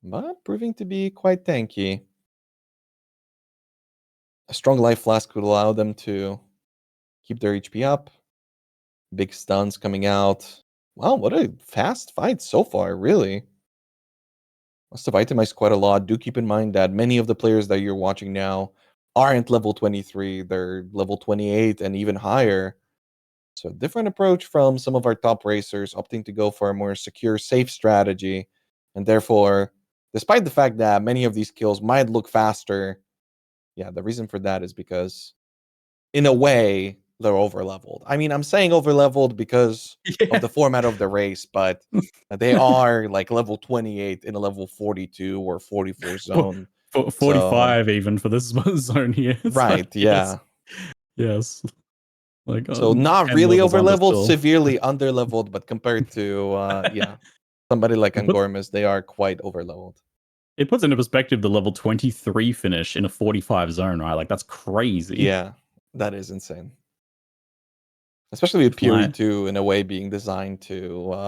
but proving to be quite tanky. A strong life flask would allow them to keep their HP up. Big stuns coming out. Wow, what a fast fight so far, really. Must have itemized quite a lot. Do keep in mind that many of the players that you're watching now aren't level 23. They're level 28 and even higher. So different approach from some of our top racers, opting to go for a more secure, safe strategy. And therefore, despite the fact that many of these kills might look faster, yeah, the reason for that is because, in a way, they're overleveled. I mean, I'm saying overleveled because of the format of the race, but they are like level 28 in a level 42 or 44 zone. 45 even for this zone here. Right, yeah. Yes. Like, so not really overleveled, severely underleveled, but compared to somebody like Angormas, they are quite overleveled. It puts into perspective the level 23 finish in a 45 zone, right? Like that's crazy. Yeah, that is insane. Especially with Fury 2 in a way being designed to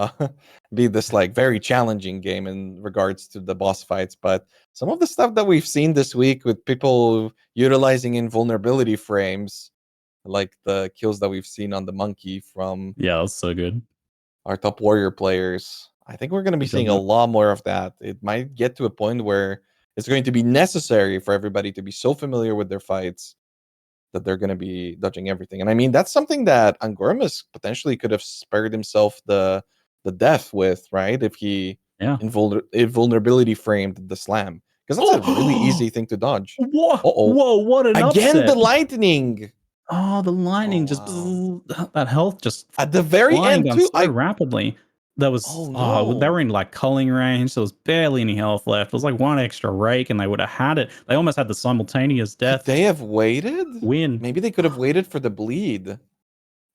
be this like very challenging game in regards to the boss fights. But some of the stuff that we've seen this week with people utilizing invulnerability frames, like the kills that we've seen on the monkey from that's so good. Our top warrior players. I think we're going to be seeing a lot more of that. It might get to a point where it's going to be necessary for everybody to be so familiar with their fights that they're going to be dodging everything. And I mean, that's something that Angormus potentially could have spared himself the death with, right? If he invulnerability framed the slam. Because that's a really easy thing to dodge. Whoa, what an Again, upset. the lightning. Oh, the lightning that health just at the very end down too. So rapidly. That was they were in like culling range. There was barely any health left. It was like one extra rake, and they would have had it. They almost had the simultaneous death. Could they have waited? Win. Maybe they could have waited for the bleed.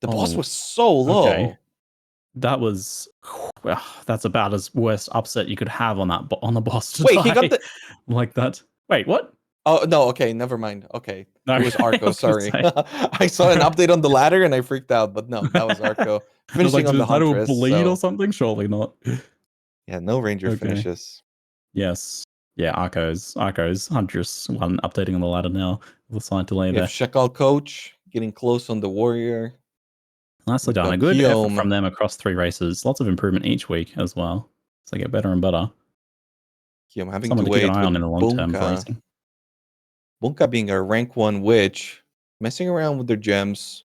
The boss was so low. Okay. That was that's about as worst upset you could have on the boss. Wait, he got the like that. Wait, what? Oh no, okay, never mind. Okay. No, it was Arco, sorry. I saw an update on the ladder and I freaked out, but no, that was Arco. Finishing on the Huntress. Bleed or something? Surely not. Yeah, no Ranger finishes. Yes. Yeah, Arco's Huntress one updating on the ladder now. The sign delay there. Shakal Coach getting close on the Warrior. Nicely done. A good effort from them across 3 races. Lots of improvement each week as well. So they get better and better. I'm having Someone to keep wait an eye on in the long term for racing. Bunka being a rank 1 witch, messing around with their gems,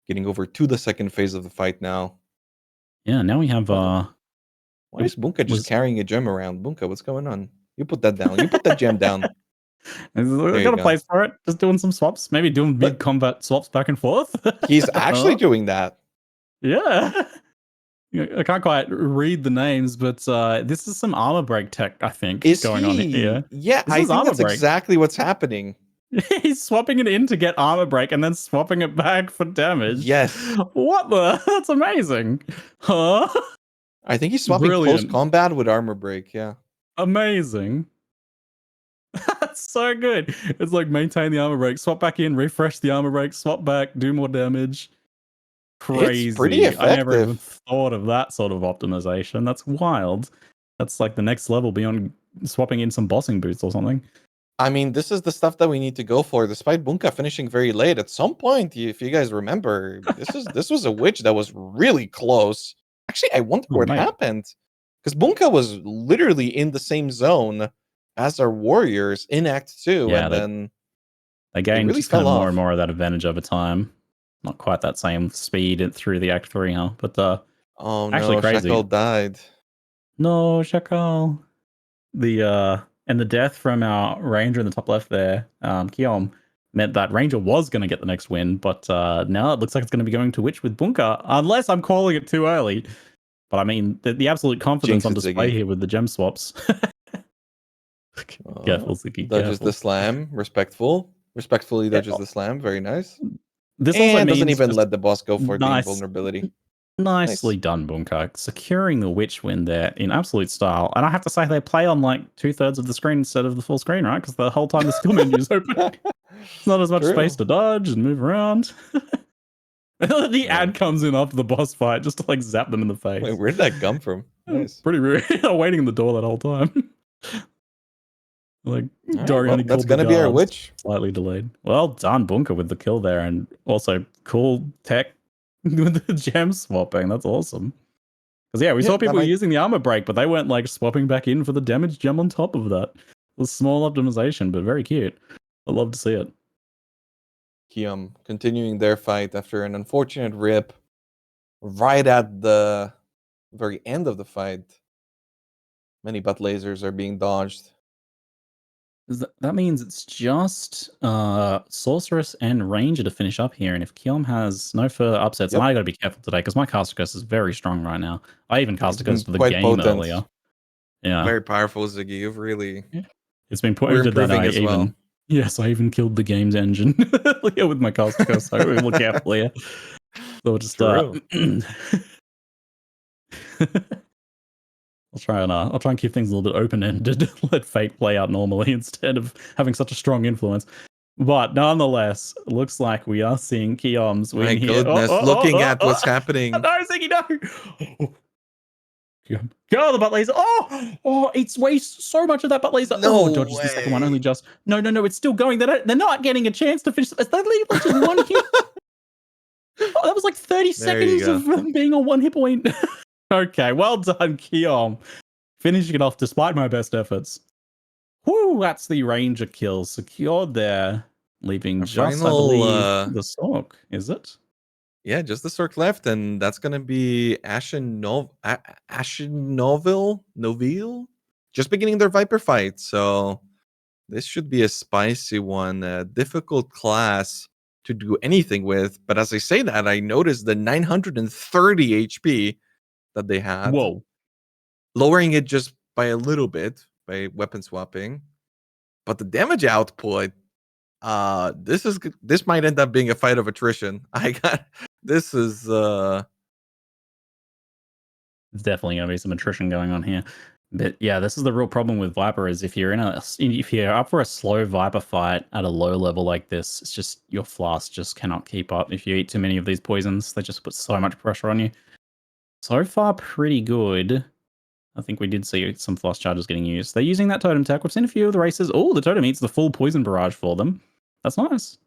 getting over to the second phase of the fight now. Yeah, now we have why is Bunka just carrying a gem around? Bunka, what's going on? You put that down. You put that gem down. I got a place for it. Just doing some swaps. Maybe doing mid-combat swaps back and forth. He's actually doing that. Yeah. I can't quite read the names, but this is some armor break tech, I think, going on here. Yeah, I think that's exactly what's happening. He's swapping it in to get armor break and then swapping it back for damage. Yes. What the? That's amazing. Huh? I think he's swapping close combat with armor break, yeah. Amazing. That's so good. It's like maintain the armor break, swap back in, refresh the armor break, swap back, do more damage. Crazy. It's pretty effective. I never even thought of that sort of optimization. That's wild. That's like the next level beyond swapping in some bossing boots or something. I mean, this is the stuff that we need to go for. Despite Bunka finishing very late, at some point, if you guys remember, this was a witch that was really close. Actually, I wonder what happened. Because Bunka was literally in the same zone as our warriors in Act 2. Yeah, and then they gained really kind of more and more of that advantage over time. Not quite that same speed through the Act 3, huh? But oh no, actually crazy. Shakal died. No, Shakal. And the death from our Ranger in the top left there, Kiom, meant that Ranger was going to get the next win, but now it looks like it's going to be going to Witch with Bunka, unless I'm calling it too early. But I mean, the absolute confidence on display here with the gem swaps. Careful, Ziggy. Dodges the slam, respectfully dodges the slam, very nice. This also doesn't even let the boss go for the invulnerability. Nicely done, Bunka. Securing the witch win there in absolute style. And I have to say, they play on like 2/3 of the screen instead of the full screen, right? Because the whole time the skill menu is open. It's not as much space to dodge and move around. The ad comes in after the boss fight just to like zap them in the face. Wait, where did that come from? Nice. Pretty rude. Waiting in the door that whole time. Like Doryani, that's gonna be our witch. Slightly delayed. Well done, Bunka, with the kill there, and also cool tech with the gem swapping. That's awesome. Because we saw people using the armor break, but they weren't like swapping back in for the damage gem on top of that. It was small optimization, but very cute. I love to see it. Kium continuing their fight after an unfortunate rip right at the very end of the fight. Many butt lasers are being dodged. That means it's just Sorceress and Ranger to finish up here. And if Kiom has no further upsets, and I got to be careful today because my caster curse is very strong right now. I even caster curse for the game earlier. Yeah, very powerful, Ziggy. You've really it's been pointed that I even well. Yes, I even killed the game's engine with my caster curse. So we'll look careful here. So we'll just I'll try and keep things a little bit open-ended, let fate play out normally instead of having such a strong influence. But nonetheless, it looks like we are seeing Kiom's win here. My goodness, looking at what's happening. No, Ziggy, no! Go, the butt laser. It's wastes so much of that butt laser. No dodges the second one, only just. No, it's still going. They're not getting a chance to finish. It's literally like just one hit. That was like 30 seconds of being on one hit point. Okay, well done, Kiom. Finishing it off despite my best efforts. Whoo, that's the Ranger kill secured there. leaving Our just, I final, believe, the Sork, is it? Yeah, just the Sork left, and that's gonna be Noville, just beginning their Viper fight. So this should be a spicy one, a difficult class to do anything with. But as I say that, I noticed the 930 HP that they had, Whoa. lowering it just by a little bit by weapon swapping. But the damage output, this might end up being a fight of attrition. This is There's definitely going to be some attrition going on here. But yeah, this is the real problem with Viper is if you're up for a slow Viper fight at a low level like this, it's just your flask just cannot keep up. If you eat too many of these poisons, they just put so much pressure on you. So far, pretty good. I think we did see some flask charges getting used. They're using that totem tech. We've seen a few of the races. Oh, the totem eats the full poison barrage for them. That's nice.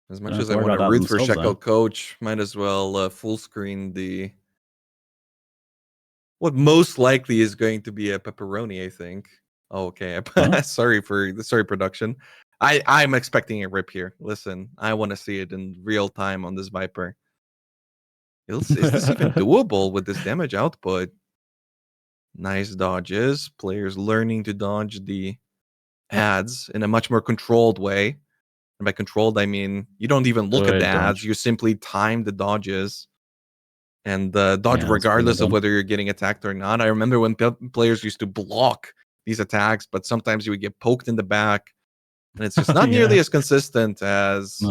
As much as I want to root for Shekel though. Coach, might as well full screen the what most likely is going to be a pepperoni, I think. Oh, okay. Sorry, production. I'm expecting a rip here. Listen, I want to see it in real time on this Viper. Is this even doable with this damage output? Nice dodges. Players learning to dodge the ads in a much more controlled way. And by controlled, I mean you don't even look at the ads. You simply time the dodges and dodge regardless of whether you're getting attacked or not. I remember when players used to block these attacks, but sometimes you would get poked in the back. And it's just not nearly as consistent as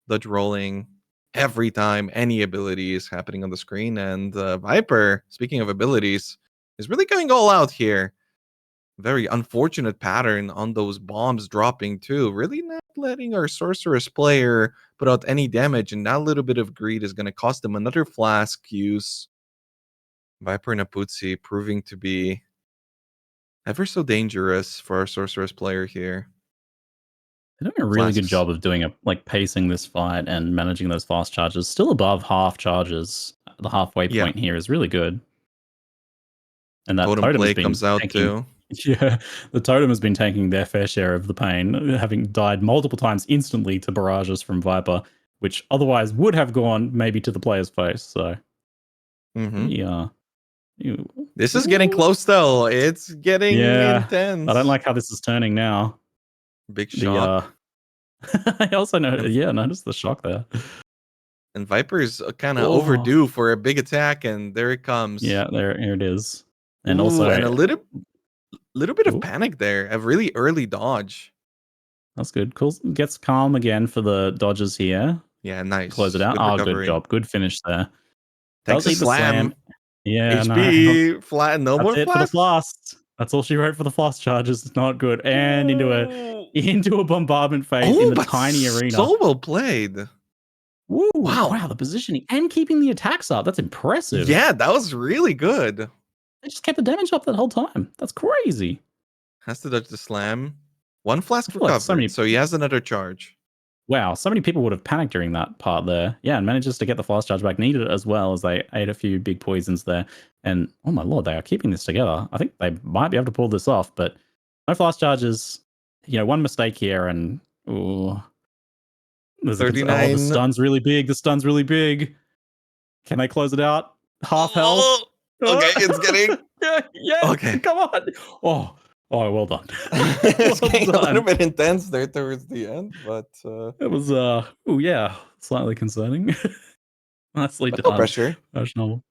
dodge rolling every time any ability is happening on the screen. And Viper, speaking of abilities, is really going all out here. Very unfortunate pattern on those bombs dropping too. Really not letting our sorceress player put out any damage, and that little bit of greed is going to cost them another flask use. Viper Napuzzi proving to be ever so dangerous for our sorceress player here. They're doing a really good job of doing pacing this fight and managing those fast charges. Still above half charges. The halfway point here is really good. And that totem play comes out too. Yeah, the totem has been taking their fair share of the pain, having died multiple times instantly to barrages from Viper, which otherwise would have gone maybe to the player's face. So, yeah. This is getting close though. It's getting intense. I don't like how this is turning now. Big shock. I also noticed the shock there. And Viper's kind of overdue for a big attack, and there it comes. Yeah, here it is. And and a little bit of Ooh. panic there. A really early dodge. That's good. Cool. Gets calm again for the dodges here. Yeah, nice. Close it out. Good job. Good finish there. Takes a slam. Yeah, HP flat. No more for the flask. That's all she wrote for the flask charges. It's not good. And into a bombardment phase in the tiny arena. So well played. Woo, wow, the positioning and keeping the attacks up. That's impressive. Yeah, that was really good. They just kept the damage up that whole time. That's crazy. Has to dodge the slam. One flask recovered, so he has another charge. Wow, so many people would have panicked during that part there. Yeah, and manages to get the flask charge back. Needed it as well as they ate a few big poisons there. And oh my lord, they are keeping this together. I think they might be able to pull this off, but no flask charges. One mistake here and there's 39. The stun's really big. The stun's really big. Can they close it out? Half health. Okay, it's getting. Yeah. Okay. Come on. Oh, well done. It's getting a little bit intense there towards the end, but it was slightly concerning. Nicely done. No pressure. Well,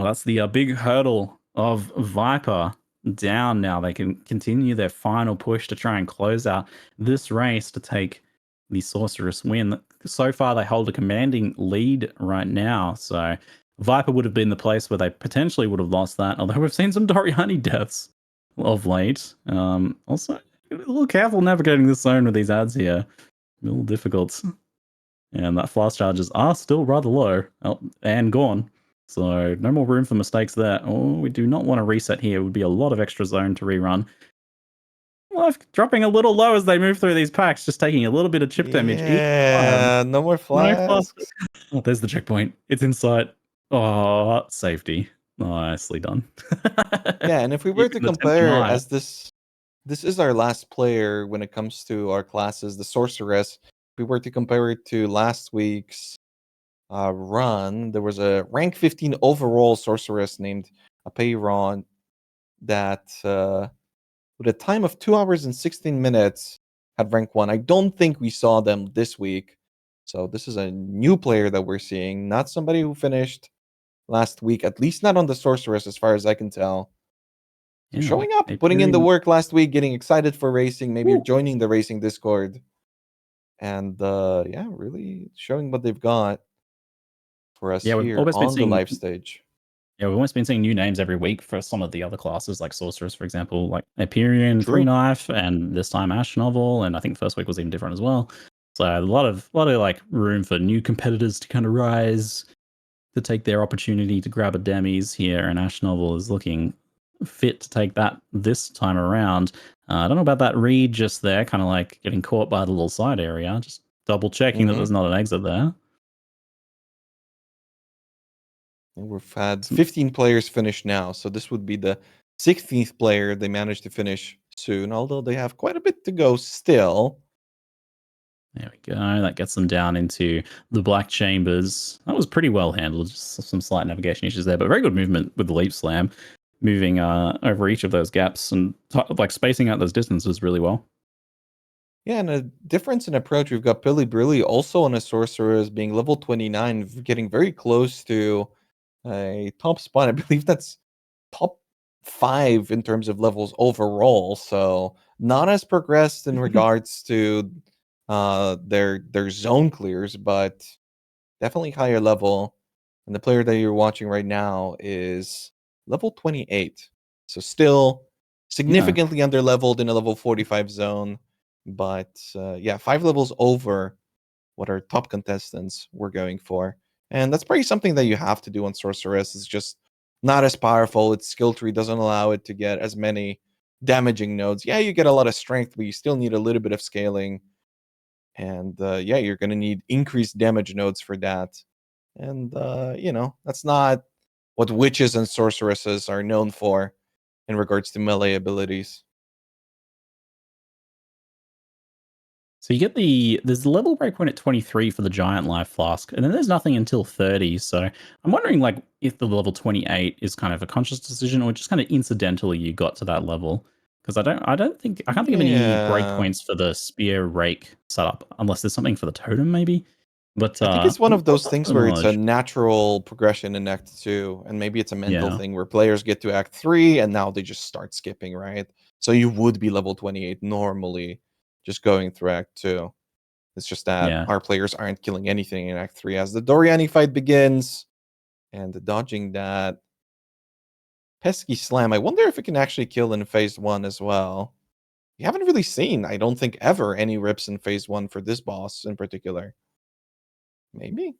that's the big hurdle of Viper down now. They can continue their final push to try and close out this race to take the Sorceress win. So far, they hold a commanding lead right now. So Viper would have been the place where they potentially would have lost that, although we've seen some Doryani deaths of late. Also, a little careful navigating this zone with these ads here. A little difficult. And that flask charges are still rather low and gone. So no more room for mistakes there. Oh, we do not want to reset here. It would be a lot of extra zone to rerun. Life dropping a little low as they move through these packs, just taking a little bit of chip damage. Yeah, no more flasks. Oh, there's the checkpoint. It's in sight. Oh, safety. Nicely done. Yeah, and if we were to compare as this this is our last player when it comes to our classes, the Sorceress. If we were to compare it to last week's run, there was a rank 15 overall Sorceress named Apeiron that, with a time of 2 hours and 16 minutes, had rank 1. I don't think we saw them this week. So this is a new player that we're seeing, not somebody who finished last week, at least not on the Sorceress as far as I can tell. So Yeah, showing up, putting in the work last week, getting excited for racing, maybe you're joining the racing Discord. And yeah, really showing what they've got for us here on the live stage. Yeah, we've almost been seeing new names every week for some of the other classes, like Sorceress, for example, like Hyperion, Free Knife, and this time Ash Novel, and I think the first week was even different as well. So a lot of like room for new competitors to kind of rise, to take their opportunity to grab a demis here, and Ash Novel is looking fit to take that this time around. I don't know about that read just there, kind of like getting caught by the little side area, just double checking that there's not an exit there. We've had 15 players finish now, so this would be the 16th player they managed to finish soon, although they have quite a bit to go still. There we go. That gets them down into the black chambers. That was pretty well handled. Just some slight navigation issues there, but very good movement with the leap slam, moving over each of those gaps and like spacing out those distances really well. Yeah, and a difference in approach. We've got Billy Brilly also on a Sorceress being level 29, getting very close to a top spot. I believe that's top 5 in terms of levels overall. So not as progressed in regards to their zone clears, but definitely higher level. And the player that you're watching right now is level 28. So still significantly under leveled in a level 45 zone. But yeah, 5 levels over what our top contestants were going for. And that's probably something that you have to do on Sorceress. It's just not as powerful. Its skill tree doesn't allow it to get as many damaging nodes. Yeah, you get a lot of strength, but you still need a little bit of scaling. And yeah, you're going to need increased damage nodes for that. And, you know, that's not what witches and sorceresses are known for in regards to melee abilities. So you get there's the level breakpoint at 23 for the giant life flask, and then there's nothing until 30. So I'm wondering like if the level 28 is kind of a conscious decision or just kind of incidentally you got to that level. Because I can't think of any breakpoints for the spear rake setup unless there's something for the totem maybe. But I think it's one of those things where it's a natural progression in Act 2, and maybe it's a mental thing where players get to Act 3 and now they just start skipping, right? So you would be level 28 normally just going through Act 2. It's just that our players aren't killing anything in Act 3 as the Doryani fight begins, and dodging that pesky slam. I wonder if it can actually kill in Phase 1 as well. You haven't really seen, I don't think, ever any rips in Phase 1 for this boss in particular. Maybe?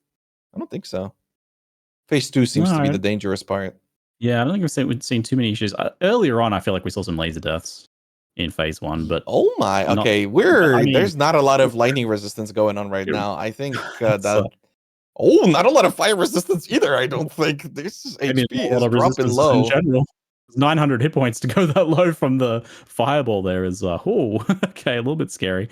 I don't think so. Phase 2 seems to be the dangerous part. Yeah, I don't think we've seen too many issues. Earlier on, I feel like we saw some laser deaths in Phase 1, but oh my, okay, there's not a lot of lightning resistance going on right now. I think that not a lot of fire resistance either. I don't think this HP is dropping low in general. 900 hit points to go that low from the fireball there is okay, a little bit scary.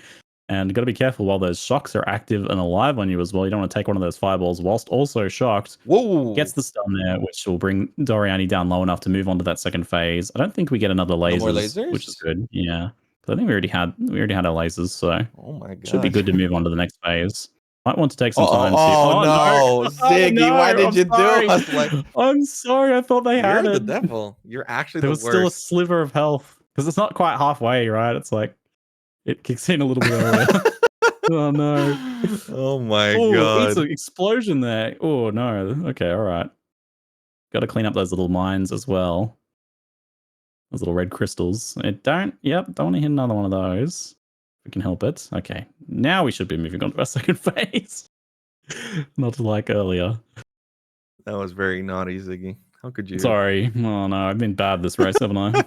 And got to be careful while those shocks are active and alive on you as well. You don't want to take one of those fireballs whilst also shocked. Whoa! Gets the stun there, which will bring Doryani down low enough to move on to that second phase. I don't think we get another lasers, no more lasers? Which is good. Yeah, but I think we already had our lasers, so oh my god, should be good to move on to the next phase. Might want to take some time to. Oh no, Ziggy, why did you do us like? I'm sorry, I thought they had it. You're the devil. You're actually there the was worst. Still a sliver of health because it's not quite halfway, right? It's like it kicks in a little bit earlier. Oh no! Oh my god! It's an explosion there. Oh no! Okay, all right. Got to clean up those little mines as well. Those little red crystals. Don't want to hit another one of those. If we can help it. Okay, now we should be moving on to our second phase. Not like earlier. That was very naughty, Ziggy. How could you? Sorry. Oh no, I've been bad this race, haven't I?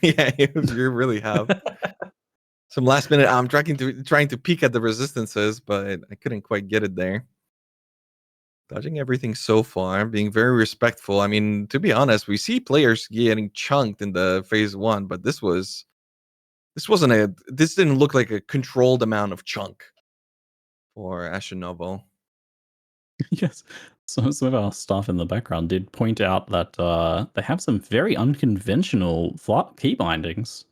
Yeah, you really have. Some last minute. I'm trying to peek at the resistances, but I couldn't quite get it there. Dodging everything so far, being very respectful. I mean, to be honest, we see players getting chunked in the Phase 1, but this was This didn't look like a controlled amount of chunk for Ashen Noble. Yes. So some of our staff in the background did point out that they have some very unconventional key bindings.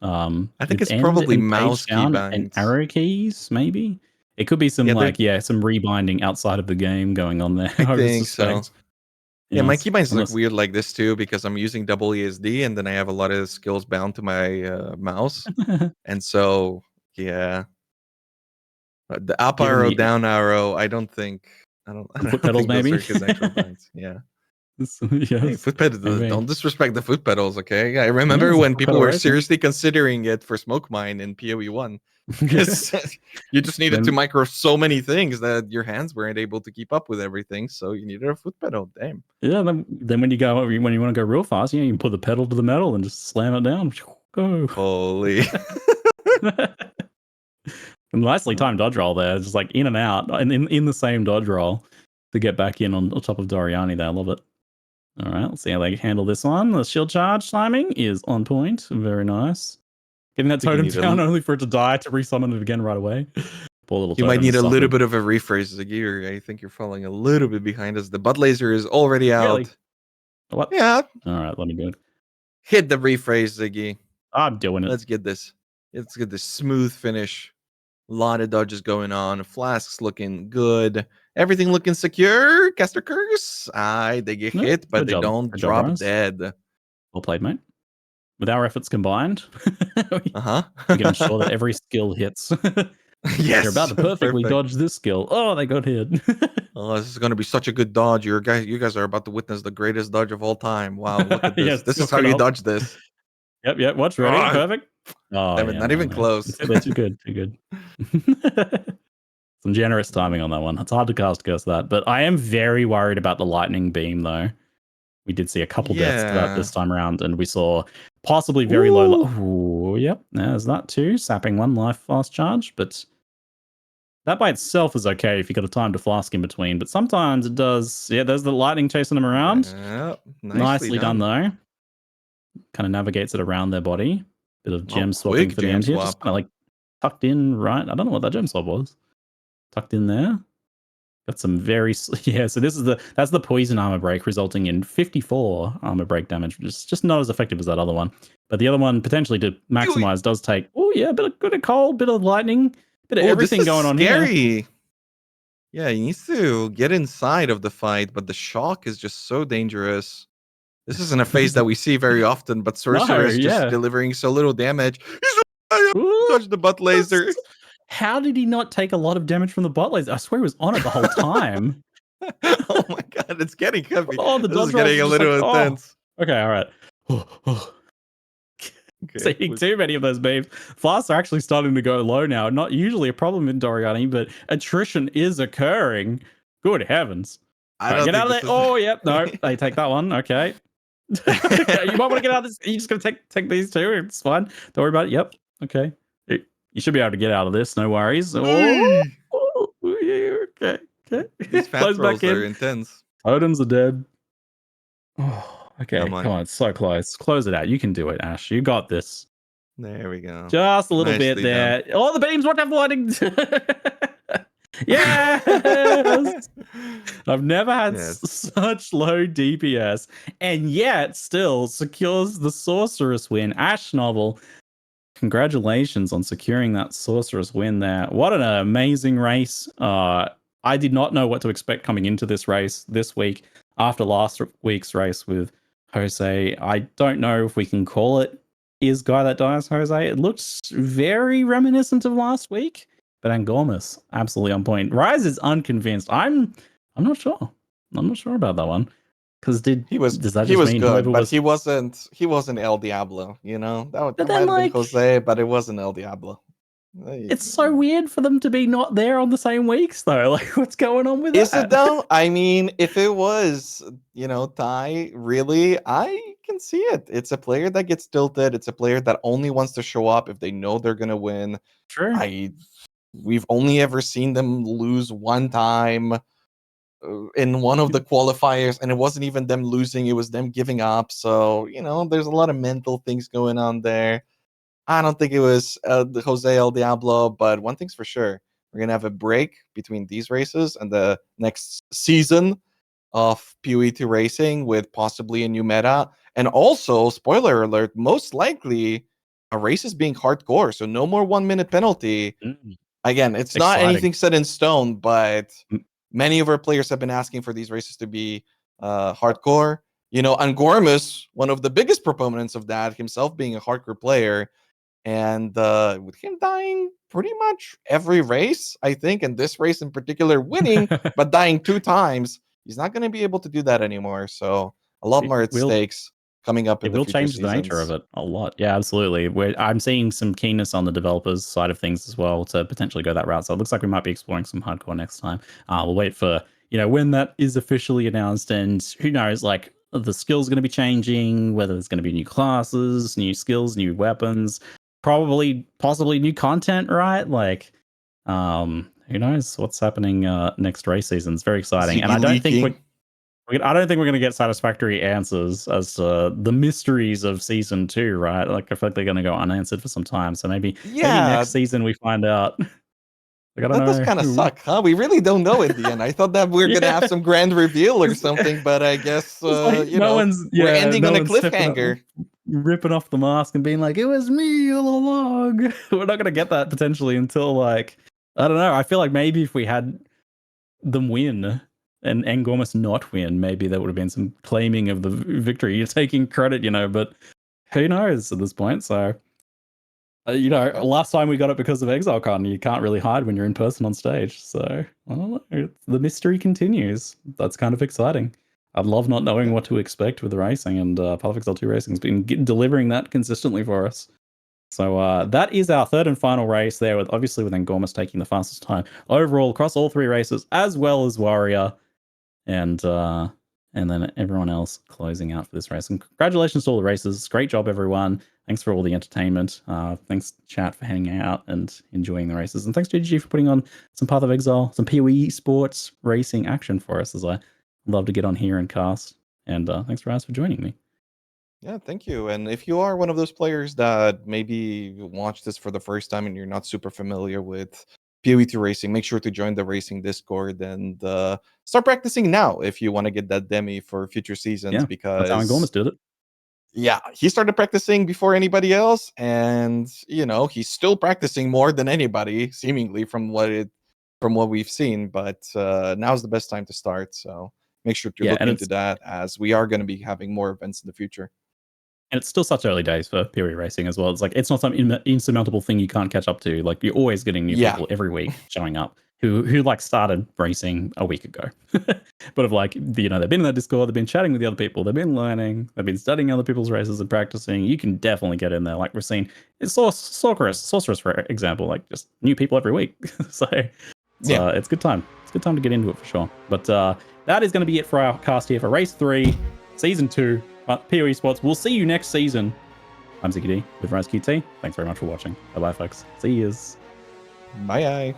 I think With it's probably and mouse page down and keybinds. arrow keys, maybe. It could be some some rebinding outside of the game going on there. I I would think so. suspect. Yeah, my Yes, keybinds look unless weird like this too because I'm using double ESD and then I have a lot of skills bound to my mouse, and so yeah, the up given arrow, the down arrow. I don't think foot pedals, think those maybe. are his actual binds. Yeah. Hey, Yes, foot pedals! maybe. Don't disrespect the foot pedals, okay? I Yeah, remember it's a when foot people pedal were race, man. seriously considering it for Smoke Mine in PoE1 Yeah. because you just needed to Then micro so many things that your hands weren't able to keep up with everything, so you needed a foot pedal. Damn. yeah, then when you want to go real fast, you can put the pedal to the metal and just slam it down. Go. Holy. Nicely timed dodge roll there, just like in and out, and in the same dodge roll to get back in on top of Doryani there. I love it. All right, let's see how they handle this one. The shield charge timing is on point. Very nice. Getting that totem down only for it to die to resummon it again right away. Poor little You totem might need a suffered. little bit of a rephrase, Ziggy. I think you're falling a little bit behind us. The butt laser is already out. Really? What? Yeah. All right, let me go. Hit the rephrase, Ziggy. I'm doing it. Let's get this smooth finish. A lot of dodges going on. Flasks looking good. Everything looking secure. Caster curse. They get hit, but they don't drop dead. Well played, mate. With our efforts combined, we we can ensure that every skill hits. Yes, they're about to perfectly dodge this skill. Oh, they got hit. Oh, this is going to be such a good dodge. You guys are about to witness the greatest dodge of all time. Wow, look at this. Yes, this is how you dodge this. Yep. Watch, ready, perfect. Oh, damn it, not even close. They're too good. Some generous timing on that one. It's hard to cast curse that, but I am very worried about the lightning beam though. We did see a couple deaths to that this time around, and we saw possibly very low. Ooh, yep, there's that too. Sapping one life fast charge, but that by itself is okay if you got a time to flask in between. But sometimes it does. Yeah, there's the lightning chasing them around. Yep, nicely done though. Kind of navigates it around their body. Bit of gem swapping for the end here. Just kind of like tucked in, right? I don't know what that gem swap was. Tucked in there. Got some very so this is that's the poison armor break, resulting in 54 armor break damage, which is just not as effective as that other one. But the other one, potentially to maximize, does take a bit of cold, bit of lightning, bit of everything going on here. Yeah, he needs to get inside of the fight, but the shock is just so dangerous. This isn't a phase that we see very often, but Sorcerer is just delivering so little damage. Touch the butt laser. How did he not take a lot of damage from the butt laser? I swear he was on it the whole time. Oh my god, it's getting heavy. The this is getting a little intense. Okay, all right. Seeing too many of those beams. Flasks are actually starting to go low now. Not usually a problem in Doryani, but attrition is occurring. Good heavens. Get out of there. Oh, yep. No, they take that one. Okay. You might want to get out of this. You're just going to take these two. It's fine. Don't worry about it. Yep. Okay. You should be able to get out of this. No worries. Okay. These fat rolls are intense. Totems are dead. Oh, okay. Come on. It's so close. Close it out. You can do it, Ash. You got this. There we go. Just a little bit there. Done. Oh, the beams. What have lighting? Yes. I've never had such low DPS, and yet still secures the Sorceress win. Ash Novel, congratulations on securing that Sorceress win there. What an amazing race. I did not know what to expect coming into this race this week after last week's race with Jose. I don't know if we can call it Is Guy That Dies Jose. It looks very reminiscent of last week. But Angormus, absolutely on point. Rise is unconvinced. I'm not sure. I'm not sure about that one. Because he was good, but he wasn't El Diablo, you know? That might have been Jose, but it wasn't El Diablo. It's so weird for them to be not there on the same weeks though. Like, what's going on with that? Is it though? I mean, if it was, Ty, really, I can see it. It's a player that gets tilted. It's a player that only wants to show up if they know they're gonna win. Sure. We've only ever seen them lose one time in one of the qualifiers, and it wasn't even them losing, it was them giving up. So, there's a lot of mental things going on there. I don't think it was the Jose El Diablo, but one thing's for sure. We're going to have a break between these races and the next season of PoE2 racing with possibly a new meta. And also, spoiler alert, most likely a race is being hardcore. So no more 1 minute penalty. Again, it's not anything set in stone, but many of our players have been asking for these races to be hardcore. You know, Angormus, one of the biggest proponents of that, himself being a hardcore player, and with him dying pretty much every race, I think, and this race in particular winning, but dying 2 times, he's not going to be able to do that anymore. So a lot more at stakes coming up in the future change seasons. The nature of it a lot. Yeah, absolutely. I'm seeing some keenness on the developers side of things as well to potentially go that route. So it looks like we might be exploring some hardcore next time. We'll wait for, when that is officially announced, and who knows, like the skills going to be changing, whether there's going to be new classes, new skills, new weapons, possibly new content, right? Like, who knows what's happening next race season. It's very exciting. And I don't think we're going to get satisfactory answers as to the mysteries of season 2, right? Like, I feel like they're going to go unanswered for some time. So maybe next season we find out. Like, that does kind of suck, huh? We really don't know in the end. I thought that we were going to have some grand reveal or something, but I guess, we're ending on a cliffhanger. Ripping off the mask and being like, it was me all along. We're not going to get that potentially until, like, I don't know. I feel like maybe if we had them win and Angormus not win, maybe there would have been some claiming of the victory. You're taking credit, but who knows at this point? So, last time we got it because of ExileCon. You can't really hide when you're in person on stage. So, I don't know. The mystery continues. That's kind of exciting. I love not knowing what to expect with the racing, and Path of Exile 2 Racing has been delivering that consistently for us. So that is our third and final race there, with Angormus taking the fastest time overall across all 3 races, as well as Warrior, and then everyone else closing out for this race. And congratulations to all the races. Great job, everyone. Thanks for all the entertainment. Thanks, chat, for hanging out and enjoying the races. And thanks to GG for putting on some Path of Exile, some PoE sports racing action for us, as I love to get on here and cast. And thanks, Raz, for joining me. Yeah, thank you. And if you are one of those players that maybe watch this for the first time and you're not super familiar with PoE2 racing, make sure to join the racing Discord and start practicing now if you want to get that demi for future seasons. Because that's how Angormus did it. Yeah, he started practicing before anybody else, and he's still practicing more than anybody, seemingly, from what we've seen. But now's the best time to start. So make sure to look into that, as we are going to be having more events in the future. And it's still such early days for PoE racing as well. It's like, it's not some insurmountable thing you can't catch up to. Like, you're always getting new people every week showing up who like started racing a week ago. But they've been in that Discord, they've been chatting with the other people, they've been learning, they've been studying other people's races and practicing. You can definitely get in there. Like, we're seeing Sorceress, for example, like, just new people every week. So it's good time. It's a good time to get into it for sure. But that is going to be it for our cast here for Race 3, Season 2. PoE Sports. We'll see you next season. I'm ZIGGYD with RaizQT. Thanks very much for watching. Bye-bye, folks. See yous. Bye.